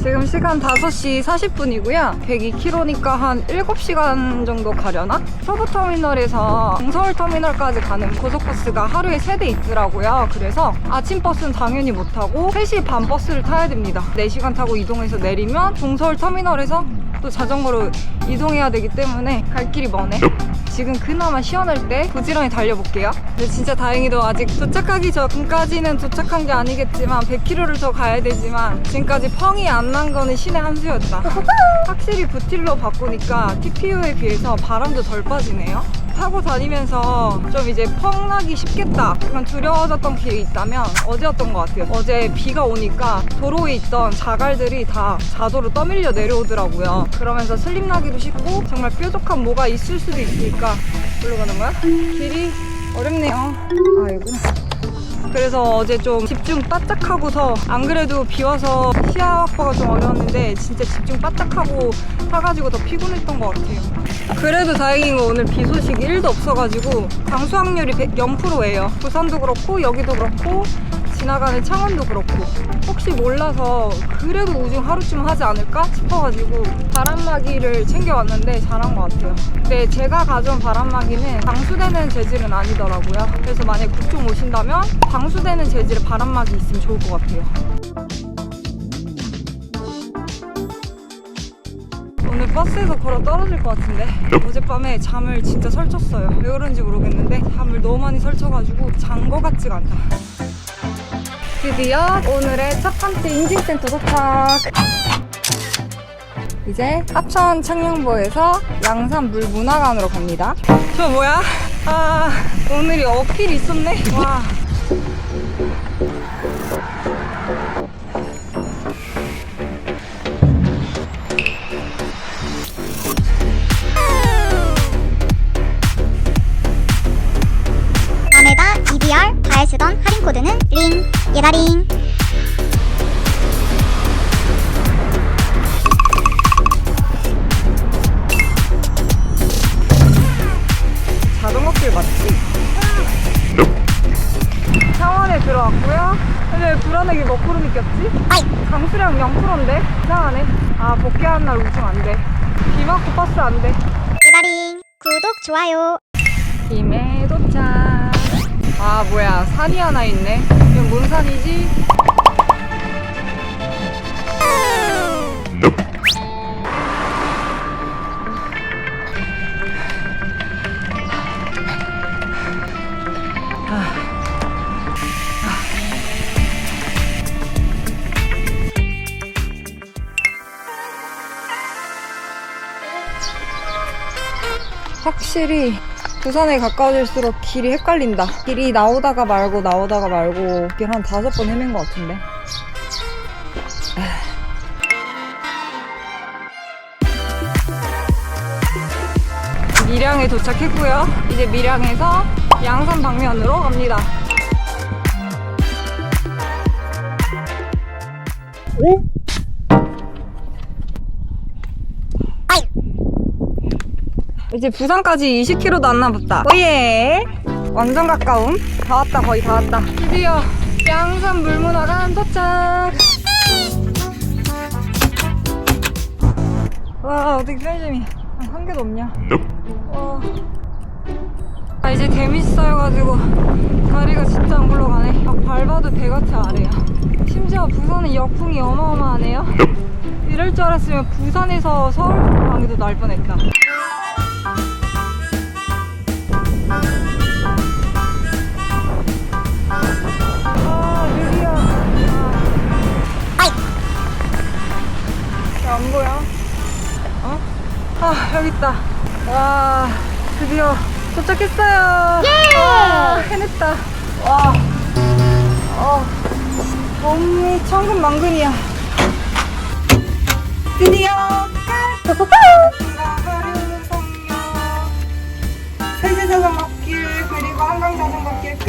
B: 지금 시간 5시 40분이고요. 102km니까 한 7시간 정도 가려나? 서부터미널에서 동서울터미널까지 가는 고속버스가 하루에 3대 있더라고요. 그래서 아침 버스는 당연히 못 타고 3시 반 버스를 타야 됩니다. 4시간 타고 이동해서 내리면 동서울터미널에서 또 자전거로 이동해야 되기 때문에 갈 길이 머네. 지금 그나마 시원할 때 부지런히 달려볼게요. 근데 진짜 다행히도 아직 도착하기 전까지는 도착한 게 아니겠지만 100km를 더 가야 되지만 지금까지 펑이 안 난 거는 신의 한 수였다. 확실히 부틸로 바꾸니까 TPU에 비해서 바람도 덜 빠지네요. 타고 다니면서 좀 이제 펑 나기 쉽겠다 그런 두려워졌던 길이 있다면 어제였던 것 같아요. 어제 비가 오니까 도로에 있던 자갈들이 다 자도로 떠밀려 내려오더라고요. 그러면서 슬립 나기도 쉽고 정말 뾰족한 뭐가 있을 수도 있으니까 올라가는 거야? 길이 어렵네요. 아, 여기구나. 그래서 어제 좀 집중 바짝 하고서 안 그래도 비 와서 시야 확보가 좀 어려웠는데 진짜 집중 바짝 하고 타가지고 더 피곤했던 것 같아요. 그래도 다행인 거 오늘 비 소식이 1도 없어가지고 강수 확률이 0%예요. 부산도 그렇고 여기도 그렇고 지나가는 창원도 그렇고 혹시 몰라서 그래도 우중 하루쯤 하지 않을까 싶어가지고 바람막이를 챙겨왔는데 잘한 것 같아요. 근데 제가 가져온 바람막이는 방수되는 재질은 아니더라고요. 그래서 만약에 국종 오신다면 방수되는 재질의 바람막이 있으면 좋을 것 같아요. 오늘 버스에서 걸어 떨어질 것 같은데 어젯밤에 잠을 진짜 설쳤어요. 왜 그런지 모르겠는데 잠을 너무 많이 설쳐가지고 잔 거 같지가 않다. 드디어 오늘의 첫 번째 인증센터 도착! 이제 하천 창녕보에서 양산 물문화관으로 갑니다. 저 뭐야? 아, 오늘이 어필이 있었네? 와.
A: 남해다 EBR 잘 쓰던 할인 코드는 링 예다링.
B: 자전거길 맞지? 창원에 들어왔고요. 근데 불안하게 몇 프로 느꼈지? 강수량 0%인데? 이상하네. 아, 복귀하는 날 우중 안 돼. 비 맞고 버스 안 돼.
A: 예다링 구독 좋아요.
B: 김해 도착. 아, 뭐야, 산이 하나 있네. 이건 뭔 산이지? 확실히 부산에 가까워질수록 길이 헷갈린다. 길이 나오다가 말고 길 한 5번 헤맨 것 같은데.
N: 밀양에 도착했고요. 이제 밀양에서 양산 방면으로 갑니다. 이제 부산까지 20km도 안 남았다. 오예! 완전 가까움. 다 왔다, 거의 다 왔다. 드디어 양산 물문화관 도착! 와, 어떻게 편의점이 한 개도 없냐? 아, 이제 데미지 쌓여가지고 다리가 진짜 안 굴러가네. 밟아도 배같이 아래야. 심지어 부산은 역풍이 어마어마하네요. 이럴 줄 알았으면 부산에서 서울 가기도 날 뻔했다. 안 보여? 어? 아, 여기 있다. 와, 드디어 도착했어요. 예! 와, 해냈다. 와, 몸이 천근만근이야. 드디어 끝! 가려는 성녀, 세계 자전거길 그리고 한강 자전거길 끝!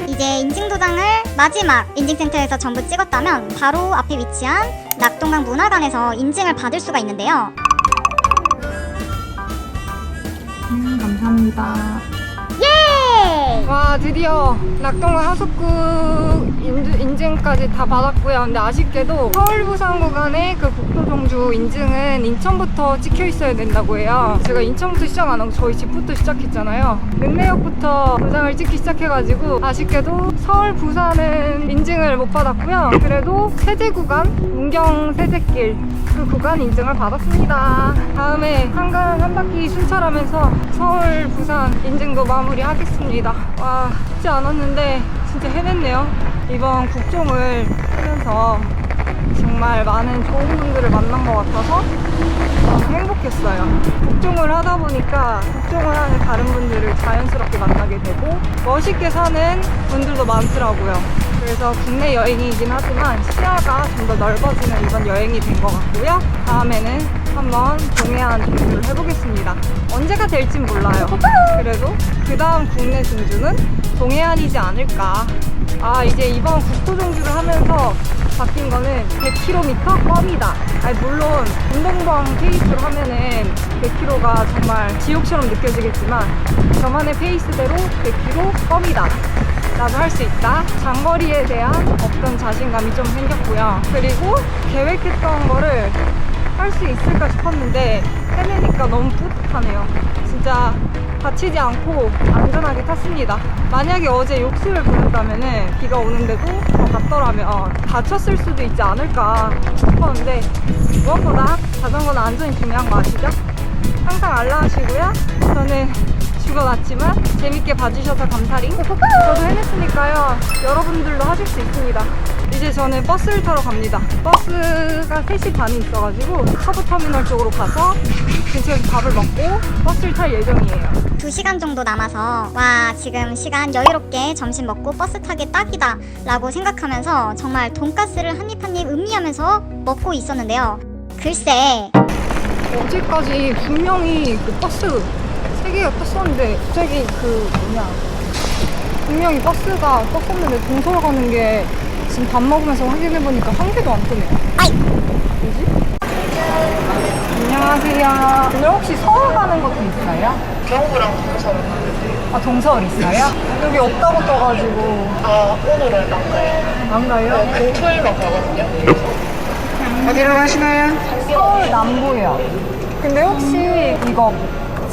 A: 이제 인증도장을 마지막 인증센터에서 전부 찍었다면 바로 앞에 위치한 낙동강 문화관에서 인증을 받을 수가 있는데요.
N: 감사합니다.
A: 예!
N: 와, 드디어 낙동강 하석구 인증까지 다 받았고요. 근데 아쉽게도 서울 부산 구간의 그 국토종주 인증은 인천부터 찍혀 있어야 된다고 해요. 제가 인천부터 시작 안 하고 저희 집부터 시작했잖아요. 읍내역부터 도장을 찍기 시작해가지고 아쉽게도 서울 부산은 인증을 못 받았고요. 그래도 세제 구간, 문경 세제길 그 구간 인증을 받았습니다. 다음에 한강 한 바퀴 순찰하면서 서울 부산 인증도 마무리하겠습니다. 와, 쉽지 않았는데 진짜 해냈네요. 이번 국종을 하면서 정말 많은 좋은 분들을 만난 것 같아서 너무 행복했어요. 국종을 하다 보니까 국종을 하는 다른 분들을 자연스럽게 만나게 되고 멋있게 사는 분들도 많더라고요. 그래서 국내 여행이긴 하지만 시야가 좀 더 넓어지는 이번 여행이 된 것 같고요. 다음에는 한번 동해안 종주를 해보겠습니다. 언제가 될진 몰라요. 그래도 그 다음 국내 종주는 동해안이지 않을까. 아, 이제 이번 국토종주를 하면서 바뀐 거는 100km 껌이다. 아니, 물론 운동방 페이스로 하면은 100km가 정말 지옥처럼 느껴지겠지만 저만의 페이스대로 100km 껌이다 라고 할 수 있다. 장거리에 대한 어떤 자신감이 좀 생겼고요. 그리고 계획했던 거를 할 수 있을까 싶었는데 해내니까 너무 뿌듯하네요. 진짜 다치지 않고 안전하게 탔습니다. 만약에 어제 욕실을 부렸다면은 비가 오는데도 더 갔더라면 다쳤을 수도 있지 않을까 싶었는데 무엇보다 자전거는 안전이 중요한 거 아시죠? 항상 알라하시고요. 저는 죽어났지만 재밌게 봐주셔서 감사링. 저도 해냈으니까요. 여러분들도 하실 수 있습니다. 이제 저는 버스를 타러 갑니다. 버스가 3시 반에 있어가지고 카브터미널 쪽으로 가서 근처에서 밥을 먹고 버스를 탈 예정이에요.
A: 2시간 정도 남아서 와, 지금 시간 여유롭게 점심 먹고 버스 타기 딱이다 라고 생각하면서 정말 돈가스를 한 입 한 입 음미하면서 먹고 있었는데요. 글쎄,
N: 어제까지 분명히 그 버스 3개가 떴었는데 갑자기 분명히 버스가 떴었는데 동서울 가는 게 지금 밥 먹으면서 확인해보니까 한 개도 안 뜨네요. 뭐지? 안녕하세요. 오늘 혹시 서울 가는 것도 있어요?
I: 경부랑 동서울
N: 아, 동서울 있어요? 여기 없다고 떠가지고.
I: 아, 오늘은 안 가요.
N: 안 가요?
I: 네, 토요일만 가거든요. 어디로 가시나요?
N: 서울 남부요. 근데 혹시 이거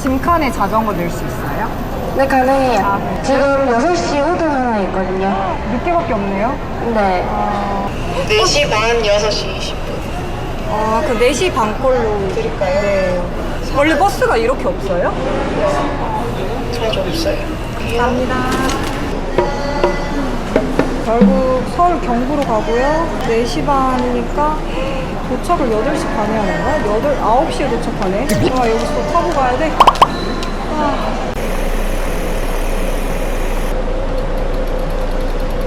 N: 짐칸에 자전거 넣을 수 있어요?
Q: 네, 가능해요.
N: 아, 네.
Q: 지금 6시 호등 하나 있거든요.
N: 늦게밖에 없네요?
Q: 네.
I: 4시 반, 6시 20분.
N: 아, 그 4시 반꼴로
I: 드릴까요?
N: 네. 원래 버스가 이렇게 없어요?
I: 자주 없어요.
N: 감사합니다. 결국 서울 경부로 가고요. 4시 반이니까 도착을 8시 반에 하는 거야? 9시에 도착하네. 아, 여기서 타고 가야 돼?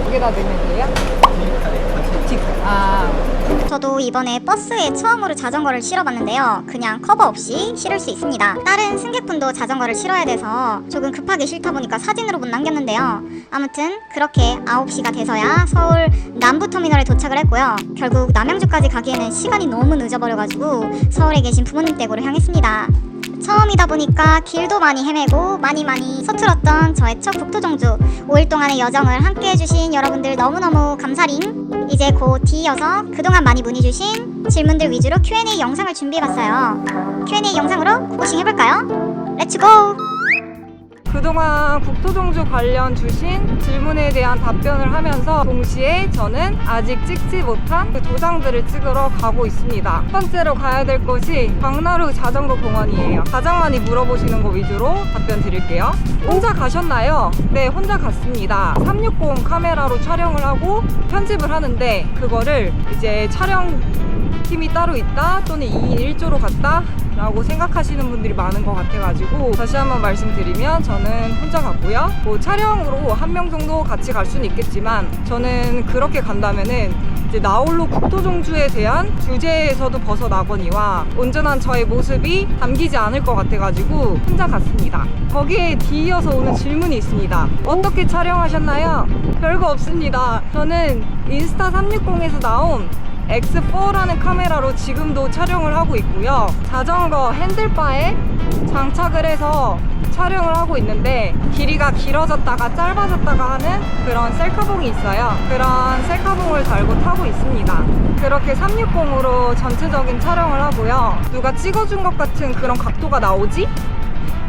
N: 이게
B: 여기다 넣으면 돼요?
A: 저도 이번에 버스에 처음으로 자전거를 실어봤는데요. 그냥 커버 없이 실을 수 있습니다. 다른 승객분도 자전거를 실어야 돼서 조금 급하게 싫다 보니까 사진으로 못 남겼는데요. 아무튼 그렇게 9시가 돼서야 서울 남부터미널에 도착을 했고요. 결국 남양주까지 가기에는 시간이 너무 늦어버려가지고 서울에 계신 부모님 댁으로 향했습니다. 처음이다 보니까 길도 많이 헤매고 많이 서툴었던 저의 첫 국토종주 5일 동안의 여정을 함께 해주신 여러분들 너무너무 감사링. 이제 곧 뒤이어서 그동안 많이 문의주신 질문들 위주로 Q&A 영상을 준비해봤어요. Q&A 영상으로 고고싱 해볼까요? 렛츠고!
B: 그동안 국토종주 관련 주신 질문에 대한 답변을 하면서 동시에 저는 아직 찍지 못한 그 도장들을 찍으러 가고 있습니다. 첫 번째로 가야 될 곳이 광나루 자전거 공원이에요. 가장 많이 물어보시는 거 위주로 답변 드릴게요. 혼자 가셨나요? 네, 혼자 갔습니다. 360 카메라로 촬영을 하고 편집을 하는데 그거를 이제 촬영팀이 따로 있다 또는 2인 1조로 갔다 라고 생각하시는 분들이 많은 것 같아가지고 다시 한번 말씀드리면 저는 혼자 갔고요. 뭐 촬영으로 한 명 정도 같이 갈 수는 있겠지만 저는 그렇게 간다면은 이제 나홀로 국토종주에 대한 주제에서도 벗어나거니와 온전한 저의 모습이 담기지 않을 것 같아가지고 혼자 갔습니다. 거기에 뒤이어서 오는 질문이 있습니다. 어떻게 촬영하셨나요? 별거 없습니다. 저는 인스타 360에서 나온 X4라는 카메라로 지금도 촬영을 하고 있고요. 자전거 핸들바에 장착을 해서 촬영을 하고 있는데 길이가 길어졌다가 짧아졌다가 하는 그런 셀카봉이 있어요. 그런 셀카봉을 달고 타고 있습니다. 그렇게 360으로 전체적인 촬영을 하고요. 누가 찍어준 것 같은 그런 각도가 나오지?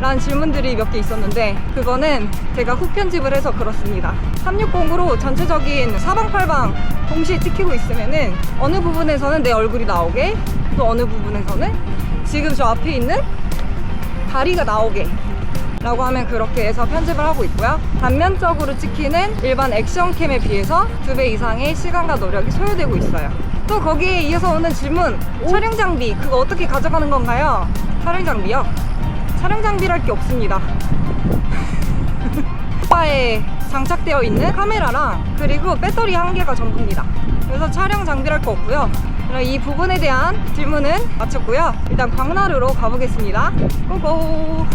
B: 라는 질문들이 몇 개 있었는데 그거는 제가 후 편집을 해서 그렇습니다. 360으로 전체적인 사방팔방 동시에 찍히고 있으면은 어느 부분에서는 내 얼굴이 나오게 또 어느 부분에서는 지금 저 앞에 있는 다리가 나오게 라고 하면 그렇게 해서 편집을 하고 있고요. 단면적으로 찍히는 일반 액션캠에 비해서 2배 이상의 시간과 노력이 소요되고 있어요. 또 거기에 이어서 오는 질문, 촬영 장비 그거 어떻게 가져가는 건가요? 촬영 장비요? 촬영 장비랄 게 없습니다. 바에 장착되어 있는 카메라랑 그리고 배터리 1개가 전부입니다. 그래서 촬영 장비랄 거 없고요. 이 부분에 대한 질문은 마쳤고요. 일단 광나루로 가보겠습니다. 고고!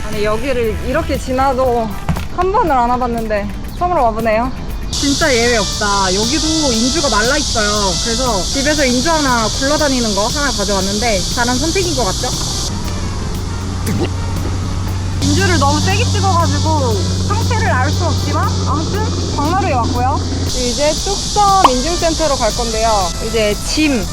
B: 아니 여기를 이렇게 지나도 한 번을 안 와봤는데 처음으로 와보네요. 진짜 예외 없다. 여기도 인주가 말라있어요. 그래서 집에서 인주 하나 굴러다니는 거 하나 가져왔는데 잘한 선택인 것 같죠? 인주를 너무 세게 찍어가지고 상태를 알 수 없지만 아무튼 광나루에 왔고요. 이제 뚝섬 인증센터로 갈 건데요. 이제 짐,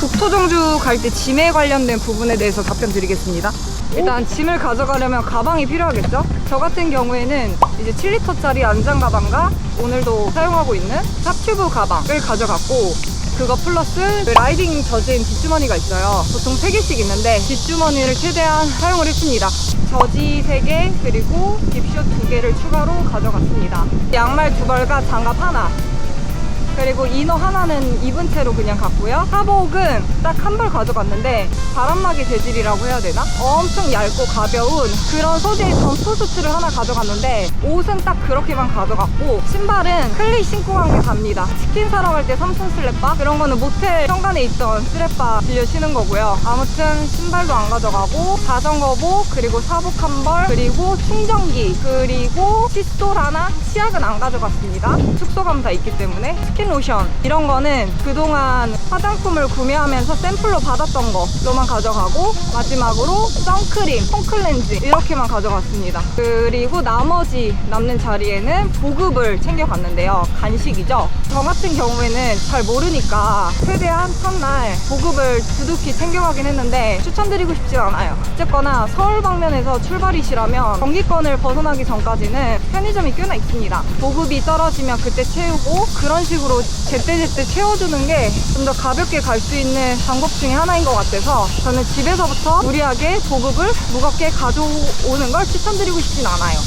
B: 국토종주 갈 때 짐에 관련된 부분에 대해서 답변 드리겠습니다. 일단 짐을 가져가려면 가방이 필요하겠죠? 저 같은 경우에는 이제 7리터짜리 안장 가방과 오늘도 사용하고 있는 탑튜브 가방을 가져갔고 그거 플러스 라이딩 저지인 뒷주머니가 있어요. 보통 3개씩 있는데 뒷주머니를 최대한 사용을 했습니다. 저지 3개 그리고 딥숏 2개를 추가로 가져갔습니다. 양말 2벌과 장갑 하나 그리고 이너 하나는 입은 채로 그냥 갔고요. 사복은 딱 한 벌 가져갔는데 바람막이 재질이라고 해야 되나? 엄청 얇고 가벼운 그런 소재의 점프수트를 하나 가져갔는데 옷은 딱 그렇게만 가져갔고 신발은 클릿 신고 간 게 답니다. 치킨 사러 갈 때 삼성 슬랩바 그런 거는 모텔 현관에 있던 슬랩바 빌려 신은 거고요. 아무튼 신발도 안 가져가고 자전거복 그리고 사복 한 벌 그리고 충전기 그리고 칫솔 하나 치약은 안 가져갔습니다. 축소감 다 있기 때문에 로션 이런 거는 그동안 화장품을 구매하면서 샘플로 받았던 거로만 가져가고 마지막으로 선크림, 폼클렌즈 이렇게만 가져갔습니다. 그리고 나머지 남는 자리에는 보급을 챙겨갔는데요. 간식이죠. 저 같은 경우에는 잘 모르니까 최대한 첫날 보급을 두둑히 챙겨가긴 했는데 추천드리고 싶진 않아요. 어쨌거나 서울 방면에서 출발이시라면 경기권을 벗어나기 전까지는 편의점이 꽤나 있습니다. 보급이 떨어지면 그때 채우고 그런 식으로 제때제때 채워주는 게 좀 더 가볍게 갈 수 있는 방법 중에 하나인 것 같아서 저는 집에서부터 무리하게 보급을 무겁게 가져오는 걸 추천드리고 싶진 않아요.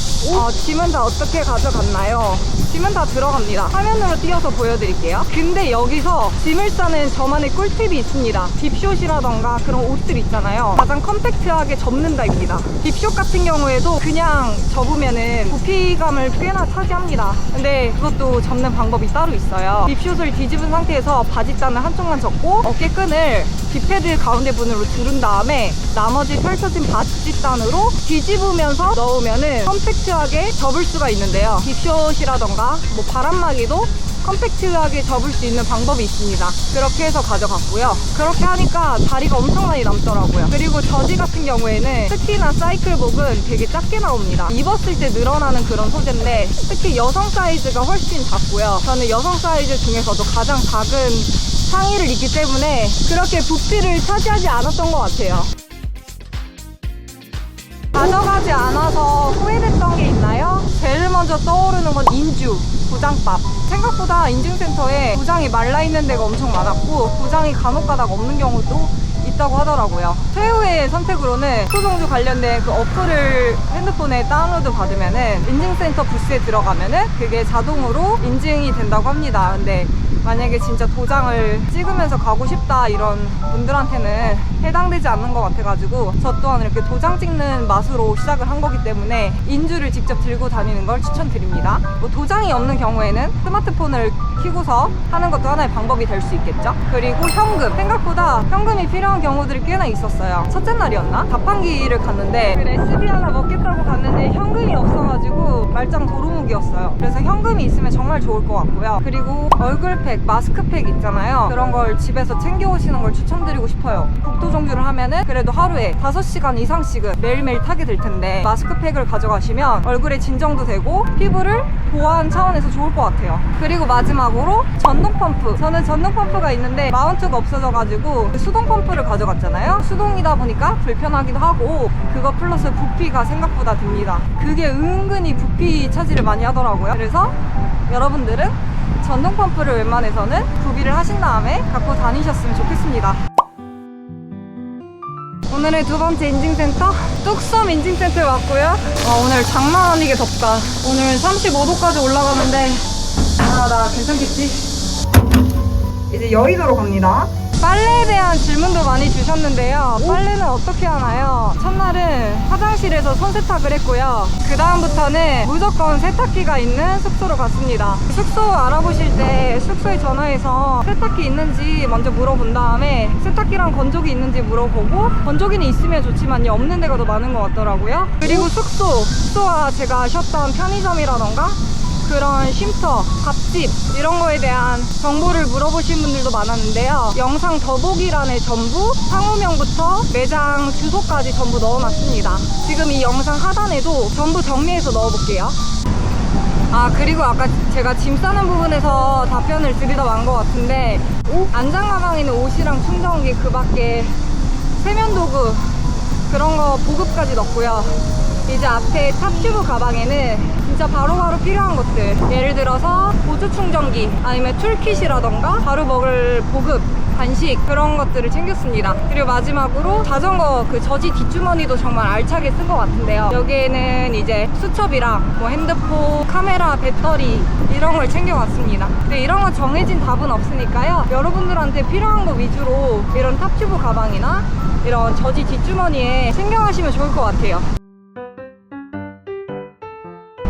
B: 짐은 다 어떻게 가져갔나요?
N: 짐은 다 들어갑니다. 화면으로 띄어서 보여드릴게요. 근데 여기서 짐을 싸는 저만의 꿀팁이 있습니다. 딥숏이라던가 그런 옷들 있잖아요. 가장 컴팩트하게 접는다입니다. 딥숏 같은 경우에도 그냥 접으면은 부피감을 꽤나 차지합니다. 근데 그것도 접는 방법이 따로 있어요. 딥숏을 뒤집은 상태에서 바지단을 한쪽만 접고 어깨끈을 뒷패드 가운데 분으로 두른 다음에 나머지 펼쳐진 바지단으로 뒤집으면서 넣으면은 컴팩트하게 접을 수가 있는데요. 딥숏이라던가 뭐 바람막이도 컴팩트하게 접을 수 있는 방법이 있습니다. 그렇게 해서 가져갔고요. 그렇게 하니까 다리가 엄청 많이 남더라고요. 그리고 저지 같은 경우에는 특히나 사이클복은 되게 작게 나옵니다. 입었을 때 늘어나는 그런 소재인데 특히 여성 사이즈가 훨씬 작고요. 저는 여성 사이즈 중에서도 가장 작은 상의를 입기 때문에 그렇게 부피를 차지하지 않았던 것 같아요. 가져가지 않아서 후회됐던 게 있나요? 제일 먼저 떠오르는 건 인주, 부장밥. 생각보다 인증센터에 부장이 말라있는 데가 엄청 많았고 부장이 간혹가다가 없는 경우도 있다고 하더라고요. 최후의 선택으로는 수송주 관련된 그 어플을 핸드폰에 다운로드 받으면은 인증센터 부스에 들어가면은 그게 자동으로 인증이 된다고 합니다. 근데 만약에 진짜 도장을 찍으면서 가고 싶다 이런 분들한테는 해당되지 않는 것 같아가지고 저 또한 이렇게 도장 찍는 맛으로 시작을 한 거기 때문에 인주를 직접 들고 다니는 걸 추천드립니다. 뭐 도장이 없는 경우에는 스마트폰을 켜고서 하는 것도 하나의 방법이 될 수 있겠죠. 그리고 현금, 생각보다 현금이 필요한 경우들이 꽤나 있었어요. 첫째 날이었나? 자판기를 갔는데 그 레시피 하나 먹겠다고 갔는데 현금이 없어가지고 말짱 도루묵이었어요. 그래서 현금이 있으면 정말 좋을 것 같고요. 그리고 얼굴팩, 마스크팩 있잖아요. 그런 걸 집에서 챙겨 오시는 걸 추천드리고 싶어요. 국토 종주를 하면은 그래도 하루에 5시간 이상씩은 매일매일 타게 될 텐데 마스크팩을 가져가시면 얼굴에 진정도 되고 피부를 보호하는 차원에서 좋을 것 같아요. 그리고 마지막으로 전동 펌프. 저는 전동 펌프가 있는데 마운트가 없어져가지고 수동 펌프를 가져갔잖아요. 수동이다 보니까 불편하기도 하고 그거 플러스 부피가 생각보다 듭니다. 그게 은근히 부피 차지를 많이 하더라고요. 그래서 여러분들은 전동 펌프를 웬만해서는 구비를 하신 다음에 갖고 다니셨으면 좋겠습니다. 오늘의 두 번째 인증센터 뚝섬 인증센터에 왔고요. 오늘 장난 아니게 덥다. 오늘 35도까지 올라가는데 나 괜찮겠지? 이제 여의도로 갑니다. 빨래에 대한 질문도 많이 주셨는데요. 빨래는 어떻게 하나요? 첫날은 화장실에서 손세탁을 했고요. 그 다음부터는 무조건 세탁기가 있는 숙소로 갔습니다. 숙소 알아보실 때 숙소에 전화해서 세탁기 있는지 먼저 물어본 다음에 세탁기랑 건조기 있는지 물어보고 건조기는 있으면 좋지만요 없는 데가 더 많은 것 같더라고요. 그리고 숙소와 제가 쉬었던 편의점이라던가 그런 쉼터, 밥집 이런 거에 대한 정보를 물어보신 분들도 많았는데요. 영상 더보기란에 전부 상호명부터 매장 주소까지 전부 넣어놨습니다. 지금 이 영상 하단에도 전부 정리해서 넣어볼게요. 그리고 아까 제가 짐 싸는 부분에서 답변을 드리다 만 것 같은데 안장 가방에는 옷이랑 충전기 그 밖에 세면도구 그런 거 보급까지 넣고요. 이제 앞에 탑튜브 가방에는 진짜 바로바로 필요한 것들, 예를 들어서 보조 충전기 아니면 툴킷이라던가 바로 먹을 보급, 간식 그런 것들을 챙겼습니다. 그리고 마지막으로 자전거 그 저지 뒷주머니도 정말 알차게 쓴 것 같은데요. 여기에는 이제 수첩이랑 뭐 핸드폰, 카메라, 배터리 이런 걸 챙겨왔습니다. 근데 이런 건 정해진 답은 없으니까요. 여러분들한테 필요한 거 위주로 이런 탑튜브 가방이나 이런 저지 뒷주머니에 챙겨가시면 좋을 것 같아요.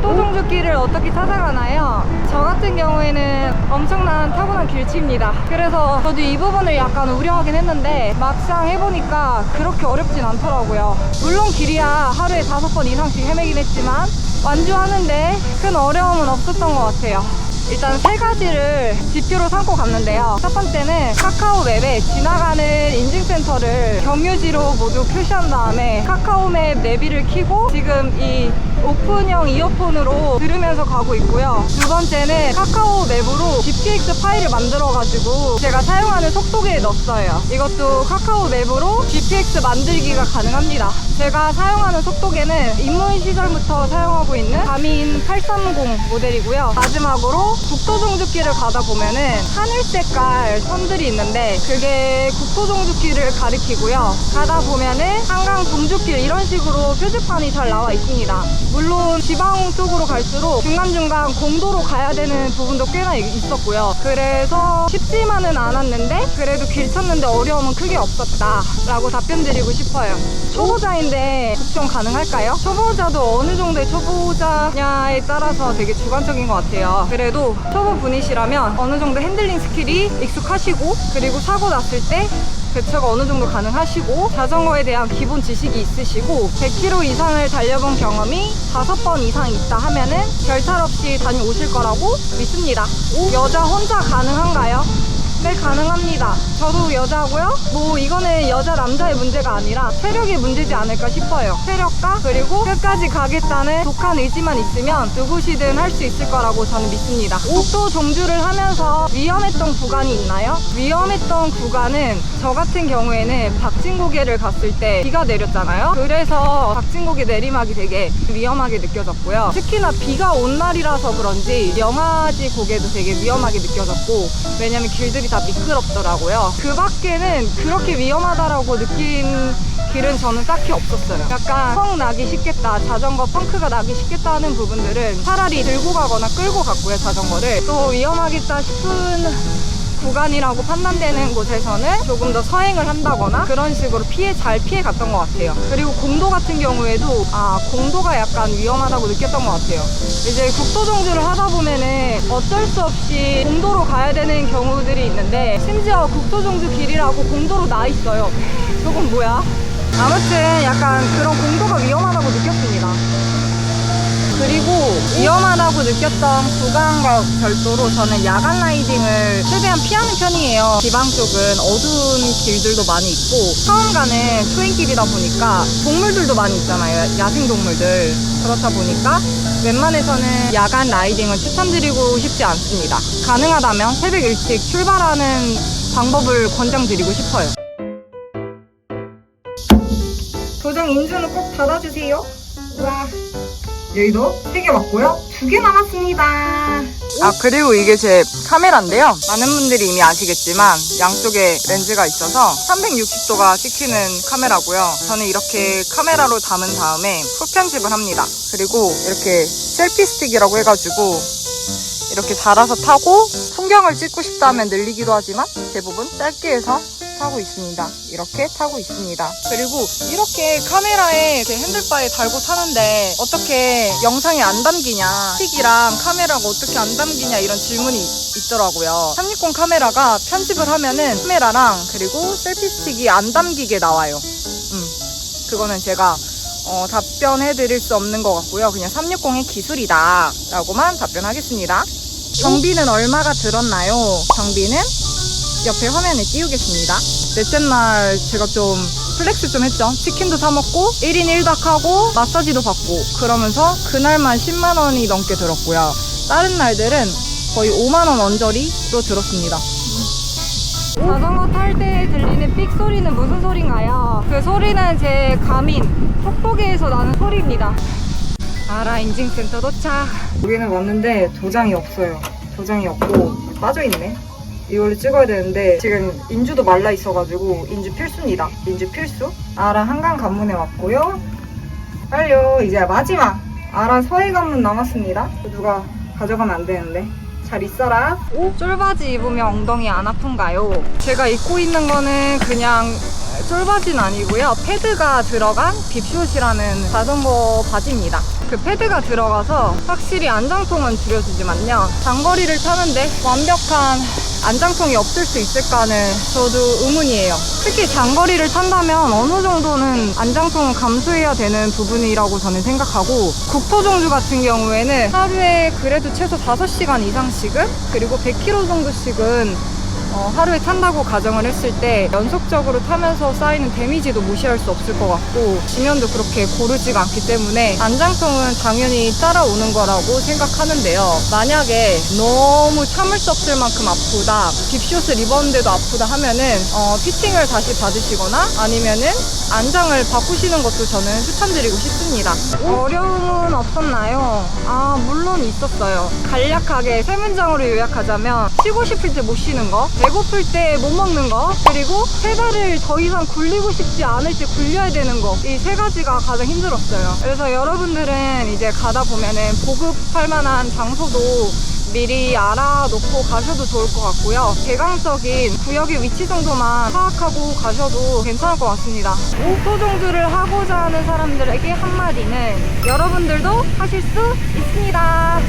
N: 토종주길을 어떻게 찾아가나요? 저 같은 경우에는 엄청난 타고난 길치입니다. 그래서 저도 이 부분을 약간 우려하긴 했는데 막상 해보니까 그렇게 어렵진 않더라고요. 물론 길이야 하루에 5번 이상씩 헤매긴 했지만 완주하는데 큰 어려움은 없었던 것 같아요. 일단 3가지를 지표로 삼고 갔는데요. 첫 번째는 카카오맵에 지나가는 인증센터를 경유지로 모두 표시한 다음에 카카오맵 내비를 켜고 지금 이 오픈형 이어폰으로 들으면서 가고 있고요. 두 번째는 카카오맵으로 GPX 파일을 만들어가지고 제가 사용하는 속도계에 넣었어요. 이것도 카카오맵으로 GPX 만들기가 가능합니다. 제가 사용하는 속도계는 입문 시절부터 사용하고 있는 가민 830 모델이고요. 마지막으로 국토종주길을 가다 보면은 하늘 색깔 선들이 있는데 그게 국토종주길을 가리키고요. 가다 보면은 한강 원조길 이런 식으로 표지판이 잘 나와 있습니다. 물론 지방 쪽으로 갈수록 중간중간 공도로 가야 되는 부분도 꽤나 있었고요. 그래서 쉽지만은 않았는데 그래도 길 찾는데 어려움은 크게 없었다 라고 답변 드리고 싶어요. 초보자인데 국정 가능할까요? 초보자도 어느 정도의 초보자냐에 따라서 되게 주관적인 것 같아요. 그래도 초보분이시라면 어느 정도 핸들링 스킬이 익숙하시고 그리고 사고 났을 때 대처가 어느 정도 가능하시고 자전거에 대한 기본 지식이 있으시고 100km 이상을 달려본 경험이 5번 이상 있다 하면은 별탈 없이 다녀오실 거라고 믿습니다. 여자 혼자 가능한가요? 네, 가능합니다. 저도 여자고요. 뭐 이거는 여자 남자의 문제가 아니라 체력의 문제지 않을까 싶어요. 체력과 그리고 끝까지 가겠다는 독한 의지만 있으면 누구시든 할 수 있을 거라고 저는 믿습니다. 국도 종주를 하면서 위험했던 구간이 있나요? 위험했던 구간은 저 같은 경우에는 박진고개를 갔을 때 비가 내렸잖아요. 그래서 박진고개 내리막이 되게 위험하게 느껴졌고요. 특히나 비가 온 날이라서 그런지 영아지 고개도 되게 위험하게 느껴졌고, 왜냐면 길들이 다 미끄럽더라고요. 그 밖에는 그렇게 위험하다라고 느낀 길은 저는 딱히 없었어요. 약간 펑 나기 쉽겠다, 자전거 펑크가 나기 쉽겠다 하는 부분들은 차라리 들고 가거나 끌고 갔고요. 자전거를 또 위험하겠다 싶은 구간이라고 판단되는 곳에서는 조금 더 서행을 한다거나 그런 식으로 잘 피해 갔던 것 같아요. 그리고 공도 같은 경우에도 공도가 약간 위험하다고 느꼈던 것 같아요. 이제 국도 종주를 하다 보면은 어쩔 수 없이 공도로 가야 되는 경우들이 있는데, 심지어 국도 종주 길이라고 공도로 나 있어요. 저건 뭐야? 아무튼 약간 그런 공도가 위험하다고 느꼈습니다. 그리고 위험하다고 느꼈던 구간과 별도로 저는 야간 라이딩을 최대한 피하는 편이에요. 지방 쪽은 어두운 길들도 많이 있고 처음 가는 초행길이다 보니까 동물들도 많이 있잖아요. 야생동물들. 그렇다 보니까 웬만해서는 야간 라이딩을 추천드리고 싶지 않습니다. 가능하다면 새벽 일찍 출발하는 방법을 권장드리고 싶어요. 도장 인증은 꼭 받아주세요. 와. 여기도 3개 맞고요. 2개 남았습니다. 그리고 이게 제 카메라인데요. 많은 분들이 이미 아시겠지만 양쪽에 렌즈가 있어서 360도가 찍히는 카메라고요. 저는 이렇게 카메라로 담은 다음에 후편집을 합니다. 그리고 이렇게 셀피 스틱이라고 해가지고 이렇게 달아서 타고 풍경을 찍고 싶다면 늘리기도 하지만 대부분 짧게 해서 타고 있습니다. 이렇게 타고 있습니다. 그리고 이렇게 카메라에 이렇게 핸들바에 달고 타는데 어떻게 영상에 안 담기냐, 스틱이랑 카메라가 어떻게 안 담기냐 이런 질문이 있더라고요. 360 카메라가 편집을 하면은 카메라랑 그리고 셀피 스틱이 안 담기게 나와요. 그거는 제가 답변해 드릴 수 없는 것 같고요. 그냥 360의 기술이다 라고만 답변하겠습니다. 경비는 얼마가 들었나요? 경비는 옆에 화면에 띄우겠습니다. 넷째 날 제가 좀 플렉스 좀 했죠. 치킨도 사 먹고 1인 1닭 하고 마사지도 받고 그러면서 그날만 10만 원이 넘게 들었고요. 다른 날들은 거의 5만 원 언저리로 들었습니다. 자전거 탈 때 들리는 삑 소리는 무슨 소리인가요? 그 소리는 제 가민 톡보기에서 나는 소리입니다. 아라 인증센터 도착. 여기는 왔는데 도장이 없어요. 도장이 없고 빠져있네. 이걸로 찍어야 되는데 지금 인주도 말라 있어가지고 인주 필수입니다. 인주 필수. 아라 한강 관문에 왔고요. 빨리요. 이제 마지막 아라 서해 관문 남았습니다. 누가 가져가면 안 되는데. 잘 있어라. 쫄바지 입으면 엉덩이 안 아픈가요? 제가 입고 있는 거는 그냥 쫄바지는 아니고요. 패드가 들어간 빕숏이라는 자전거 바지입니다. 그 패드가 들어가서 확실히 안장통은 줄여주지만요. 장거리를 타는데 완벽한 안장통이 없을 수 있을까는 저도 의문이에요. 특히 장거리를 탄다면 어느 정도는 안장통은 감수해야 되는 부분이라고 저는 생각하고, 국토 종주 같은 경우에는 하루에 그래도 최소 5시간 이상씩은 그리고 100km 정도씩은 하루에 탄다고 가정을 했을 때 연속적으로 타면서 쌓이는 데미지도 무시할 수 없을 것 같고, 지면도 그렇게 고르지가 않기 때문에 안장통은 당연히 따라오는 거라고 생각하는데요. 만약에 너무 참을 수 없을 만큼 아프다, 빕숏을 입었는데도 아프다 하면은 피팅을 다시 받으시거나 아니면은 안장을 바꾸시는 것도 저는 추천드리고 싶습니다. 어려움은 없었나요? 물론 있었어요. 간략하게 세 문장으로 요약하자면 쉬고 싶을 때 못 쉬는 거, 배고플 때 못 먹는 거, 그리고 페달을 더 이상 굴리고 싶지 않을 때 굴려야 되는 거, 이 세 가지가 가장 힘들었어요. 그래서 여러분들은 이제 가다 보면은 보급할 만한 장소도 미리 알아놓고 가셔도 좋을 것 같고요. 개강적인 구역의 위치 정도만 파악하고 가셔도 괜찮을 것 같습니다. 국토종주를 하고자 하는 사람들에게 한마디는 여러분들도 하실 수 있습니다.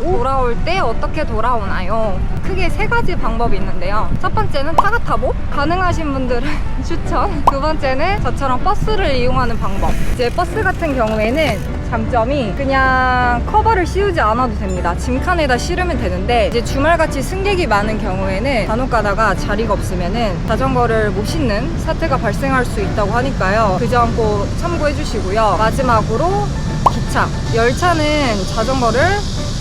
N: 돌아올 때 어떻게 돌아오나요? 크게 세 가지 방법이 있는데요. 첫 번째는 타가타보 가능하신 분들은 추천. 두 번째는 저처럼 버스를 이용하는 방법. 이제 버스 같은 경우에는 장점이 그냥 커버를 씌우지 않아도 됩니다. 짐칸에다 실으면 되는데 이제 주말같이 승객이 많은 경우에는 간혹 가다가 자리가 없으면은 자전거를 못 싣는 사태가 발생할 수 있다고 하니까요. 그 점 꼭 참고해 주시고요. 마지막으로 기차. 열차는 자전거를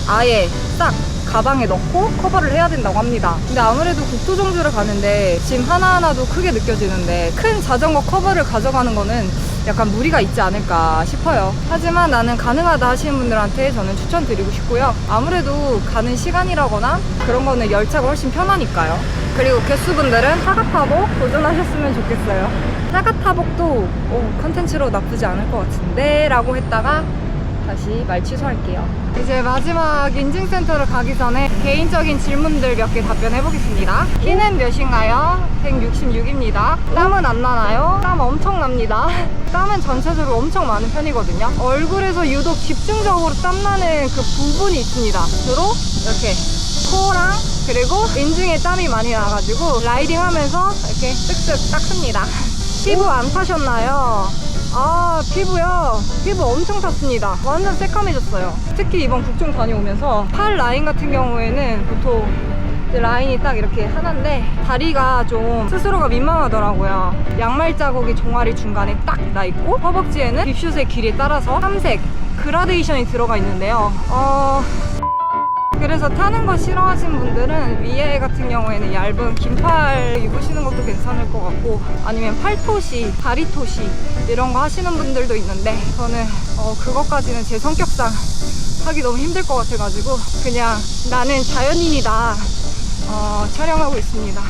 N: 아예 싹 가방에 넣고 커버를 해야 된다고 합니다. 근데 아무래도 국토종주를 가는데 짐 하나하나도 크게 느껴지는데 큰 자전거 커버를 가져가는 거는 약간 무리가 있지 않을까 싶어요. 하지만 나는 가능하다 하시는 분들한테 저는 추천드리고 싶고요. 아무래도 가는 시간이라거나 그런 거는 열차가 훨씬 편하니까요. 그리고 개수분들은 타가타복 도전하셨으면 좋겠어요. 타가타복도 컨텐츠로 나쁘지 않을 것 같은데 라고 했다가 다시 말 취소할게요. 이제 마지막 인증센터를 가기 전에 개인적인 질문들 몇 개 답변해 보겠습니다. 키는 몇인가요? 166입니다. 땀은 안 나나요? 땀 엄청 납니다. 땀은 전체적으로 엄청 많은 편이거든요. 얼굴에서 유독 집중적으로 땀나는 그 부분이 있습니다. 주로 이렇게 코랑 그리고 인중에 땀이 많이 나가지고 라이딩 하면서 이렇게 쓱쓱 닦습니다. 피부 안 타셨나요? 아, 피부요? 피부 엄청 탔습니다. 완전 새까매졌어요. 특히 이번 국종 다녀오면서 팔 라인 같은 경우에는 보통 라인이 딱 이렇게 하나인데 다리가 좀 스스로가 민망하더라고요. 양말 자국이 종아리 중간에 딱 나 있고 허벅지에는 립슛의 길이에 따라서 3색 그라데이션이 들어가 있는데요. 그래서 타는 거 싫어하시는 분들은 위에 같은 경우에는 얇은 긴팔 입으시는 것도 괜찮을 것 같고 아니면 팔토시, 다리토시 이런 거 하시는 분들도 있는데 저는 그것까지는 제 성격상 하기 너무 힘들 것 같아가지고 그냥 나는 자연인이다 촬영하고 있습니다.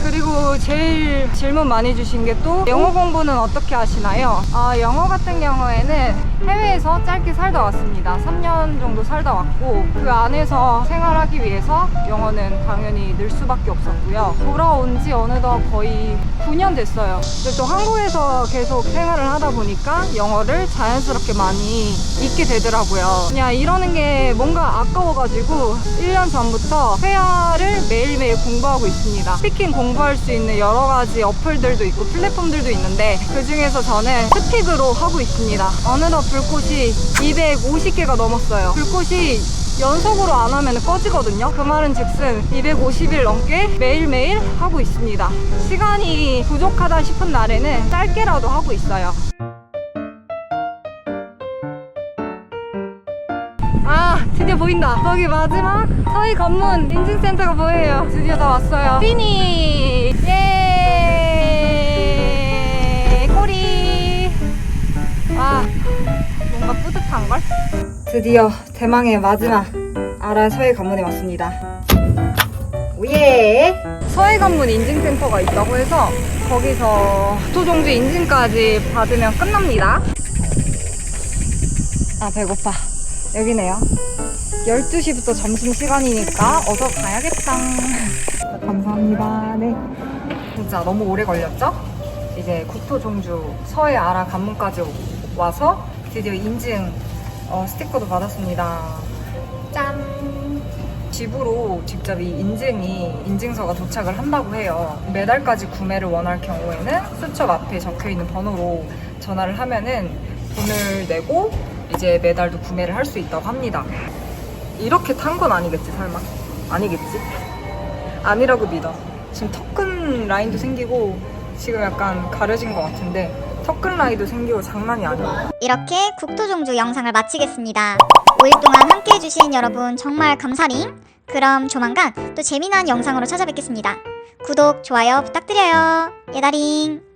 N: 그리고 제일 질문 많이 주신 게 또 영어 공부는 어떻게 하시나요? 영어 같은 경우에는 해외에서 짧게 살다 왔습니다. 3년 정도 살다 왔고 그 안에서 생활하기 위해서 영어는 당연히 늘 수밖에 없었고요. 돌아온 지 어느덧 거의 9년 됐어요. 근데 또 한국에서 계속 생활을 하다 보니까 영어를 자연스럽게 많이 잊게 되더라고요. 그냥 이러는 게 뭔가 아까워가지고 1년 전부터 회화를 매일매일 공부하고 있습니다. 스피킹 공부할 수 있는 여러 가지 어플들도 있고 플랫폼들도 있는데 그 중에서 저는 스픽으로 하고 있습니다. 어느덧 불꽃이 250개가 넘었어요. 불꽃이 연속으로 안 하면 꺼지거든요. 그 말은 즉슨 250일 넘게 매일매일 하고 있습니다. 시간이 부족하다 싶은 날에는 짧게라도 하고 있어요. 드디어 보인다. 저기 마지막 서희 관문 인증센터가 보여요. 드디어 다 왔어요. 피니! 예! 꼬리! 뭔가 뿌듯한걸? 드디어 대망의 마지막 아란 서해 관문에 왔습니다. 오예! 서해 관문 인증센터가 있다고 해서 거기서 국토종주 인증까지 받으면 끝납니다. 배고파. 여기네요. 12시부터 점심시간이니까 어서 가야겠다. 감사합니다. 네. 진짜 너무 오래 걸렸죠? 이제 국토종주 서해 아라 관문까지 와서 드디어 인증 스티커도 받았습니다. 짠! 집으로 직접 이 인증서가 도착을 한다고 해요. 매달까지 구매를 원할 경우에는 수첩 앞에 적혀있는 번호로 전화를 하면은 돈을 내고 이제 매달도 구매를 할 수 있다고 합니다. 이렇게 탄 건 아니겠지 설마? 아니겠지? 아니라고 믿어. 지금 턱근 라인도 생기고 지금 약간 가려진 것 같은데 턱근 라인도 생기고 장난이 아니에요.
A: 이렇게 국토종주 영상을 마치겠습니다. 5일 동안 함께 해주신 여러분 정말 감사링. 그럼 조만간 또 재미난 영상으로 찾아뵙겠습니다. 구독, 좋아요 부탁드려요. 예다링.